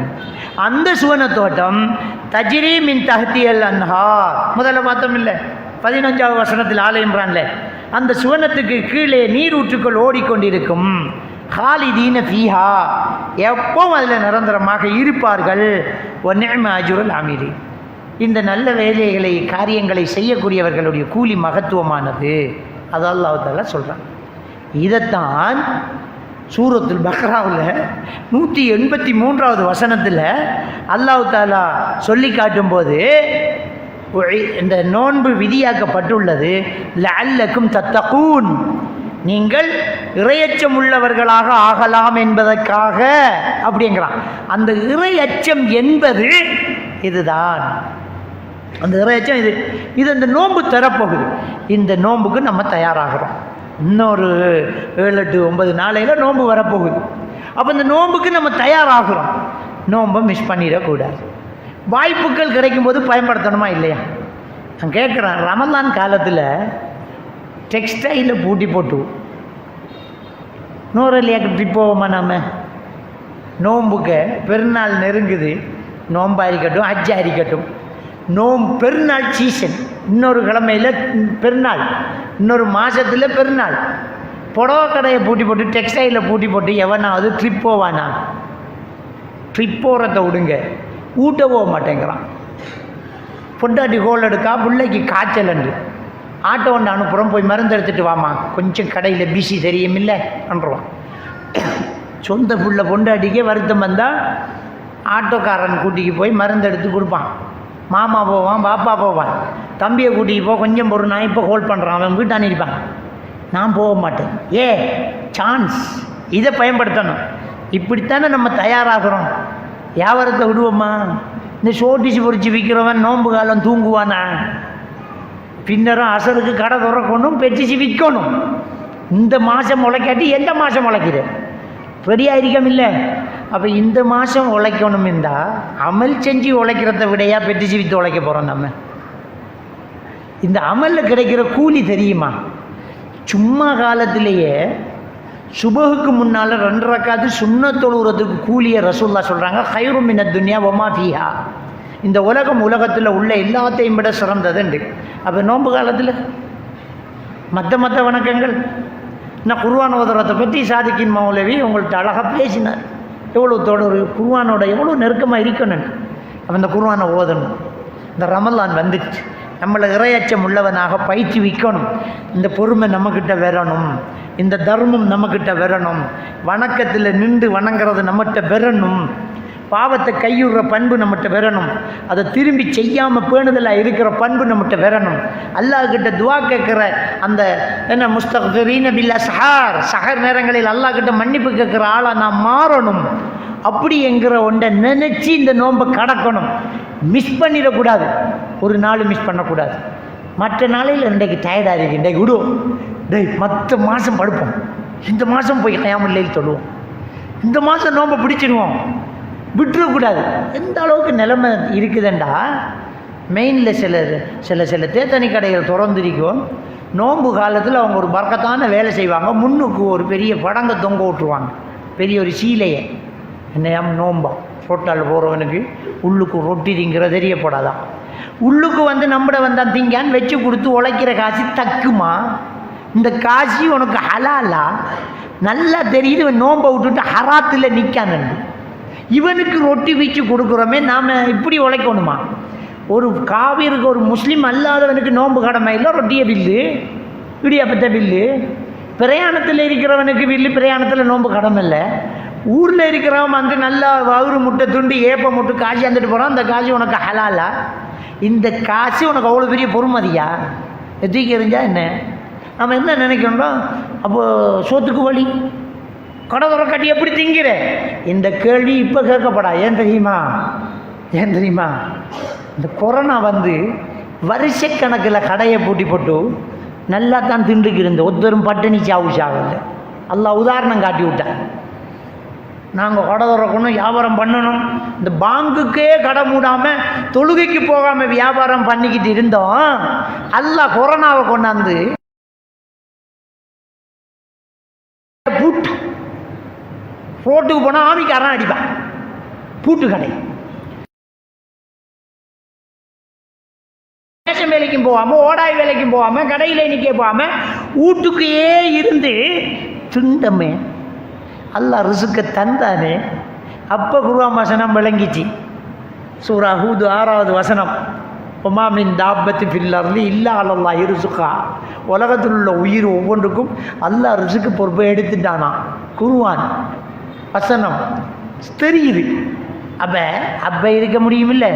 A: அந்த சுவன தோட்டம் தஜ்ரீ மின் தஹ்தியல் அன்ஹார். முதல்ல பார்த்தோம் இல்லை 15வது வசனத்தில் ஆல இம்ரான்ல, அந்த சுவனத்துக்கு கீழே நீரூற்றுக்கள் ஓடிக்கொண்டிருக்கும். காலிதீன ஃபீஹா, எப்பவும் அதில் நிரந்தரமாக இருப்பார்கள். வநிஅம அஜ்ருல் ஆமிலீன், இந்த நல்ல வேலைகளை காரியங்களை செய்யக்கூடியவர்களுடைய கூலி மகத்துவமானது. அது அல்லாஹ் தஆலா சொல்கிறான். இதைத்தான் சூரத்துல் பக்ராவில் 183வது வசனத்தில் அல்லாஹ் தஆலா சொல்லி காட்டும்போது இந்த நோன்பு விதியாக்கப்பட்டுள்ளது லஅல்லக்கும் தத்தகூன், நீங்கள் இறையச்சம் உள்ளவர்களாக ஆகலாம் என்பதற்காக அப்படிங்கிறான். அந்த இறையச்சம் என்பது இதுதான். அந்த இறையச்சம் இது அந்த நோன்பு தரப்போகுது. இந்த நோன்புக்கு நம்ம தயாராகிறோம். இன்னொரு 7 8 9 நாளையில் நோன்பு வரப்போகுது. அப்போ இந்த நோன்புக்கு நம்ம தயாராகிறோம். நோன்பை மிஸ் பண்ணிடக்கூடாது. வாய்ப்புகள் கிடைக்கும்போது பயன்படுத்தணுமா இல்லையா? நான் கேட்குறேன், ரமலான் காலத்தில் டெக்ஸ்டைலில் பூட்டி போட்டு நூறலியாக்கு ட்ரிப் போவோமா? நாம் நோன்புக்கு பெருநாள் நெருங்குது, நோம்பாக இருக்கட்டும் ஹஜ்ஜாக இருக்கட்டும், பெருநாள் சீசன், இன்னொரு கிழமையில் பெருநாள், இன்னொரு மாதத்தில் பெருநாள், புடவை கடையை பூட்டி போட்டு டெக்ஸ்டைலில் பூட்டி போட்டு எவனாவது ட்ரிப் போவானா? ட்ரிப் போகிறத விடுங்க, ஊட்ட போக மாட்டேங்கிறான். பொண்டாட்டி ஹோல் எடுக்கா, பிள்ளைக்கு காய்ச்சல் அன்று ஆட்டோ ஒன்று அனுப்புகிறோம், போய் மருந்து எடுத்துகிட்டு வாமா, கொஞ்சம் கடையில் பிஸி தெரியுமில்லை அன்றுவான். சொந்த புள்ள பொண்டாட்டிக்கே வருத்தம் வந்தால் ஆட்டோக்காரன் கூட்டிக்கு போய் மருந்து எடுத்து கொடுப்பான். மாமா போவான், பாப்பா போவான், தம்பியை கூட்டிக்கு போ கொஞ்சம் பொருள், நான் இப்போ ஹோல்ட் பண்ணுறான், அவன் வீட்டான் இருப்பான், நான் போக மாட்டேன். சான்ஸ் இதை பயன்படுத்தணும். இப்படித்தானே நம்ம தயாராகிறோம். வியாபாரத்தை விடுவோமா? இந்த சோட்டிச்சு பொறிச்சு விற்கிறவன் நோன்பு காலம் தூங்குவானா? பின்னரும் அசலுக்கு கடை திறக்கணும், பெட்டிச்சு விற்கணும். இந்த மாதம் உழைக்காட்டி எந்த மாதம் உழைக்குது? ரெடியாயிருக்கோம் இல்லை? அப்போ இந்த மாதம் உழைக்கணும் இருந்தால் அமல் செஞ்சு உழைக்கிறத விடையா பெட்டிச்சு விற்று உழைக்க போகிறோம். நம்ம இந்த அமலில் கிடைக்கிற கூலி தெரியுமா? சும்மா காலத்திலேயே சுபகுக்கு முன்னால் 2 ரக்காத்து சுன்னத் தொழுகிறதுக்கு கூலியை ரசூலுல்லாஹ் சொல்கிறாங்க, கைரும் மினத் துன்யா வமா ஃபீஹா, இந்த உலகத்தில் உள்ள எல்லாத்தையும் விட சிறந்ததுண்டு. அப்போ நோன்பு காலத்தில் மற்ற வணக்கங்கள், நான் குர்ஆன் ஓதுறதை பற்றி சாதிக்கின் மௌலவி உங்கள்கிட்ட அழகாக பேசினார். எவ்வளோ தொடர் குர்ஆனோட எவ்வளோ நெருக்கமாக இருக்கணும். அப்போ இந்த குர்ஆனை ஓதணும். இந்த ரமலான் வந்துச்சு, நம்மளை இறையச்சம் உள்ளவனாக பயிற்றுவிக்கணும். இந்த பொறுமை நம்மக்கிட்ட வரணும், இந்த தர்மம் நம்மக்கிட்ட வரணும், வணக்கத்தில் நின்று வணங்குறது நம்மகிட்ட வரணும், பாவத்தை கையுற பண்பு நம்மகிட்ட வரணும். அதை திரும்பி செய்யாமல் பேணுதலாக இருக்கிற பண்பு நம்மகிட்ட வரணும். அல்லாஹ்கிட்ட துவா கேட்குற அந்த என்ன முஸ்தக்ஃபிரீன பில் அஸ்ஹார், சஹர் நேரங்களில் அல்லாஹ்கிட்ட மன்னிப்பு கேட்குற ஆளாக நான் மாறணும். அப்படி என்கிற ஒன்றை நினச்சி இந்த நோன்பை கடக்கணும். மிஸ் பண்ணிடக்கூடாது, ஒரு நாள் மிஸ் பண்ணக்கூடாது. மற்ற நாளையில் இன்றைக்கு டயர்டாக இருக்கு, இன்றைக்கு விடுவோம், டேய் மற்ற மாதம் படுப்போம், இந்த மாதம் போய் கயாமல்லையில் தொழுவோம், இந்த மாதம் நோன்பை பிடிச்சிடுவோம், விட்டுறக்கூடாது. எந்த அளவுக்கு நிலைமை இருக்குதுண்டா, மெயினில் சில தேத்தனி கடைகள் திறந்திருக்கும். நோன்பு காலத்தில் அவங்க ஒரு பறக்கத்தான வேலை செய்வாங்க. முன்னுக்கு ஒரு பெரிய படங்க தொங்க விட்டுருவாங்க, பெரிய ஒரு சீலையை. என்னையாம் நோம்பா ரோட்டால் போகிறவனுக்கு உள்ளுக்கு ரொட்டி திங்கிற தெரியப்படாதான். உள்ளுக்கு வந்து நம்மட வந்தான் திங்கான்னு வச்சு கொடுத்து உழைக்கிற காசு தக்குமா? இந்த காசி உனக்கு ஹலாலா? நல்லா தெரியுது. இவன் நோம்பை விட்டுட்டு ஹராத்தில் நிற்கானு. இவனுக்கு ரொட்டி வீச்சு கொடுக்குறோமே, நாம் இப்படி உழைக்கணுமா? ஒரு காவிருக்கு, ஒரு முஸ்லீம் அல்லாதவனுக்கு நோன்பு கடமை இல்லை, ரொட்டியை பில்லு, இடியாப்பத்த பில்லு. பிரயாணத்தில் இருக்கிறவனுக்கு பில்லு, பிரயாணத்தில் நோன்பு கடமை இல்லை. ஊரில் இருக்கிறவன் வந்து நல்லா வவுறு முட்டை துண்டு ஏப்ப முட்டு காசி வந்துட்டு போகிறான். அந்த காசி உனக்கு ஹலாலா? இந்த காசு உனக்கு அவ்வளோ பெரிய பொறுமதியா? எதுக்கு எறிஞ்சா என்ன? நம்ம என்ன நினைக்கிறோம்? அப்போது சோத்துக்கு வழி கடை கட்டி எப்படி திங்கிற? இந்த கேள்வி இப்போ கேட்கப்படா. ஏன் தெரியுமா? இந்த கொரோனா வந்து வருஷக்கணக்கில் கடையை பூட்டி போட்டு நல்லா தான் திண்டுக்கு இருந்த ஒருத்தரும் பட்டினி சாவுச்சாகல. அல்லாஹ் உதாரணம் காட்டி விட்டான். நாங்கள் கடை திறக்கணும், வியாபாரம் பண்ணணும். இந்த பாங்குக்கே கடை மூடாமல், தொழுகைக்கு போகாமல் வியாபாரம் பண்ணிக்கிட்டு இருந்தோம். அல்லாஹ் கொரோனாவை கொண்டாந்து பூட்டு. ரோட்டுக்கு போனால் ஆமிக்காரன் அடிப்பான். பூட்டு கடை. ரேஷன் வேலைக்கும் போகாமல், ஓடாய் வேலைக்கும் போகாமல், கடையில் நிற்க போகாமல், வீட்டுக்கையே இருந்து திண்டமே. அல்லாஹ் ரிசுக்கை தந்தானே. அப்போ குர்ஆன் வசனம் விளங்கிச்சு. சூரா ஹூத் 6வது வசனம். ஒமாமின் தாபத்து ஃபில்லர்லி இல்லா அலல்லாஹி ரிசுகா. உலகத்தில் உள்ள உயிர் ஒவ்வொன்றுக்கும் அல்லாஹ் ரிசுக்கு பொறுப்பை எடுத்துட்டானா. குர்ஆன் வசனம் தெரியுது. அப்போ இருக்க முடியுமில்ல.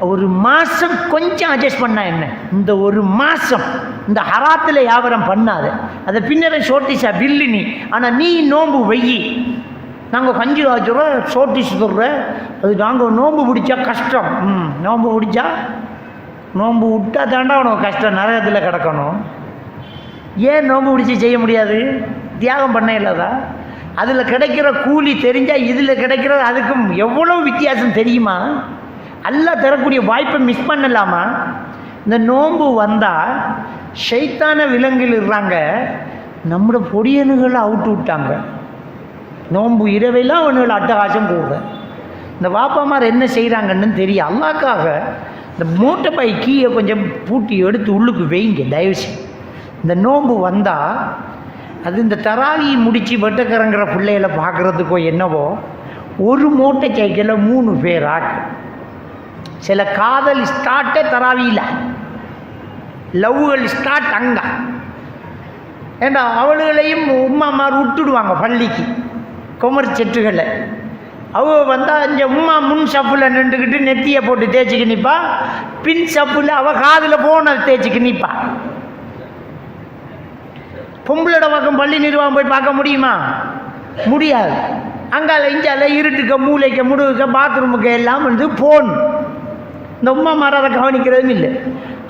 A: ஒரு மாதம் கொஞ்சம் அட்ஜஸ்ட் பண்ணால் என்ன? இந்த ஒரு மாதம் இந்த ஹராத்தில் வியாபாரம் பண்ணாது. அதை பின்னரை சோட்டிஸா பில்லு நீ. ஆனால் நீ நோன்பு வெயி. நாங்கள் கஞ்சி காய்ச்சுறோம், சோட்டிஸ் சொல்கிறேன். அது நாங்கள் நோன்பு பிடிச்சா கஷ்டம். நோன்பு பிடிச்சா, நோன்பு விட்டா தாண்டா உனக்கு கஷ்டம், நரகத்தில் கிடக்கணும். ஏன் நோன்பு பிடிச்சி செய்ய முடியாது? தியாகம் பண்ண இல்லாதா? அதில் கிடைக்கிற கூலி தெரிஞ்சால் இதில் கிடைக்கிறது அதுக்கும் எவ்வளோ வித்தியாசம் தெரியுமா? அல்லாஹ் தரக்கூடிய வாய்ப்பை மிஸ் பண்ணலாமா? இந்த நோன்பு வந்தால் ஷைத்தான விலங்கில் இருறாங்க. நம்மளோட பொடியனுகளை அவுட்டு விட்டாங்க. நோன்பு இரவெல்லாம் அவனுகளை அட்டகாசம் போடுற. இந்த வாப்பாமார் என்ன செய்கிறாங்கன்னு தெரியும். அல்லாக்காக இந்த மூட்டை பை கீயை கொஞ்சம் பூட்டி எடுத்து உள்ளுக்கு வைங்க தயவுசெய்து. இந்த நோன்பு வந்தால் அது இந்த தராவி முடித்து வெட்டக்கறங்கிற பிள்ளைகளை பார்க்குறதுக்கோ என்னவோ, ஒரு மூட்டை சைக்கிளில் 3 பேர் ஆக்கு. சில காதல் ஸ்டார்ட்டே தராவியில், லவ்கள் ஸ்டார்ட் அங்கே. ஏண்டா அவளுகளையும் உம்மாமார் விட்டுடுவாங்க பள்ளிக்கு குமர் செட்டுகளை. அவ வந்தால் இங்கே உம்மா முன் சப்பில் நின்றுக்கிட்டு நெத்தியை போட்டு தேய்ச்சிக்கு நிற்பா, பின் சப்பில் அவள் காதில் போன தேய்ச்சிக்கு நிற்பா. பொம்பளோட பக்கம் பள்ளி நிர்வாகம் போய் பார்க்க முடியுமா? முடியாது. அங்கால இஞ்சால இருட்டுக்க மூளைக்க முடுக்க பாத்ரூமுக்கு எல்லாம் வந்து போன். இந்த உமா மாதிரி அதை கவனிக்கிறதும் இல்லை.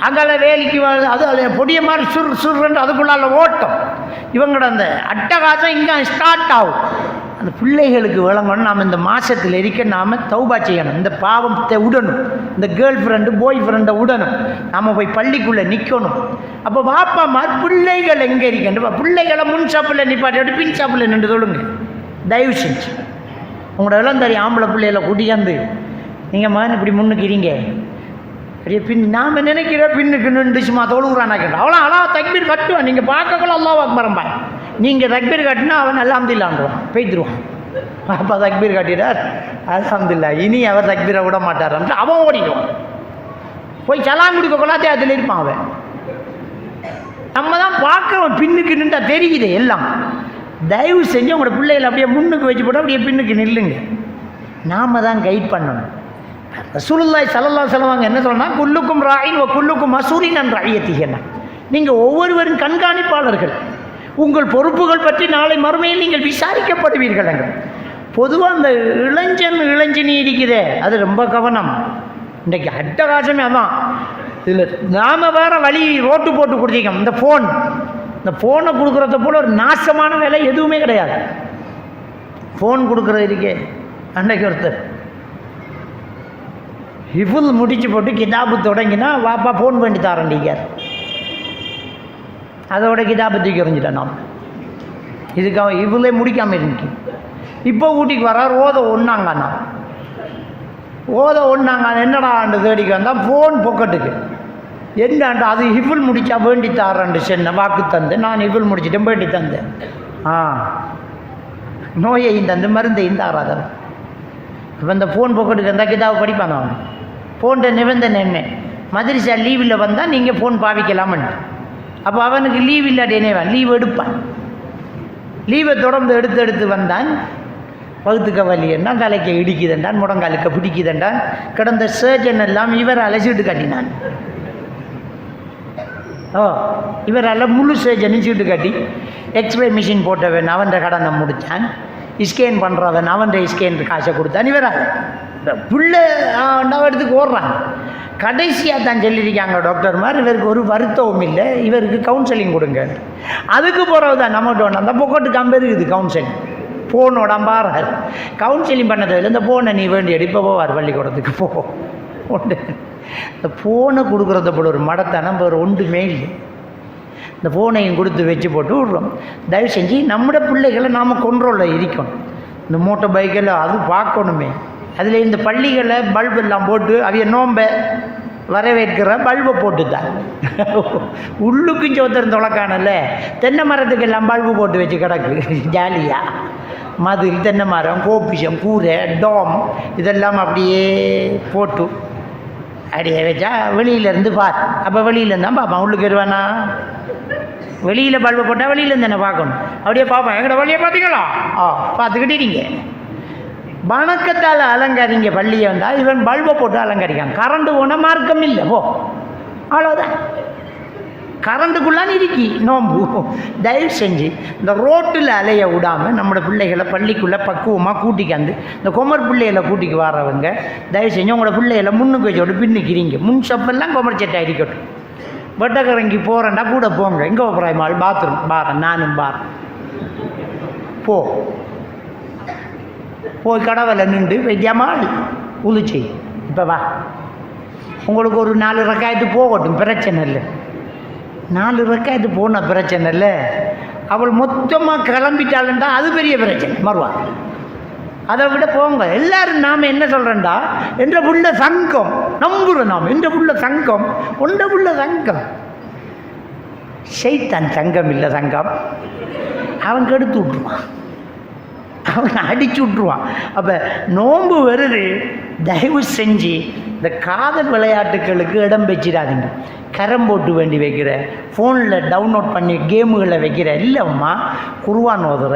A: அங்கால வேலைக்கு அது பொடிய மாதிரி சுருன்னு அதுக்குள்ளால ஓட்டம். இவங்களோட அந்த அட்டகாசம் இங்கே ஸ்டார்ட் ஆகும். அந்த பிள்ளைகளுக்கு விளங்கணும். நாம் இந்த மாதத்தில் இருக்க நாம் தௌபா செய்யணும். இந்த பாவத்தை விடணும். இந்த கேர்ள் ஃப்ரெண்டு பாய் ஃப்ரெண்டை விடணும். நாம் போய் பள்ளிக்குள்ளே நிற்கணும். அப்போ வாப்பாமார் பிள்ளைகள் எங்கே இருக்கின்ற பிள்ளைகளை முன் சாப்பில் நிப்பாட்டி பின் சாப்பில் நின்று சொல்லுங்க தயவு செஞ்சு. உங்களோட எல்லாம் தெரியும். ஆம்பளை பிள்ளைகளை கூட்டியாந்து நீங்கள் மகன் இப்படி முன்னுக்கு இருங்க, அப்படியே பின் நாம் நினைக்கிற பின்னுக்கு நின்று சும்மா தொழுகிறானா கேட்டா அவ்வளோ தக்பீர் கட்டுவான். நீங்கள் பார்க்கக்குள்ள அல்லாஹ் அக்பரம்பா. நீங்கள் தக்பீர் கட்டினா அவன் அல்ஹம்துலில்லாஹ்ன்றான், போய்த்துருவான். அப்போ தக்பீர் கட்டிடார் அல்ஹம்துலில்லாஹ், இனி அவர் தக்பீரை விட மாட்டார். அவன் ஓடிடுவான். போய் சலாம் கொடுக்கக்குள்ளாத்தே அதில் இருப்பான் அவன். நம்ம தான் பார்க்குறோம், பின்னுக்கு நின்றா தெரியுது எல்லாம். தயவு செஞ்சு உங்களோட பிள்ளைகளை அப்படியே முன்னுக்கு வச்சு போட்டால் அப்படியே பின்னுக்கு நில்லுங்க. நாம் தான் கைட் பண்ணணும். ரசூலுல்லாஹி ஸல்லல்லாஹு அலைஹி வஸல்லம் என்ன சொன்னா, குல்லுக்கும் ராயின் வ குல்லுக்கும் மஸூலின் அன் ரஅய்யத்திஹி. நீங்கள் ஒவ்வொருவரும் கண்காணிப்பாளர்கள், உங்கள் பொறுப்புகள் பற்றி நாளை மறுமையில் நீங்கள் விசாரிக்கப்படுவீர்கள். பொதுவாக அந்த இளைஞனி இருக்கிறே, அது ரொம்ப கவனம். இன்றைக்கு அட்டகாசமே அதான். இதில் நாம் வேறு வழி ரோட்டு போட்டு கொடுத்திருக்கோம். இந்த ஃபோனை கொடுக்குறத போல் ஒரு நாசமான வேலை எதுவுமே கிடையாது. ஃபோன் கொடுக்குறது இருக்கே, அன்றைக்கு ஒருத்தர் ஹிஃபுல் முடிச்சு போட்டு கிதாபு தொடங்கினா வாப்பா ஃபோன் பண்ணி தரண்டிக்கார். அதோட கிதாபை தூக்கி எறிஞ்சிட்டேன். நாம் இதுக்கு அவன் ஹிஃபுல்லே முடிக்காமல் இருந்துச்சு. இப்போ ஊட்டிக்கு வர்றார், ஓத ஒன்றாங்கண்ணா என்னடா ஆண்டு தேடிக்கு வந்தால் ஃபோன் பொக்கெட்டுக்கு என்னாண்டு அது ஹிஃபுல் முடித்தா வேண்டி தாரண்டு சென்ன வாக்கு தந்து நான் ஹிஃபுல் முடிச்சுட்டேன் வேண்டி தந்தேன். நோயையும் தந்து மருந்தையும் தாராதன். இப்போ இந்த ஃபோன் பொக்கெட்டுக்கு இருந்தால் கிதாவை படிப்பாங்க. அவன் ஃபோன்ட நிபந்தனை என்ன, மதரசா லீவில் வந்தால் நீங்கள் ஃபோன் பாவிக்கலாமன்னு. அப்போ அவனுக்கு லீவ் இல்லாட்டேனேவான், லீவ் எடுப்பான். லீவை தொடர்ந்து எடுத்து வந்தான். வகுத்துக்க வலி என்ன தலைக்க இடிக்குதுண்டான், முடங்காலுக்க பிடிக்குதுண்டான். கிடந்த சர்ஜன் எல்லாம் இவரால் சீட்டு கட்டினான். இவரால் முழு சர்ஜனும் சீட்டு கட்டி எக்ஸ்ரே மிஷின் போட்டவன் அவன் கடனை முடித்தான். ஸ்கேன் பண்ணுறவன் அவன் ஸ்கேன் காசை கொடுத்தான். இவரால் பிள்ளை இடத்துக்கு ஓடுறான். கடைசியாக தான் சொல்லியிருக்காங்க டாக்டர்மார், இவருக்கு ஒரு வருத்தமும் இல்லை, இவருக்கு கவுன்சிலிங் கொடுங்க. அதுக்கு போகிறது தான் நம்மகிட்ட ஒன்று அந்த பொக்கோட்டு கம்பு இருக்குது கவுன்சிலிங். ஃபோனோட பாரார் கவுன்சிலிங் பண்ணதில்லை. இந்த ஃபோனை நீ வேண்டிய இப்போ போவார் பள்ளிக்கூடத்துக்கு ஒன்று. இந்த ஃபோனை கொடுக்குறத போல ஒரு மடத்தனம் வேறு ஒன்றுமே இல்லை. இந்த ஃபோனையும் கொடுத்து வச்சு போட்டு விட்றோம். தயவு செஞ்சு நம்மளோட பிள்ளைகளை நாம் கொண்ட்ரோலில் இருக்கணும். இந்த மோட்டர் பைக்கில் அது பார்க்கணுமே. அதில் இந்த பள்ளிகளை பல்பு எல்லாம் போட்டு அவைய நோம்பை வரவேற்கிற பல்பை போட்டு தான் உள்ளுக்கும் சோத்திரம் தொலைக்கானல தென்னை மரத்துக்கு எல்லாம் பல்பு போட்டு வச்சு கிடக்கு ஜாலியாக. மதில், தென்னை மரம், கோபிஷம், கூரை, டோம் இதெல்லாம் அப்படியே போட்டு அப்படியே வச்சா வெளியிலேருந்து பார். அப்போ வெளியிலேருந்து தான் பார்ப்பான், உள்ளுக்கு வருவானா? வெளியில் பல்பை போட்டால் வெளியிலேருந்து தானே பார்க்கணும். அப்படியே பார்ப்பான், எங்கட வழியை பார்த்தீங்களா? பார்த்துக்கிட்டீங்க. வணக்கத்தால் அலங்கரிங்க பள்ளியை வந்தால் இவன் பல்பை போட்டு அலங்கரிக்கான். கரண்டு போனால் மார்க்கம் இல்லை, போ அவ்வளோதான். கரண்டுக்குள்ளான் இருக்கி நோம்பு. தயவு செஞ்சு இந்த ரோட்டில் அலைய விடாமல் நம்மளோட பிள்ளைகளை பள்ளிக்குள்ளே பக்குவமாக கூட்டிக்காந்து இந்த கொமர் பிள்ளைகளை கூட்டிக்கு வரவங்க தயவு செஞ்சு உங்களோட பிள்ளைகளை முன்னுக்கு வச்சோட்டு பின்னுக்கிறீங்க. முன் சப்பெல்லாம் கொமர் சட்டை இருக்கட்டும். வெட்டக்கரங்கி போகிறேன்டா கூட போங்க. எங்கே போகிறாய்மாள்? பாத்ரூம் பாரேன், நானும் பாரேன். போய் கடவுளை நின்று வைத்தியமாள் உளுச்சி இப்போ வா, உங்களுக்கு ஒரு 4 ரக்காயத்து போகட்டும், பிரச்சனை இல்லை. 4 ரக்காயத்து போனால் பிரச்சனை இல்லை. அவள் மொத்தமாக கிளம்பிட்டாள்ன்றா அது பெரிய பிரச்சனை மறுவா. அதை விட போங்க எல்லாரும். நாம் என்ன சொல்கிறேன்டா, என்ற புள்ள சங்கம் நம்புகிறோம். நாம் என்ற புள்ள சங்கம், ஒன்ற புள்ள சங்கம். ஷைத்தான் சங்கம் இல்லை, சங்கம் அவன் கெடுத்து விட்ருவான், அவனை அடிச்சு விட்ருவான். அப்போ நோன்பு வருது. தயவு செஞ்சு இந்த காதல் விளையாட்டுகளுக்கு இடம் வச்சிடாதீங்க. கரம் போட்டு வேண்டி வைக்கிற, ஃபோனில் டவுன்லோட் பண்ணி கேமுகளை வைக்கிற இல்லைம்மா. குர்ஆன் ஓதுற,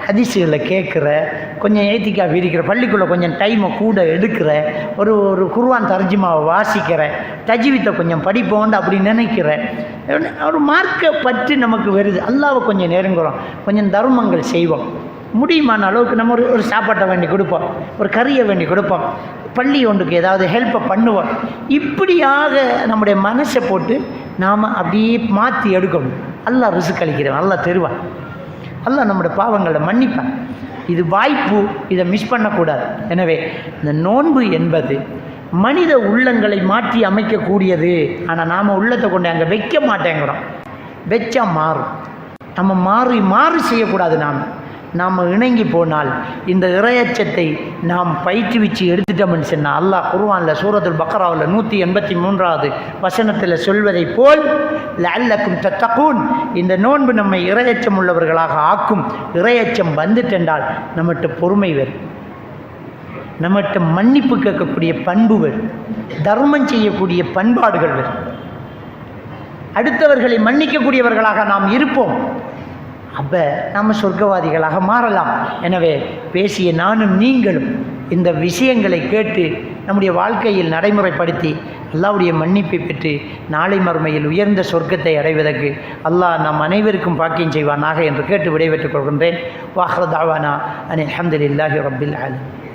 A: ஹதீஸுகளை கேட்குற, கொஞ்சம் ஏத்திக்கா விரிக்கிற, பள்ளிக்குள்ளே கொஞ்சம் டைமை கூட எடுக்கிற, ஒரு குர்ஆன் தர்ஜுமாவை வாசிக்கிற, தஜ்வீத்தை கொஞ்சம் படிப்போண்டு அப்படி நினைக்கிற ஒரு மார்க்கை பற்றி நமக்கு வருது. அல்லாஹ்வை கொஞ்சம் நெருங்குறோம், கொஞ்சம் தர்மங்கள் செய்வோம். முடியுமான அளவுக்கு நம்ம ஒரு சாப்பாட்டை வேண்டி கொடுப்போம், ஒரு கறியை வேண்டி கொடுப்போம், பள்ளி ஒன்றுக்கு ஏதாவது ஹெல்ப்பை பண்ணுவோம். இப்படியாக நம்முடைய மனசை போட்டு நாம் அப்படியே மாற்றி எடுக்கணும். அல்லாஹ் ரிஸ்க் அளிக்கிறவன், அல்லாஹ் தருவான், அல்லாஹ் நம்முடைய பாவங்களை மன்னிப்பான். இது வாய்ப்பு, இதை மிஸ் பண்ணக்கூடாது. எனவே இந்த நோன்பு என்பது மனித உள்ளங்களை மாற்றி அமைக்கக்கூடியது. ஆனால் நாம் உள்ளத்தை கொண்டு அங்கே வைக்க மாட்டேங்கிறோம். வச்சா மாறும். நம்ம மாறு செய்யக்கூடாது. நாம் இணங்கி போனால் இந்த இறையச்சத்தை நாம் பயிற்றுவிச்சு எடுத்துட்டோம்னு சொன்னால் அல்லாஹ் குர்ஆனில் சூரத்துல் பக்ராவில் 183வது வசனத்தில் சொல்வதை போல் லஅல்லக்கும் தத்தகூன், இந்த நோன்பு நம்மை இறையச்சம் உள்ளவர்களாக ஆக்கும். இறையச்சம் வந்துட்டென்றால் நம்மகிட்ட பொறுமை வரும், நம்மகிட்ட மன்னிப்பு கேட்கக்கூடிய பண்பு வரும், தர்மம் செய்யக்கூடிய பண்பாடுகள் வரும், அடுத்தவர்களை மன்னிக்கக்கூடியவர்களாக நாம் இருப்போம். அப்போ நாம் சொர்க்கவாதிகளாக மாறலாம். எனவே பேசிய நானும் நீங்களும் இந்த விஷயங்களை கேட்டு நம்முடைய வாழ்க்கையில் நடைமுறைப்படுத்தி அல்லாஹ்வுடைய மன்னிப்பை பெற்று நாளை மறுமையில் உயர்ந்த சொர்க்கத்தை அடைவதற்கு அல்லாஹ் நம் அனைவருக்கும் பாக்கியம் செய்வானாக என்று கேட்டு விடைபெற்றுக் கொள்கின்றேன். வாஹ்ரு தாவானா அனில் ஹம்துலில்லாஹி ரப்பில் ஆலமீன்.